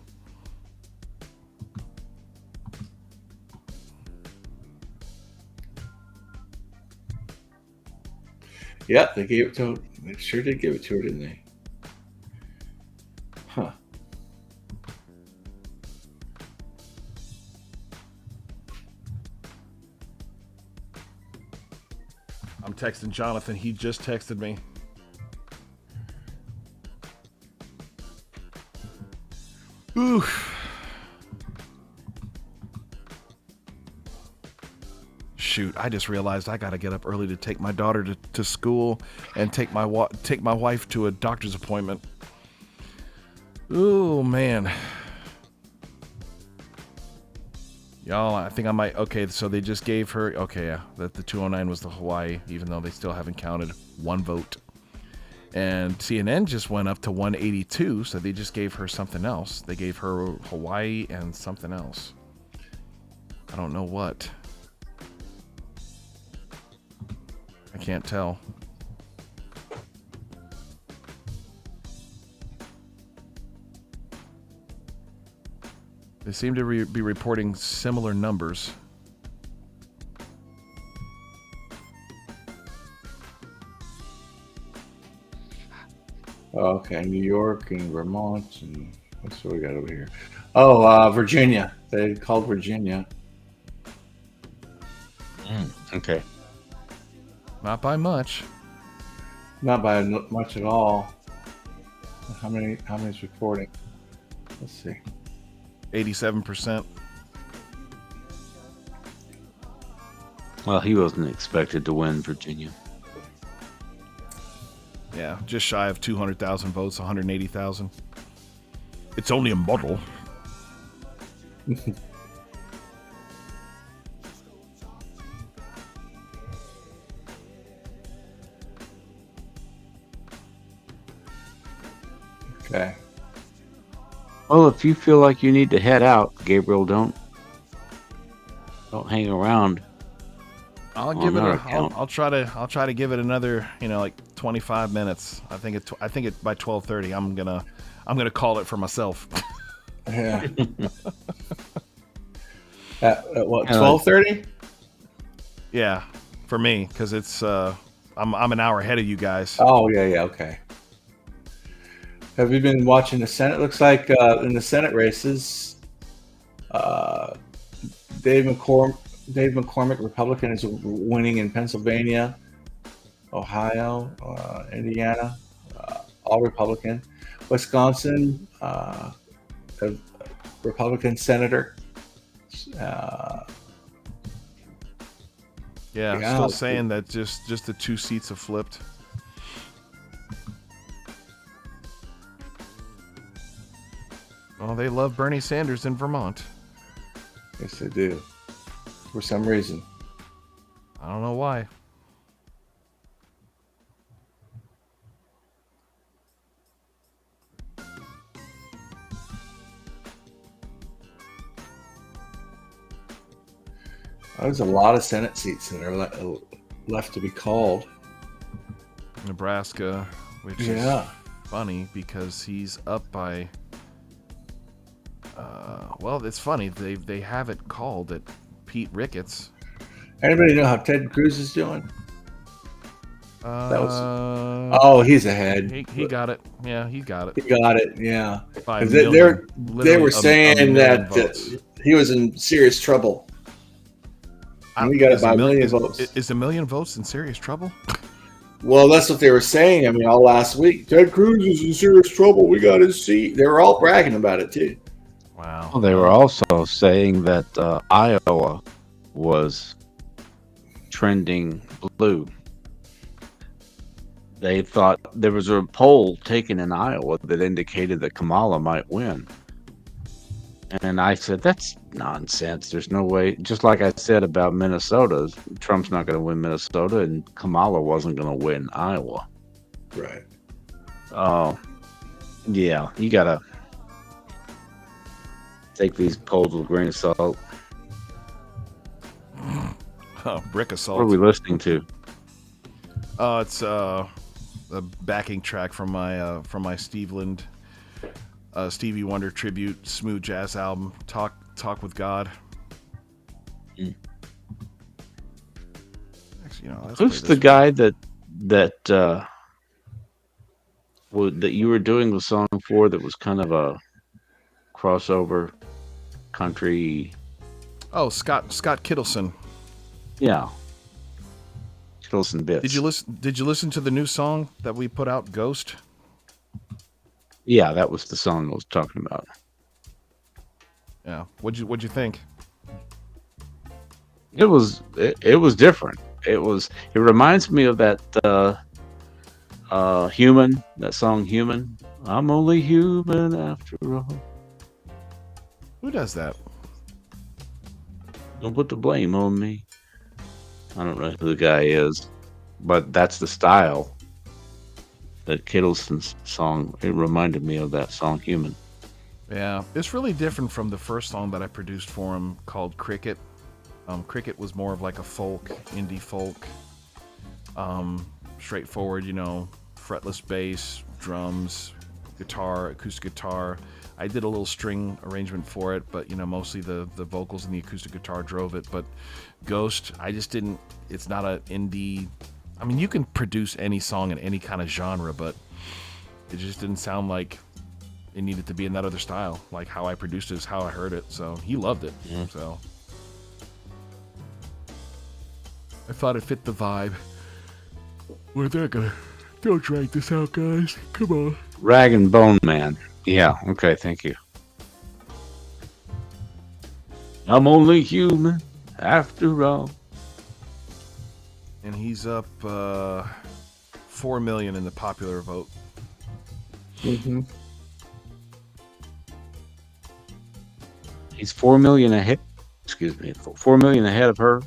Yep, they gave it to her. They sure did give it to her, didn't they? Huh. I'm texting Jonathan. He just texted me. Oof. Shoot, I just realized I got to get up early to take my daughter to school and take my wife to a doctor's appointment. Oh, man. Y'all, I think I might... Okay, so they just gave her... Okay, yeah, that the 209 was the Hawaii, even though they still haven't counted one vote. And CNN just went up to 182, so they just gave her something else. They gave her Hawaii and something else. I don't know what. I can't tell. They seem to be reporting similar numbers. Okay, New York and Vermont and what's what we got over here? Oh, Virginia. They called Virginia. Okay. Not by much. Not by much at all. How many's reporting? Let's see. 87%. Well, he wasn't expected to win Virginia. Yeah, just shy of 200,000 votes, 180,000. It's only a model. Okay. Well, if you feel like you need to head out, Gabriel, don't hang around. I'll on give it our a. account. I'll try to give it another, like 25 minutes. I think it by 12:30. I'm gonna call it for myself. Yeah. At what, 12:30? Yeah, for me, because it's I'm an hour ahead of you guys. Oh yeah, okay. Have you been watching the Senate? Looks like in the Senate races, Dave McCormick, Republican, is winning in Pennsylvania, Ohio, Indiana, all Republican. Wisconsin, a Republican senator. Yeah, still saying that just the 2 seats have flipped. Oh, they love Bernie Sanders in Vermont. Yes, they do. For some reason. I don't know why. There's a lot of Senate seats that are left to be called. Nebraska, which is funny because he's up by. Well, it's funny they have it called at Pete Ricketts. Anybody know how Ted Cruz is doing? He's ahead. He got it. Yeah, he got it. He got it. Yeah. By They were saying that he was in serious trouble. And we got it by a million votes. Is a million votes in serious trouble? Well, that's what they were saying. I mean, all last week, Ted Cruz is in serious trouble. We got his seat. They were all bragging about it too. Wow. Well, they were also saying that Iowa was trending blue. They thought there was a poll taken in Iowa that indicated that Kamala might win. And I said, that's nonsense. There's no way. Just like I said about Minnesota, Trump's not going to win Minnesota, and Kamala wasn't going to win Iowa. Right. Oh, yeah. You got to take these polls with a grain of salt. Brick of salt. What are we listening to? It's a backing track from my Stevie Wonder tribute smooth jazz album, Talk with God. Actually, Who's the guy that you were doing the song for? That was kind of a crossover country. Oh, Scott Kittleson. Yeah. Kittleson bits. Did you listen to the new song that we put out, Ghost? Yeah, that was the song I was talking about. Yeah. What'd you think? It was different. It reminds me of that Human, that song Human. I'm only human after all. Who does that? Don't put the blame on me. I don't know who the guy is, but that's the style. That Kittleson's song, it reminded me of that song Human. Yeah, it's really different from the first song that I produced for him called Cricket. Cricket was more of like a indie folk, straightforward, fretless bass, drums, guitar, acoustic guitar. I did a little string arrangement for it, but mostly the vocals and the acoustic guitar drove it. But Ghost, it's not an indie. I mean, you can produce any song in any kind of genre, but it just didn't sound like it needed to be in that other style. Like how I produced it is how I heard it. So he loved it. Yeah. So I thought it fit the vibe. We're not gonna. Don't drag this out, guys. Come on. Rag and Bone Man. Yeah, okay, thank you. I'm only human after all. And he's up 4 million in the popular vote. Mm-hmm. He's 4 million ahead. Excuse me, 4 million ahead of her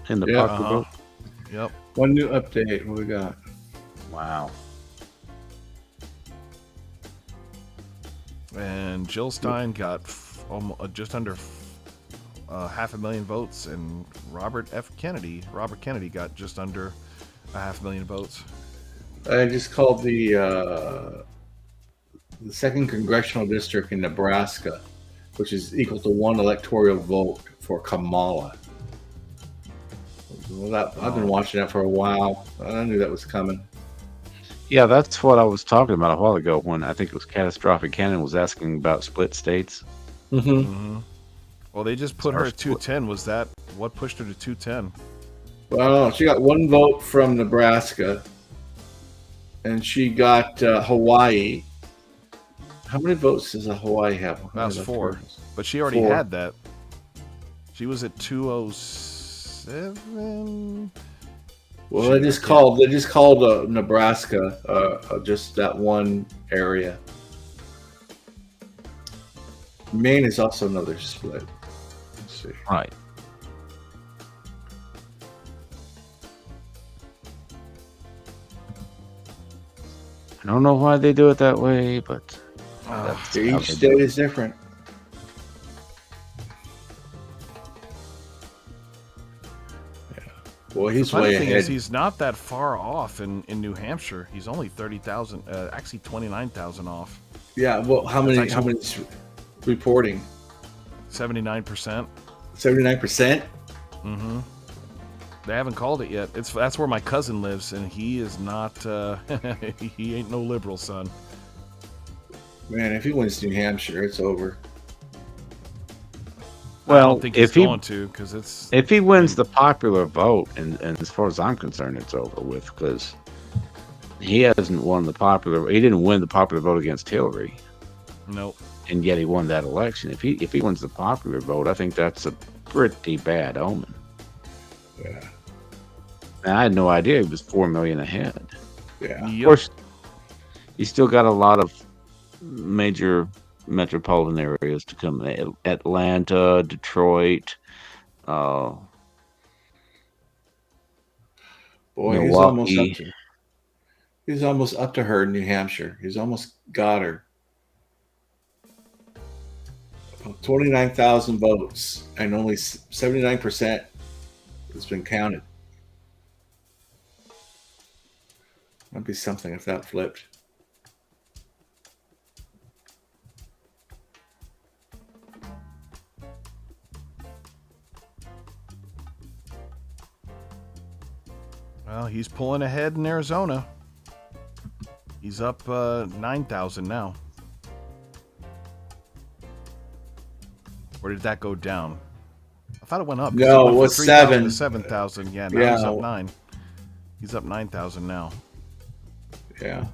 in the popular vote. Yep. One new update. What we got? Wow. And Jill Stein got just under 500,000 votes, and Robert Kennedy got just under 500,000 votes. I just called the second congressional district in Nebraska, which is equal to 1 electoral vote for Kamala. Well, I've been watching that for a while. I knew that was coming. Yeah, that's what I was talking about a while ago when I think it was Catastrophic Cannon was asking about split states. Well, they just put her at 210. Was that what pushed her to 210? Well, she got 1 vote from Nebraska, and she got Hawaii. How many votes does Hawaii have? That's 4, but she already had that. She was at 207. Well, they just called Nebraska just that one area. Maine is also another split. Let's see. Right. I don't know why they do it that way, but each state is different. Well, he's way thing ahead. is, he's not that far off in New Hampshire. He's only 30,000, actually 29,000 off. Yeah. Well, how many reporting? 79%. 79%. Mm-hmm. They haven't called it yet. That's where my cousin lives, and he is not. He ain't no liberal, son. Man, if he wins New Hampshire, it's over. Well, I don't think he's going to, because it's. If he wins the popular vote, and as far as I'm concerned, it's over with, because he hasn't won the popular. He didn't win the popular vote against Hillary. Nope. And yet he won that election. If he wins the popular vote, I think that's a pretty bad omen. Yeah. And I had no idea he was 4 million ahead. Yeah. Of course, he's still got a lot of major metropolitan areas to come. Atlanta, Detroit, Boy, Milwaukee. he's almost up to her in New Hampshire. He's almost got her. 29,000 votes, and only 79% has been counted. Might be something if that flipped. Well, he's pulling ahead in Arizona. He's up 9,000 now. Or did that go down? I thought it went up. No, it was 7 to 7,000. Yeah, now he's up 9. He's up 9,000 now. Yeah.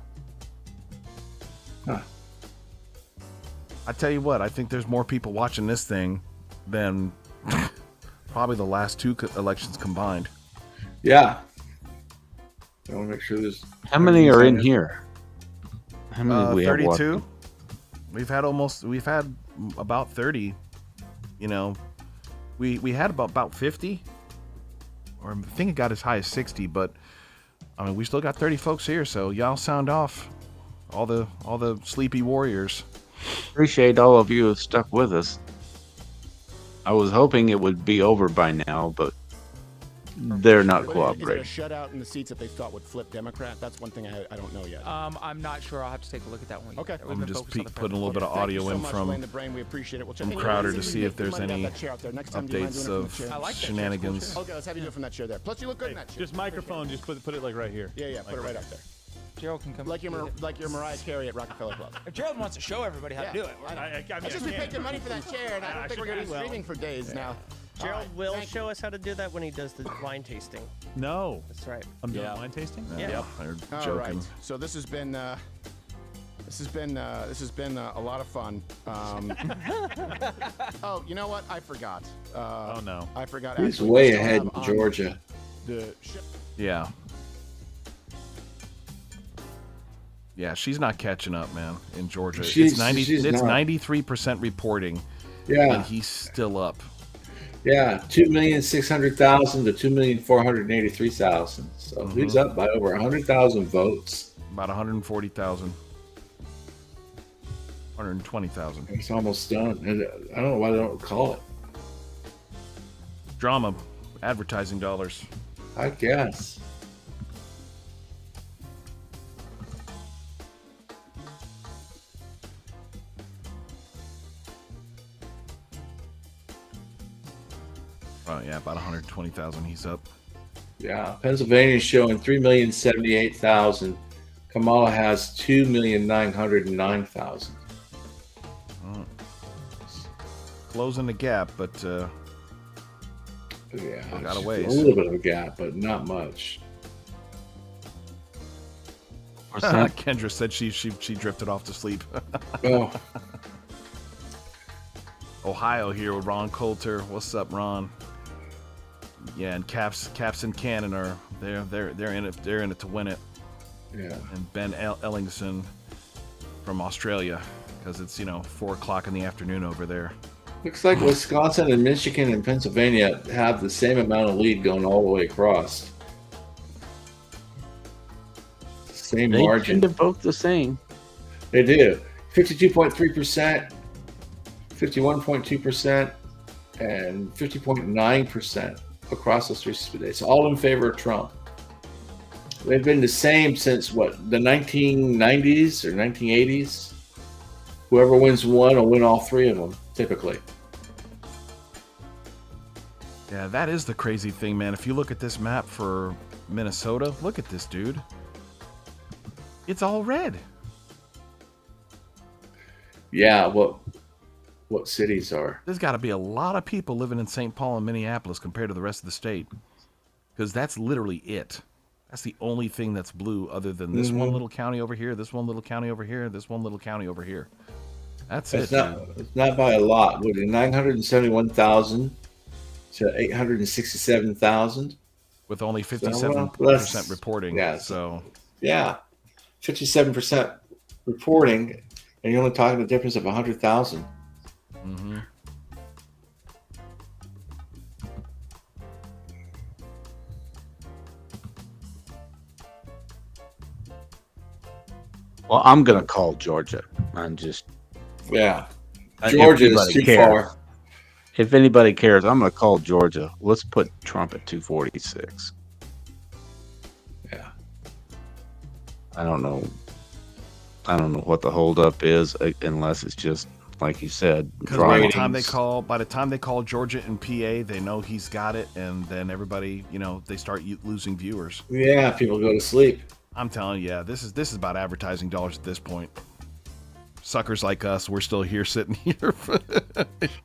Huh. I tell you what, I think there's more people watching this thing than probably the last 2 elections combined. Yeah. I want to make sure there's. How many are in here? How many we 32. have We've had about 30. You know, we had about 50, or I think it got as high as 60. But I mean, we still got 30 folks here, so y'all sound off, all the sleepy warriors. Appreciate all of you who stuck with us. I was hoping it would be over by now, but they're not cooperating. Is it a shutout in the seats that they thought would flip Democrat? That's one thing I don't know yet. I'm not sure. I'll have to take a look at that one. Okay. I'm just putting a little bit of audio in from Crowder to see if there's any updates of shenanigans. Okay, let's have you do it from that chair there. Plus, you look good in that chair. Just microphone. Just put it like right here. Yeah, put it right up there. Gerald can come. Like your Mariah Carey at Rockefeller Club. If Gerald wants to show everybody how to do it, I just been paying money for that chair, and I don't think we're going to be streaming for days now. Gerald will show us how to do that when he does the wine tasting. No. That's right. I'm doing wine tasting? Yeah. Yep. They're All joking. right. So this has been a lot of fun. Oh, you know what? I forgot. Oh no. I forgot. He's actually, way we still ahead have in on Georgia. Yeah. Yeah, she's not catching up, man, in Georgia. She's It's not. 93% reporting. Yeah. And he's still up. Yeah, 2,600,000 to 2,483,000. So he's up by over 100,000 votes. About 140,000. 120,000. It's almost done. And I don't know why they don't call it. Drama, advertising dollars. I guess. Oh yeah, about 120,000. He's up. Yeah, Pennsylvania's showing 3,078,000. Kamala has 2,909,000. Oh. Closing the gap, but yeah, got a a ways. little bit of a gap, but not much. Kendra said she drifted off to sleep. Oh. Ohio here with Ron Coulter. What's up, Ron? Yeah, and Caps and Cannon are they're in it. They're in it to win it. Yeah. And Ben Ellingson from Australia, because it's 4:00 in the afternoon over there. Looks like Wisconsin and Michigan and Pennsylvania have the same amount of lead going all the way across. Same They margin. tend to vote the same. They do. 52.3%, 51.2%, and 50.9% across those three states. All in favor of Trump. They've been the same since the 1990s or 1980s. Whoever wins one will win all three of them, typically. Yeah, that is the crazy thing, man. If you look at this map for Minnesota, look at this, dude. It's all red. Yeah, what cities are? There's got to be a lot of people living in St. Paul and Minneapolis compared to the rest of the state, because that's literally it. That's the only thing that's blue, other than this one little county over here, this one little county over here, this one little county over here. That's it. It's not by a lot. With 971,000 to 867,000, with only 57% reporting. Yeah, so yeah, 57% reporting, and you're only talking a difference of 100,000. Mm-hmm. Well, I'm gonna call Georgia. I'm just Georgia is too far. If anybody cares, I'm gonna call Georgia. Let's put Trump at 246. Yeah. I don't know what the holdup is, unless it's just like you said. Because by the time they call Georgia and PA, they know he's got it, and then everybody, they start losing viewers. Yeah, people go to sleep. I'm telling you, this is about advertising dollars at this point. Suckers like us, we're still here sitting here.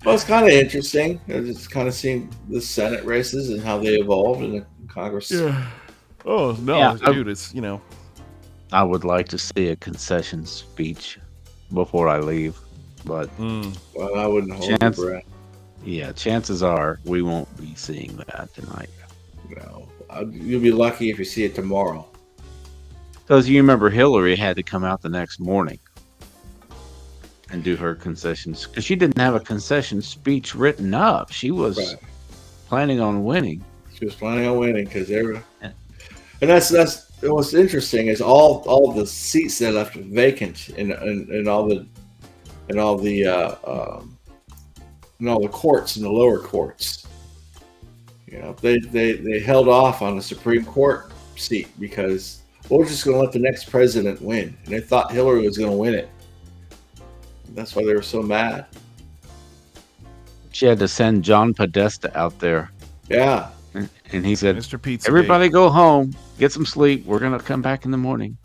Well, it's kind of interesting. It's kind of seeing the Senate races and how they evolved in the Congress. Yeah. Oh no, Yeah, dude, it's I would like to see a concession speech before I leave, but well, I wouldn't hold your breath. Yeah, chances are we won't be seeing that tonight. No, you'll be lucky if you see it tomorrow. Because you remember Hillary had to come out the next morning and do her concessions, because she didn't have a concession speech written up. She was planning on winning. She was planning on winning because they were, and that's what's interesting is all the seats they left vacant in all the courts, in the lower courts. They held off on the Supreme Court seat because we're just going to let the next president win, and they thought Hillary was going to win it. That's why they were so mad. She had to send John Podesta out there. Yeah. And he said, Mr. Pizza everybody go home, get some sleep. We're going to come back in the morning.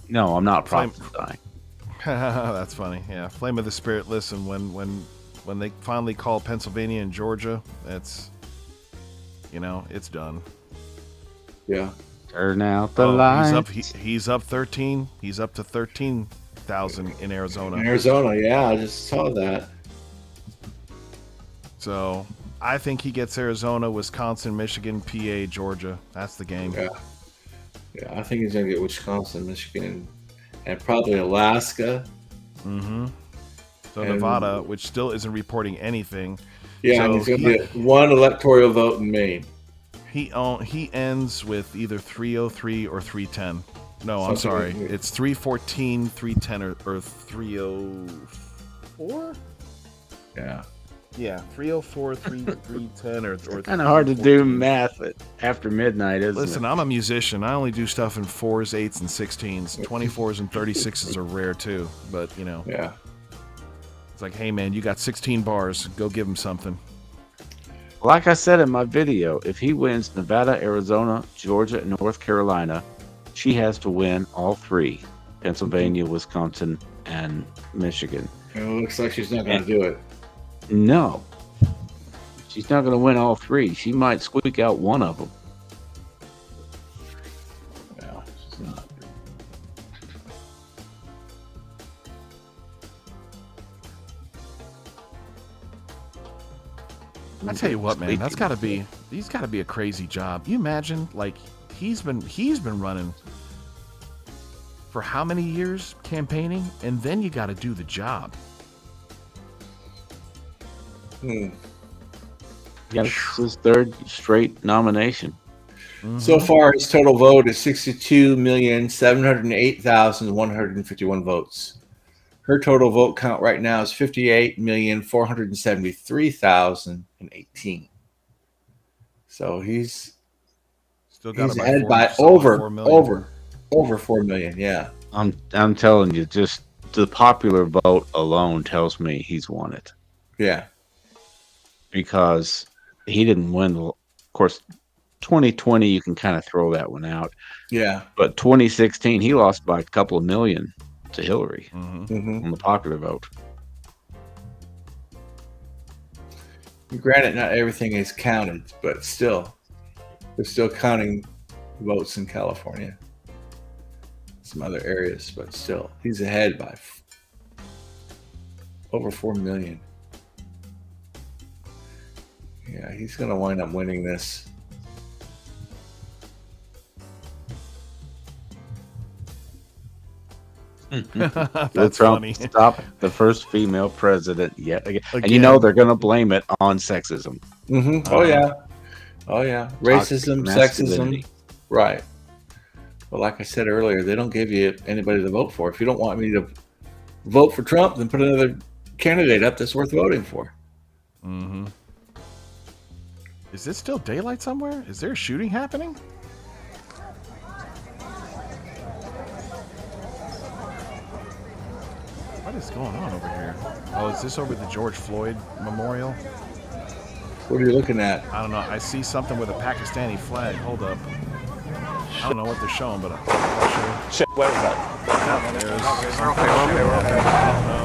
No, I'm not prophesying. That's funny. Yeah. Flame of the Spirit. Listen, when they finally call Pennsylvania and Georgia, it's done. Yeah. Turn out the lights. He's up 13. He's up to 13,000 in Arizona. In Arizona, yeah, I just saw that. So I think he gets Arizona, Wisconsin, Michigan, PA, Georgia. That's the game. Yeah, I think he's gonna get Wisconsin, Michigan, and probably Alaska. Mm-hmm. So Nevada, which still isn't reporting anything. Yeah, so he's gonna get one electoral vote in Maine. He ends with either 303 or 310. No, I'm sorry. Something- It's 314, 310, or 304? Yeah. Yeah, 304, 310, or Kind of hard to do 314. math after midnight, isn't Listen, it? I'm a musician. I only do stuff in 4s, 8s, and 16s. 24s and 36s are rare too. But, you know. Yeah. It's like, hey, man, you got 16 bars. Go give him something. Like I said in my video, if he wins Nevada, Arizona, Georgia, and North Carolina, she has to win all 3. Pennsylvania, Wisconsin, and Michigan. It looks like she's not going to do it. No. She's not going to win all 3. She might squeak out one of them. No, she's not. I tell you what, man, he's got to be a crazy job. You imagine, like, he's been running for how many years campaigning, and then you got to do the job. Yeah, it's his 3rd straight nomination. So far, his total vote is 62,708,151 votes. Her total vote count right now is 58,473,018. So he's Still got he's about ahead 4 by solid 4 million. over 4 million. Yeah. I'm telling you, just the popular vote alone tells me he's won it. Yeah. Because he didn't win. Of course, 2020, you can kind of throw that one out. Yeah. But 2016, he lost by a couple of million to Hillary Mhm. on the popular vote. Granted, not everything is counted, but still, they're still counting votes in California, some other areas, but still, he's ahead by over 4 million. Yeah, he's going to wind up winning this. Will Trump funny. stop the first female president yet again? And you know they're going to blame it on sexism. Oh yeah, oh yeah, racism, Toxic sexism, masculinity. right. But like I said earlier, they don't give you anybody to vote for. If you don't want me to vote for Trump, then put another candidate up that's worth voting for. Mm-hmm. Is it still daylight somewhere? Is there a shooting happening? What is going on over here? Oh, is this over the George Floyd Memorial? What are you looking at? I don't know. I see something with a Pakistani flag. Hold up. I don't know what they're showing, but I'll show you. Shit, where was that? There's We're okay. I don't know.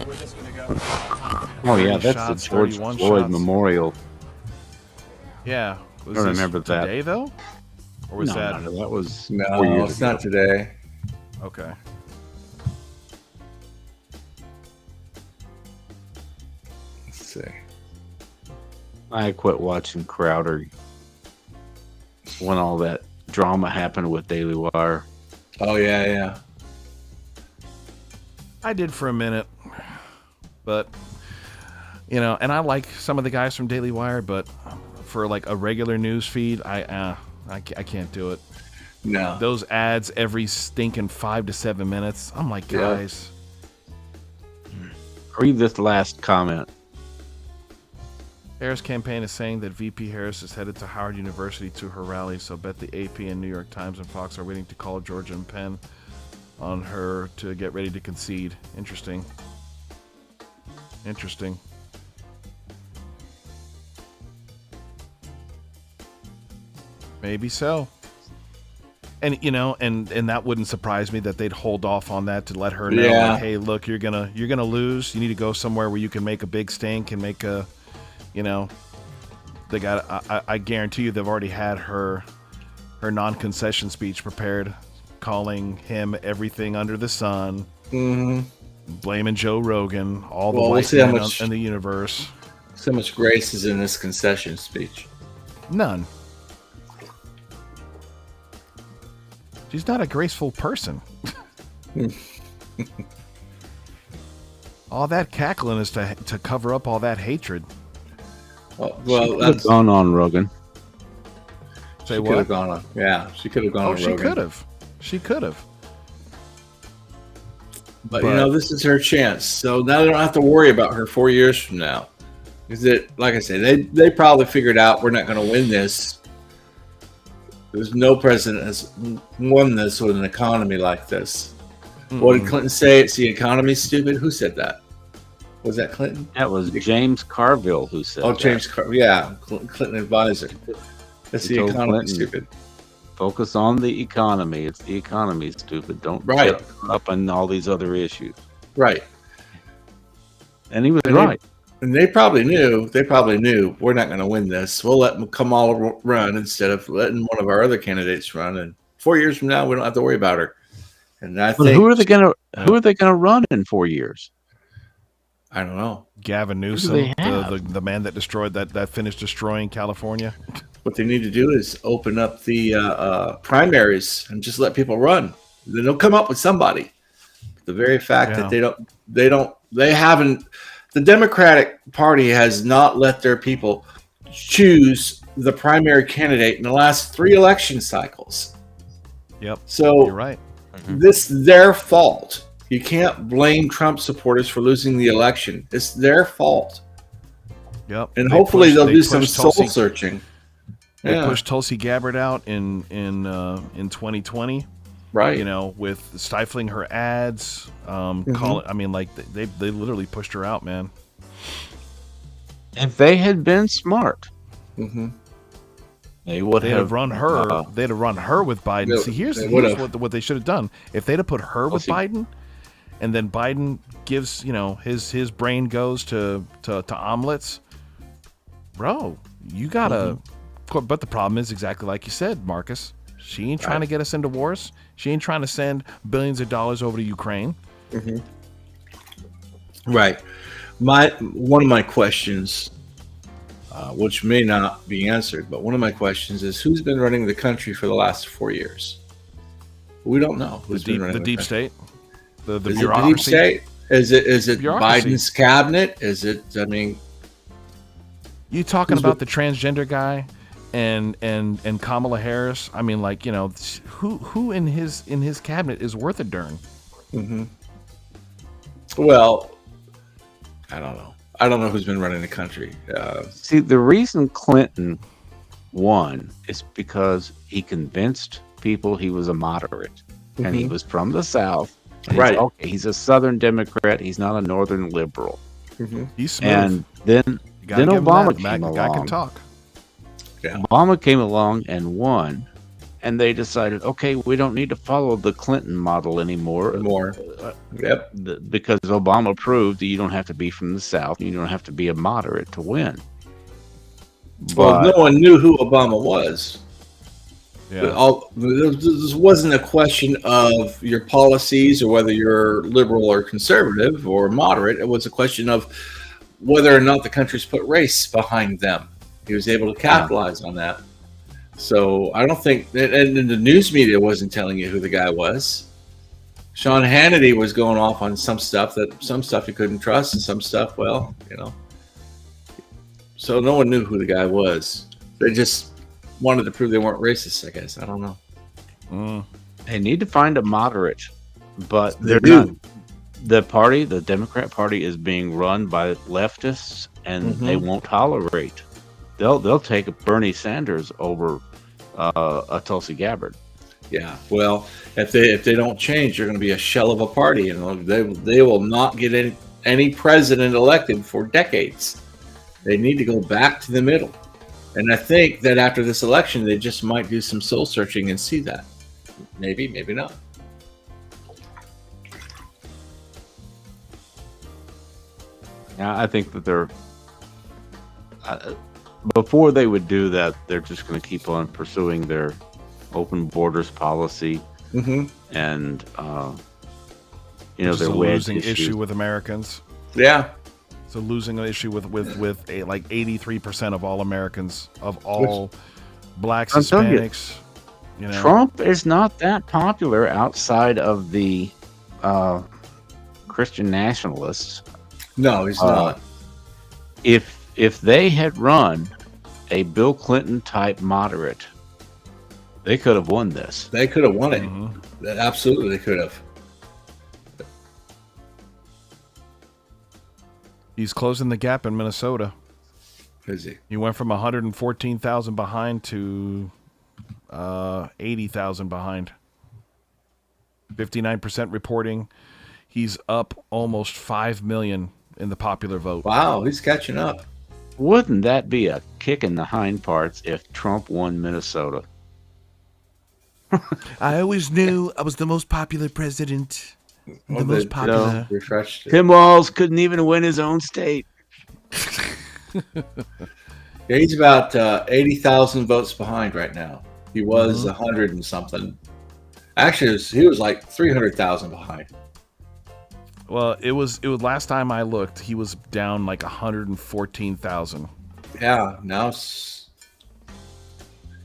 We're just gonna go. Oh yeah, 30 that's shots, the George 31 Floyd shots. Memorial. Yeah. I don't remember that. Today, though? Or was that? No, that was 4 No, years it's ago. not today. Okay. Let's see. I quit watching Crowder when all that drama happened with Daily Wire. Oh yeah, yeah. I did for a minute, but you know, and I like some of the guys from Daily Wire, but for like a regular news feed, I can't do it. No, those ads every stinking 5 to 7 minutes. I'm like, Yeah. guys, Read this last comment. Harris campaign is saying that VP Harris is headed to Howard University to her rally, so bet the AP and New York Times and Fox are waiting to call Georgia and Penn on her to get ready to concede. Interesting. Interesting. Maybe so. And you know, and that wouldn't surprise me that they'd hold off on that to let her know, Yeah. like, hey, look, you're gonna lose. You need to go somewhere where you can make a big stink and make a, you know, they got. I guarantee you, they've already had her non-concession speech prepared, calling him everything under the sun, blaming Joe Rogan, all the Well, we'll white see how men much- in the universe. So much grace is in this concession speech. None. She's not a graceful person. All that cackling is to cover up all that hatred. Well, Could have that's gone on Rogan. Say she what? could have gone on. Yeah, she could have gone Oh, on she Rogan. could have. She could have. But you know, this is her chance. So now they don't have to worry about her 4 years from now. Is it like I said? They probably figured out we're not going to win this. There's no president has won this with an economy like this. What did Clinton say? It's the economy's stupid. Who said that? Was that Clinton? That was James Carville who said. Oh, that. James Carville. Yeah, Clinton advisor. That's He the told economy Clinton, stupid. Focus on the economy. It's the economy, stupid. Don't Right. get up on all these other issues. Right. And he was And right. And they probably knew. They probably knew we're not going to win this. We'll let Kamala run instead of letting one of our other candidates run. And 4 years from now, we don't have to worry about her. And I But think who are they gonna run in 4 years? I don't know. Gavin Who do Newsom, they have? the man that destroyed that finished destroying California. What they need to do is open up the primaries and just let people run. Then they'll come up with somebody. The very fact that they haven't. The Democratic Party has not let their people choose the primary candidate in the last 3 election cycles. Yep. So you're right. This is their fault. You can't blame Trump supporters for losing the election. It's their fault. Yep. And They hopefully pushed- they'll they do some pushed soul Tulsi- searching. They Yeah. pushed Tulsi Gabbard out in 2020, right? You know, with stifling her ads. I mean, like they literally pushed her out, man. If they had been smart, they would They'd have run her. They'd have run her with Biden. They- See, here's they would've. what they should have done. If they'd have put her with see. Biden, and then Biden gives, you know, his brain goes to omelets, bro. You gotta. But the problem is exactly like you said, Marcus. She ain't trying to get us into wars. She ain't trying to send billions of dollars over to Ukraine. Right. One of my questions, which may not be answered, but one of my questions is who's been running the country for the last 4 years? We don't know who's been running The deep country. state, the Is it the bureaucracy. deep state? Is it Bureaucracy. Biden's cabinet? Is it? I mean, You talking Who's about the transgender guy and Kamala Harris? I mean, like, you know, who in his cabinet is worth a darn? well, I don't know. I don't know who's been running the country. See, the reason Clinton won is because he convinced people he was a moderate, and he was from the South. And Right. He's a Southern Democrat. He's not a Northern liberal. He's smooth. And then You gotta give him Obama that. came The guy can along. talk. Obama came along and won, and they decided, okay, we don't need to follow the Clinton model anymore. Yep. Because Obama proved that you don't have to be from the South, you don't have to be a moderate to win. Well, no one knew who Obama was. Yeah. This wasn't a question of your policies or whether you're liberal or conservative or moderate. It was a question of whether or not the country's put race behind them. He was able to capitalize on that. So I don't think, and the news media wasn't telling you who the guy was. Sean Hannity was going off on some stuff you couldn't trust, and some stuff, well, you know. So no one knew who the guy was. They just wanted to prove they weren't racist, I guess. I don't know. They need to find a moderate, but They they're do. not. The Democrat Party is being run by leftists, and they won't tolerate. They'll take a Bernie Sanders over a Tulsi Gabbard. Yeah. Well, if they don't change, they're going to be a shell of a party, and they will not get any president elected for decades. They need to go back to the middle. And I think that after this election, they just might do some soul searching and see that. Maybe, maybe not. Yeah, I think that they're before they would do that, they're just going to keep on pursuing their open borders policy, and Which is their a wedge losing issues. issue with Americans. Yeah. It's a losing issue with like 83% of all Americans, of all blacks, I'm telling you, Hispanics. You know, Trump is not that popular outside of the Christian nationalists. No, he's not. If if they had run a Bill Clinton type moderate, they could have won this. They could have won it. Absolutely, they could have. He's closing the gap in Minnesota. Is he? He went from 114,000 behind to 80,000 behind. 59% reporting. He's up almost 5 million in the popular vote. Wow, he's catching up. Wouldn't that be a kick in the hind parts if Trump won Minnesota? I always knew I was the most popular president. The most popular. Refreshed it. Tim Walz couldn't even win his own state. Yeah, he's about 80,000 votes behind right now. He was 100 and something. Actually, he was like 300,000 behind. Well, it was last time I looked, he was down like 114,000. Yeah, now it's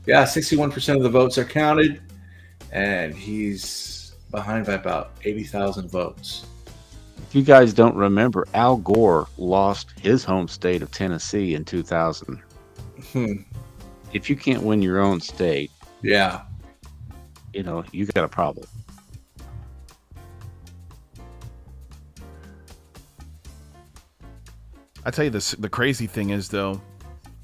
61% of the votes are counted, and he's behind by about 80,000 votes. If you guys don't remember, Al Gore lost his home state of Tennessee in 2000. If you can't win your own state, yeah, you got a problem. I tell you this, the crazy thing is though,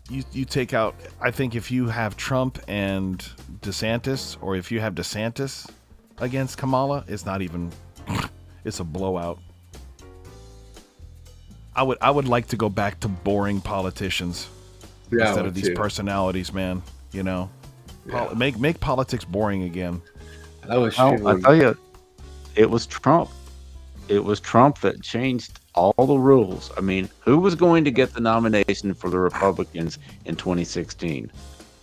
you take out, I think if you have Trump and DeSantis, or if you have DeSantis against Kamala, it's not even, it's a blowout. I would like to go back to boring politicians instead of these personalities, man. Make politics boring again. I tell you, it was Trump. It was Trump that changed all the rules. I mean, who was going to get the nomination for the Republicans in 2016?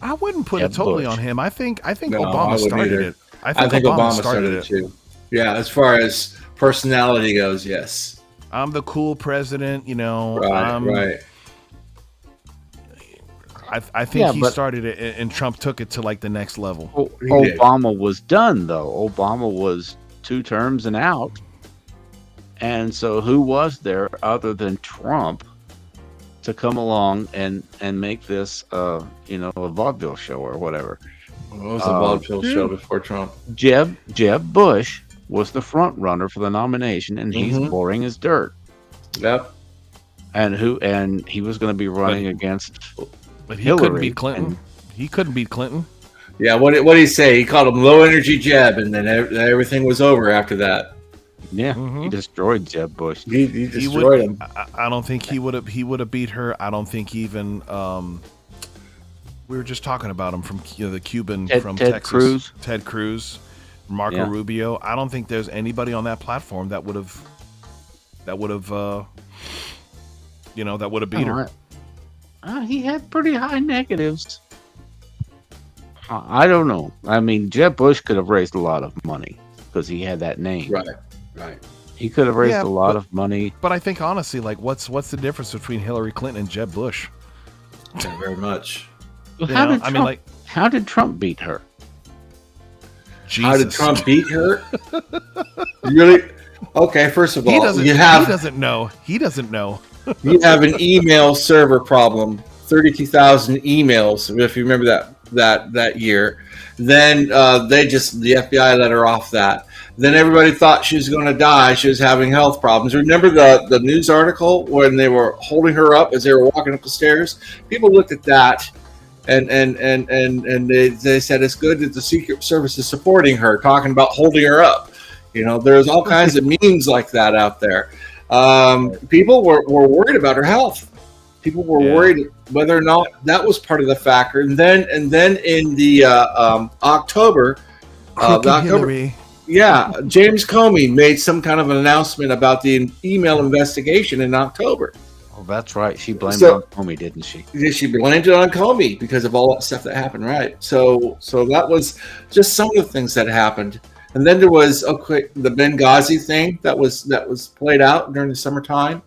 I wouldn't put it totally on him. I think Obama I wouldn't started either. it. I think Obama started it too. Yeah, as far as personality goes, yes. I'm the cool president, Right. I think he started it, and Trump took it to like the next level. Obama was done, though. Obama was 2 terms and out. And so who was there other than Trump to come along and make this, a vaudeville show or whatever? What was the vaudeville show before Trump? Jeb Bush was the front runner for the nomination, and he's boring as dirt. Yep. And he was going to be running against But he Hillary. couldn't beat Clinton. He couldn't beat Clinton. Yeah, what did he say? He called him low energy Jeb, and then everything was over after that. Yeah, he destroyed Jeb Bush. He destroyed him. I don't think he would have beat her. I don't think even we were just talking about him from the Cuban from Ted Texas. Cruz. Ted Cruz, Marco Rubio. I don't think there's anybody on that platform that would have beat her. He had pretty high negatives. I don't know. I mean, Jeb Bush could have raised a lot of money because he had that name. Right. He could have raised a lot of money. But I think honestly, like, what's the difference between Hillary Clinton and Jeb Bush? Not very much. Well, how did Trump beat her? Jesus. How did Trump beat her? Really? Okay, first of all, he doesn't know. He doesn't know. You have an email server problem. 32,000 emails, if you remember that year. Then the FBI let her off that. Then everybody thought she was going to die. She was having health problems. Remember the news article when they were holding her up as they were walking up the stairs? People looked at that and they said it's good that the Secret Service is supporting her, talking about holding her up. There's all kinds of memes like that out there. People were worried about her health. People were worried whether or not that was part of the factor. And then in the October, Hillary. Yeah, James Comey made some kind of an announcement about the email investigation in October. Oh, that's right. She blamed it on Comey, didn't she? She blamed it on Comey because of all that stuff that happened, right? So that was just some of the things that happened. And then there was the Benghazi thing that was played out during the summertime,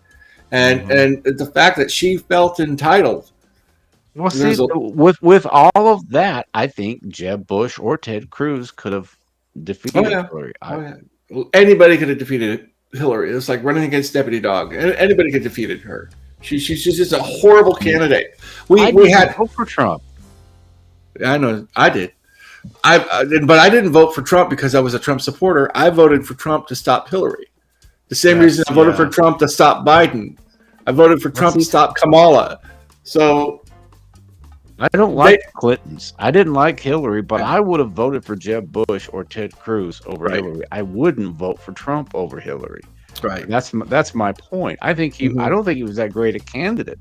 and the fact that she felt entitled. Well, see, with all of that, I think Jeb Bush or Ted Cruz could have defeated Hillary. Anybody could have defeated Hillary. It was like running against Deputy Dog. Anybody could have defeated her. She's just a horrible candidate. I We didn't had vote for Trump. I know I did. But I didn't vote for Trump because I was a Trump supporter. I voted for Trump to stop Hillary. The same reason I voted for Trump to stop Biden. I voted for Trump to stop Kamala. So I don't like Clintons. I didn't like Hillary, but I would have voted for Jeb Bush or Ted Cruz over Hillary. I wouldn't vote for Trump over Hillary. Right. That's my point. I think he. I don't think he was that great a candidate.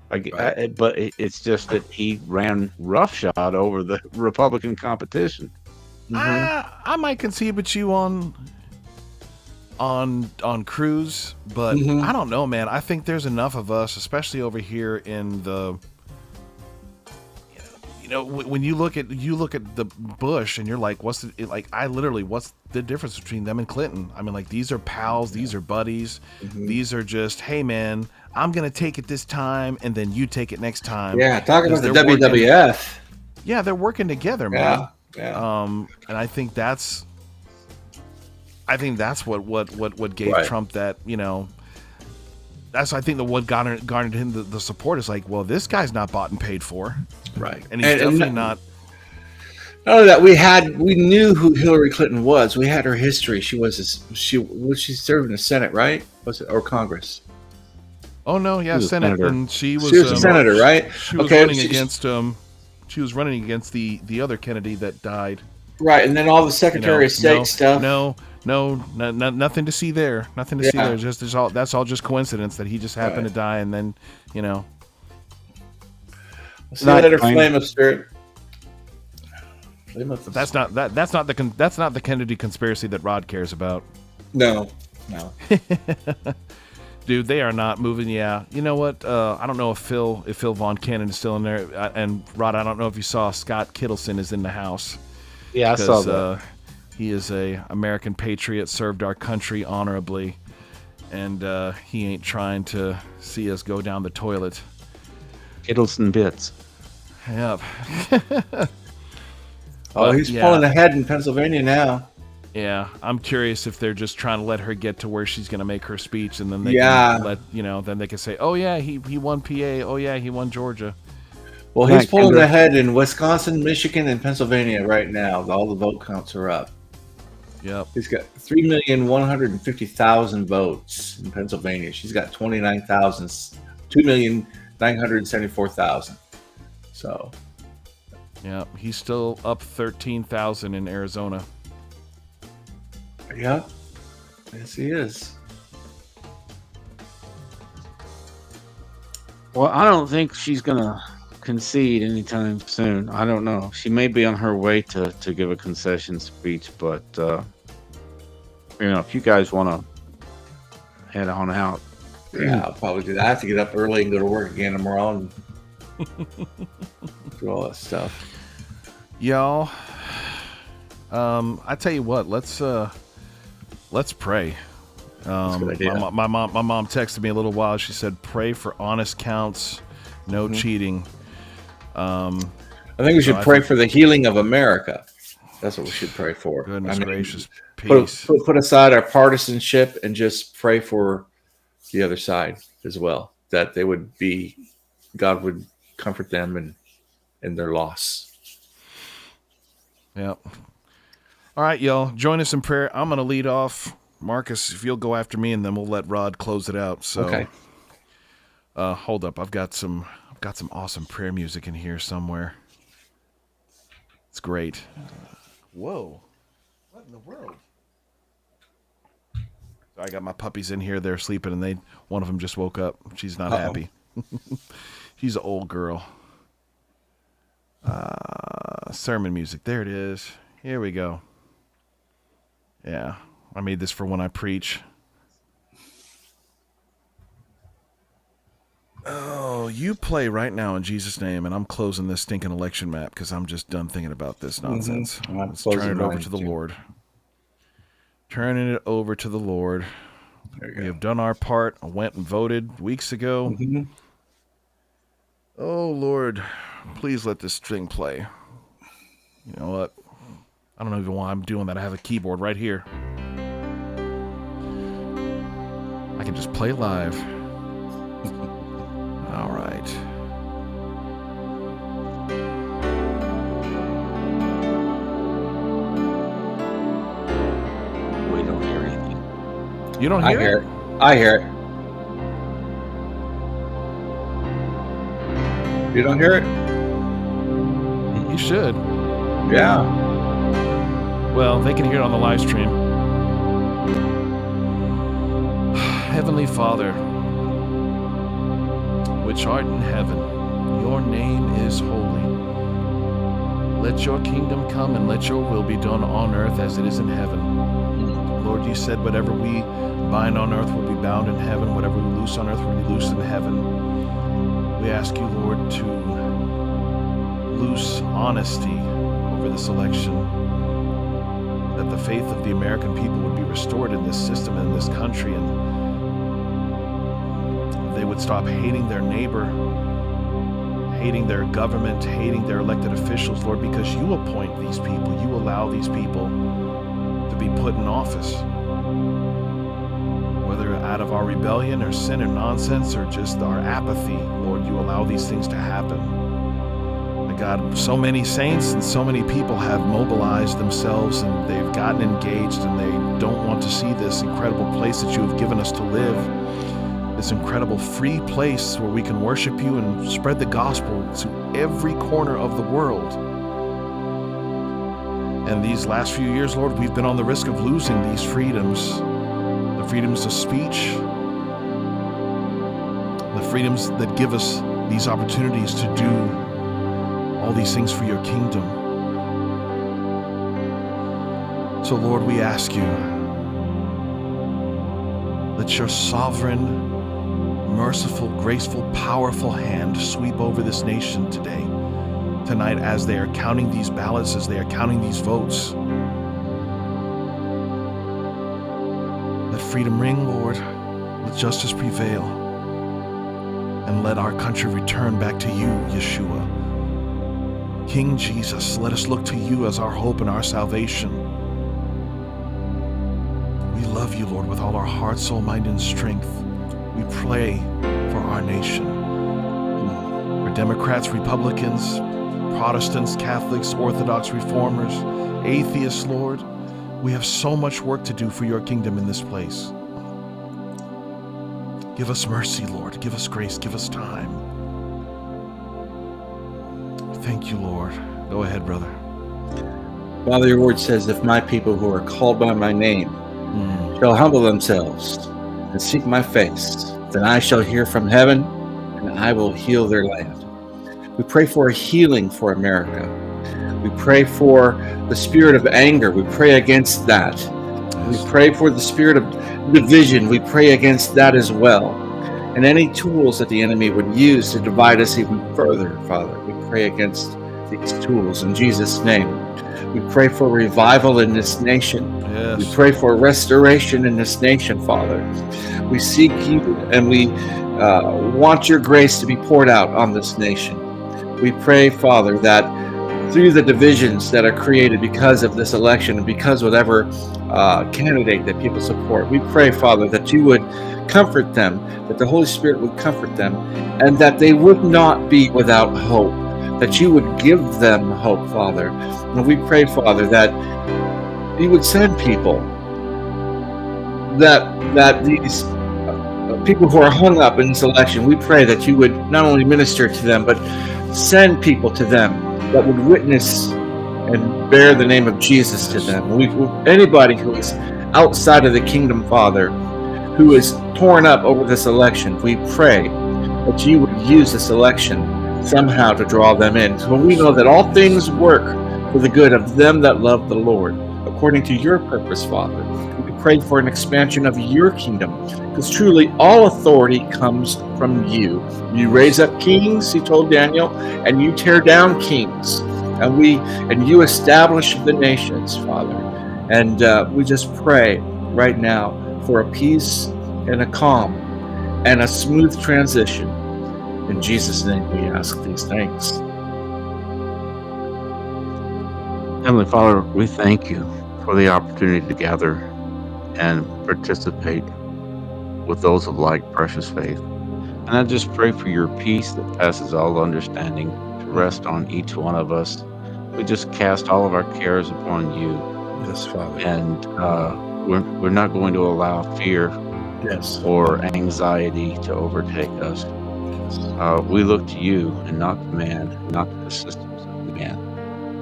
But it's just that he ran roughshod over the Republican competition. I might concede with you on Cruz, but I don't know, man. I think there's enough of us, especially over here in the, when you look at the Bush and you're like, what's the difference between them and Clinton? I mean, like, these are pals, these are buddies, these are just, hey man, I'm gonna take it this time and then you take it next time. Yeah, talking about the WWF. Yeah, they're working together, man. Yeah. And I think that's what gave Trump that, that's, I think, what garnered him the support is like, well, this guy's not bought and paid for. Right. And he's definitely not. Not only that, we knew who Hillary Clinton was. We had her history. She served in the Senate, right? Was it, or Congress? Oh no, yeah, Senate. And she was a senator, right? She was running against she was running against the other Kennedy that died. Right, and then all the Secretary of State stuff. Nothing to see there. Nothing to see there. That's all just coincidence that he just happened to die, and then See you later, flame of spirit. That's not the Kennedy conspiracy that Rod cares about. No. Dude, they are not moving. Yeah, you know what? I don't know if Phil Von Cannon is still in there, and Rod, I don't know if you saw Scott Kittleson is in the house. Yeah, I saw that. He is a American patriot, served our country honorably, and he ain't trying to see us go down the toilet. Kittleson bits. Yep. He's pulling ahead in Pennsylvania now. Yeah, I'm curious if they're just trying to let her get to where she's going to make her speech, and then they can then they can say, "Oh yeah, he won PA. Oh yeah, he won Georgia." Well, he's pulling ahead in Wisconsin, Michigan, and Pennsylvania right now. All the vote counts are up. Yep. He's got 3,150,000 votes in Pennsylvania. She's got 2,974,000. So. Yeah, he's still up 13,000 in Arizona. Yeah, yes, he is. Well, I don't think she's gonna concede anytime soon. I don't know. She may be on her way to give a concession speech, but if you guys want to head on out, yeah, I'll probably do that. I have to get up early and go to work again tomorrow and do all that stuff. Y'all, I tell you what, let's pray. My mom texted me a little while. She said, "Pray for honest counts, no cheating." I think we should pray for the healing of America. That's what we should pray for. Goodness gracious, peace. Put aside our partisanship and just pray for the other side as well. That God would comfort them in their loss. Yep. All right, y'all. Join us in prayer. I'm going to lead off. Marcus, if you'll go after me, and then we'll let Rod close it out. So, okay. Hold up. I've got some awesome prayer music in here somewhere. It's great. Whoa. What in the world? So I got my puppies in here. They're sleeping, and one of them just woke up. She's not happy. She's an old girl. Sermon music. There it is. Here we go. Yeah, I made this for when I preach. Oh, you play right now in Jesus' name, and I'm closing this stinking election map because I'm just done thinking about this nonsense. Let's turn it over to the Lord. Turning it over to the Lord. We have done our part. I went and voted weeks ago. Oh, Lord, please let this thing play. You know what? I don't know even why I'm doing that. I have a keyboard right here. I can just play live. You don't I hear hear it? it. I hear it. You don't hear it? You should. Yeah. Well, they can hear it on the live stream. Heavenly Father, which art in heaven, your name is holy. Let your kingdom come and let your will be done on earth as it is in heaven. Lord, you said whatever we bind on earth will be bound in heaven, whatever we loose on earth will be loosed in heaven. We ask you, Lord, to loose honesty over this election, that the faith of the American people would be restored in this system and in this country, and they would stop hating their neighbor, hating their government, hating their elected officials, Lord, because you appoint these people, you allow these people to be put in office. Whether out of our rebellion or sin or nonsense or just our apathy, Lord, you allow these things to happen. My God, so many saints and so many people have mobilized themselves and they've gotten engaged and they don't want to see this incredible place that you have given us to live, this incredible free place where we can worship you and spread the gospel to every corner of the world. And these last few years, Lord, we've been on the risk of losing these freedoms, the freedoms of speech, the freedoms that give us these opportunities to do all these things for your kingdom. So, Lord, we ask you, let your sovereign, merciful, graceful, powerful hand sweep over this nation tonight, as they are counting these ballots, as they are counting these votes. Let freedom ring, Lord. Let justice prevail. And let our country return back to you, Yeshua. King Jesus, let us look to you as our hope and our salvation. We love you, Lord, with all our heart, soul, mind, and strength. We pray for our nation. For Democrats, Republicans, Protestants, Catholics, Orthodox, Reformers, atheists, Lord, we have so much work to do for your kingdom in this place. Give us mercy, Lord. Give us grace. Give us time. Thank you, Lord. Go ahead, brother. Father, your word says, if my people who are called by my name shall humble themselves and seek my face, then I shall hear from heaven and I will heal their land. We pray for a healing for America. We pray for the spirit of anger. We pray against that. We pray for the spirit of division. We pray against that as well. And any tools that the enemy would use to divide us even further, Father, we pray against these tools in Jesus' name. We pray for revival in this nation. Yes. We pray for restoration in this nation, Father. We seek you and we want your grace to be poured out on this nation. We pray, Father, that through the divisions that are created because of this election and because whatever candidate that people support, we pray, Father, that you would comfort them, that the Holy Spirit would comfort them, and that they would not be without hope, that you would give them hope, Father. And we pray, Father, that you would send people, that these people who are hung up in this election, we pray that you would not only minister to them, but send people to them that would witness and bear the name of Jesus to them. Anybody who is outside of the kingdom, Father, who is torn up over this election, we pray that you would use this election somehow to draw them in. So we know that all things work for the good of them that love the Lord, according to your purpose, Father. We pray for an expansion of your kingdom, because truly all authority comes from you. You raise up kings, he told Daniel, and you tear down kings, and you establish the nations, Father. And we just pray right now for a peace and a calm and a smooth transition. In Jesus' name we ask these things. Heavenly Father, we thank you for the opportunity to gather and participate with those of like precious faith. And I just pray for your peace that passes all understanding to rest on each one of us. We just cast all of our cares upon you. Yes, Father. And we're not going to allow fear Yes. or anxiety to overtake us. We look to you and not to man, not to the systems of man.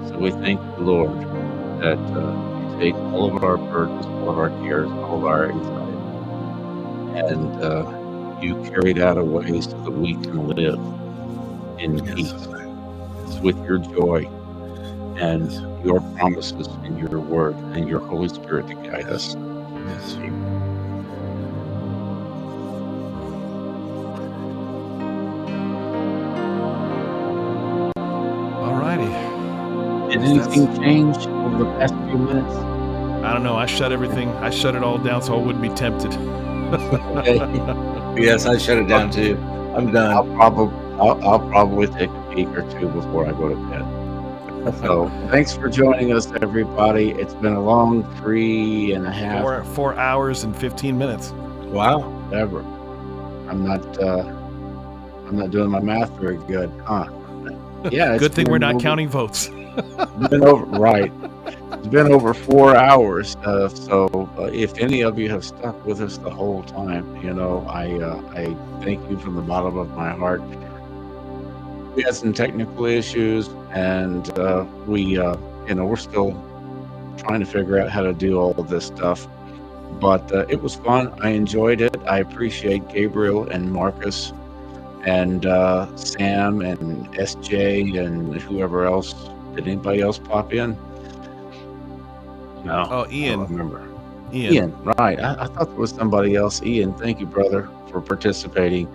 So we thank the Lord that you take all of our burdens, all of our cares, all of our anxiety, and you carry that away so that we can live in peace with your joy and your promises and your word and your Holy Spirit to guide us. Yes. Alrighty. Did anything change over the past few minutes? I don't know. I shut everything. I shut it all down so I wouldn't be tempted. Yes, I shut it down too. I'm done. I'll probably take a peek or two before I go to bed. So thanks for joining us, everybody. It's been a long 3.5 4 hours and 15 minutes. Wow. Ever. I'm not doing my math very good, huh? Yeah. Good thing we're not counting votes. It's been over, right. It's been over 4 hours. So if any of you have stuck with us the whole time, I thank you from the bottom of my heart. We had some technical issues, and we're still trying to figure out how to do all of this stuff. But it was fun. I enjoyed it. I appreciate Gabriel and Marcus and Sam and SJ and whoever else. Did anybody else pop in? No. Oh, Ian. I don't remember. Ian, right. I thought there was somebody else. Ian, thank you, brother, for participating.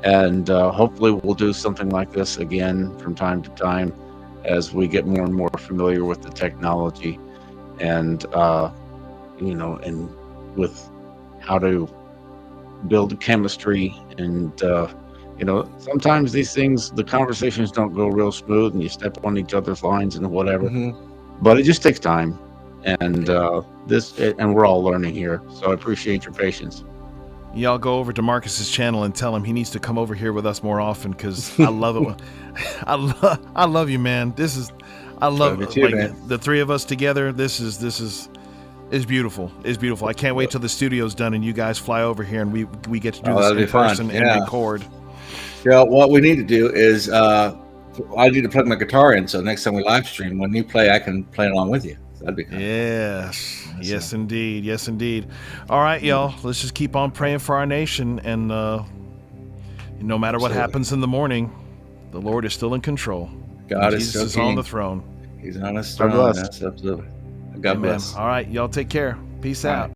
And hopefully we'll do something like this again from time to time as we get more and more familiar with the technology and, and with how to build chemistry. And, sometimes these things, the conversations don't go real smooth and you step on each other's lines and whatever. But it just takes time. And and we're all learning here. So I appreciate your patience. y'all go over to Marcus's channel and tell him he needs to come over here with us more often because I love it. I love you, man. I love you too, man. the three of us together. This is beautiful. It's beautiful. I can't wait till the studio's done and you guys fly over here and we get to do this in person and record. Yeah, what we need to do is I need to plug my guitar in so next time we live stream, when you play, I can play along with you. So that'd be cool. Yes, indeed. Yes, indeed. All right, y'all. Let's just keep on praying for our nation, and no matter what happens in the morning, the Lord is still in control. God Jesus is on the throne. He's on his throne. God bless. That's absolutely. God bless. All right, y'all take care. Peace out.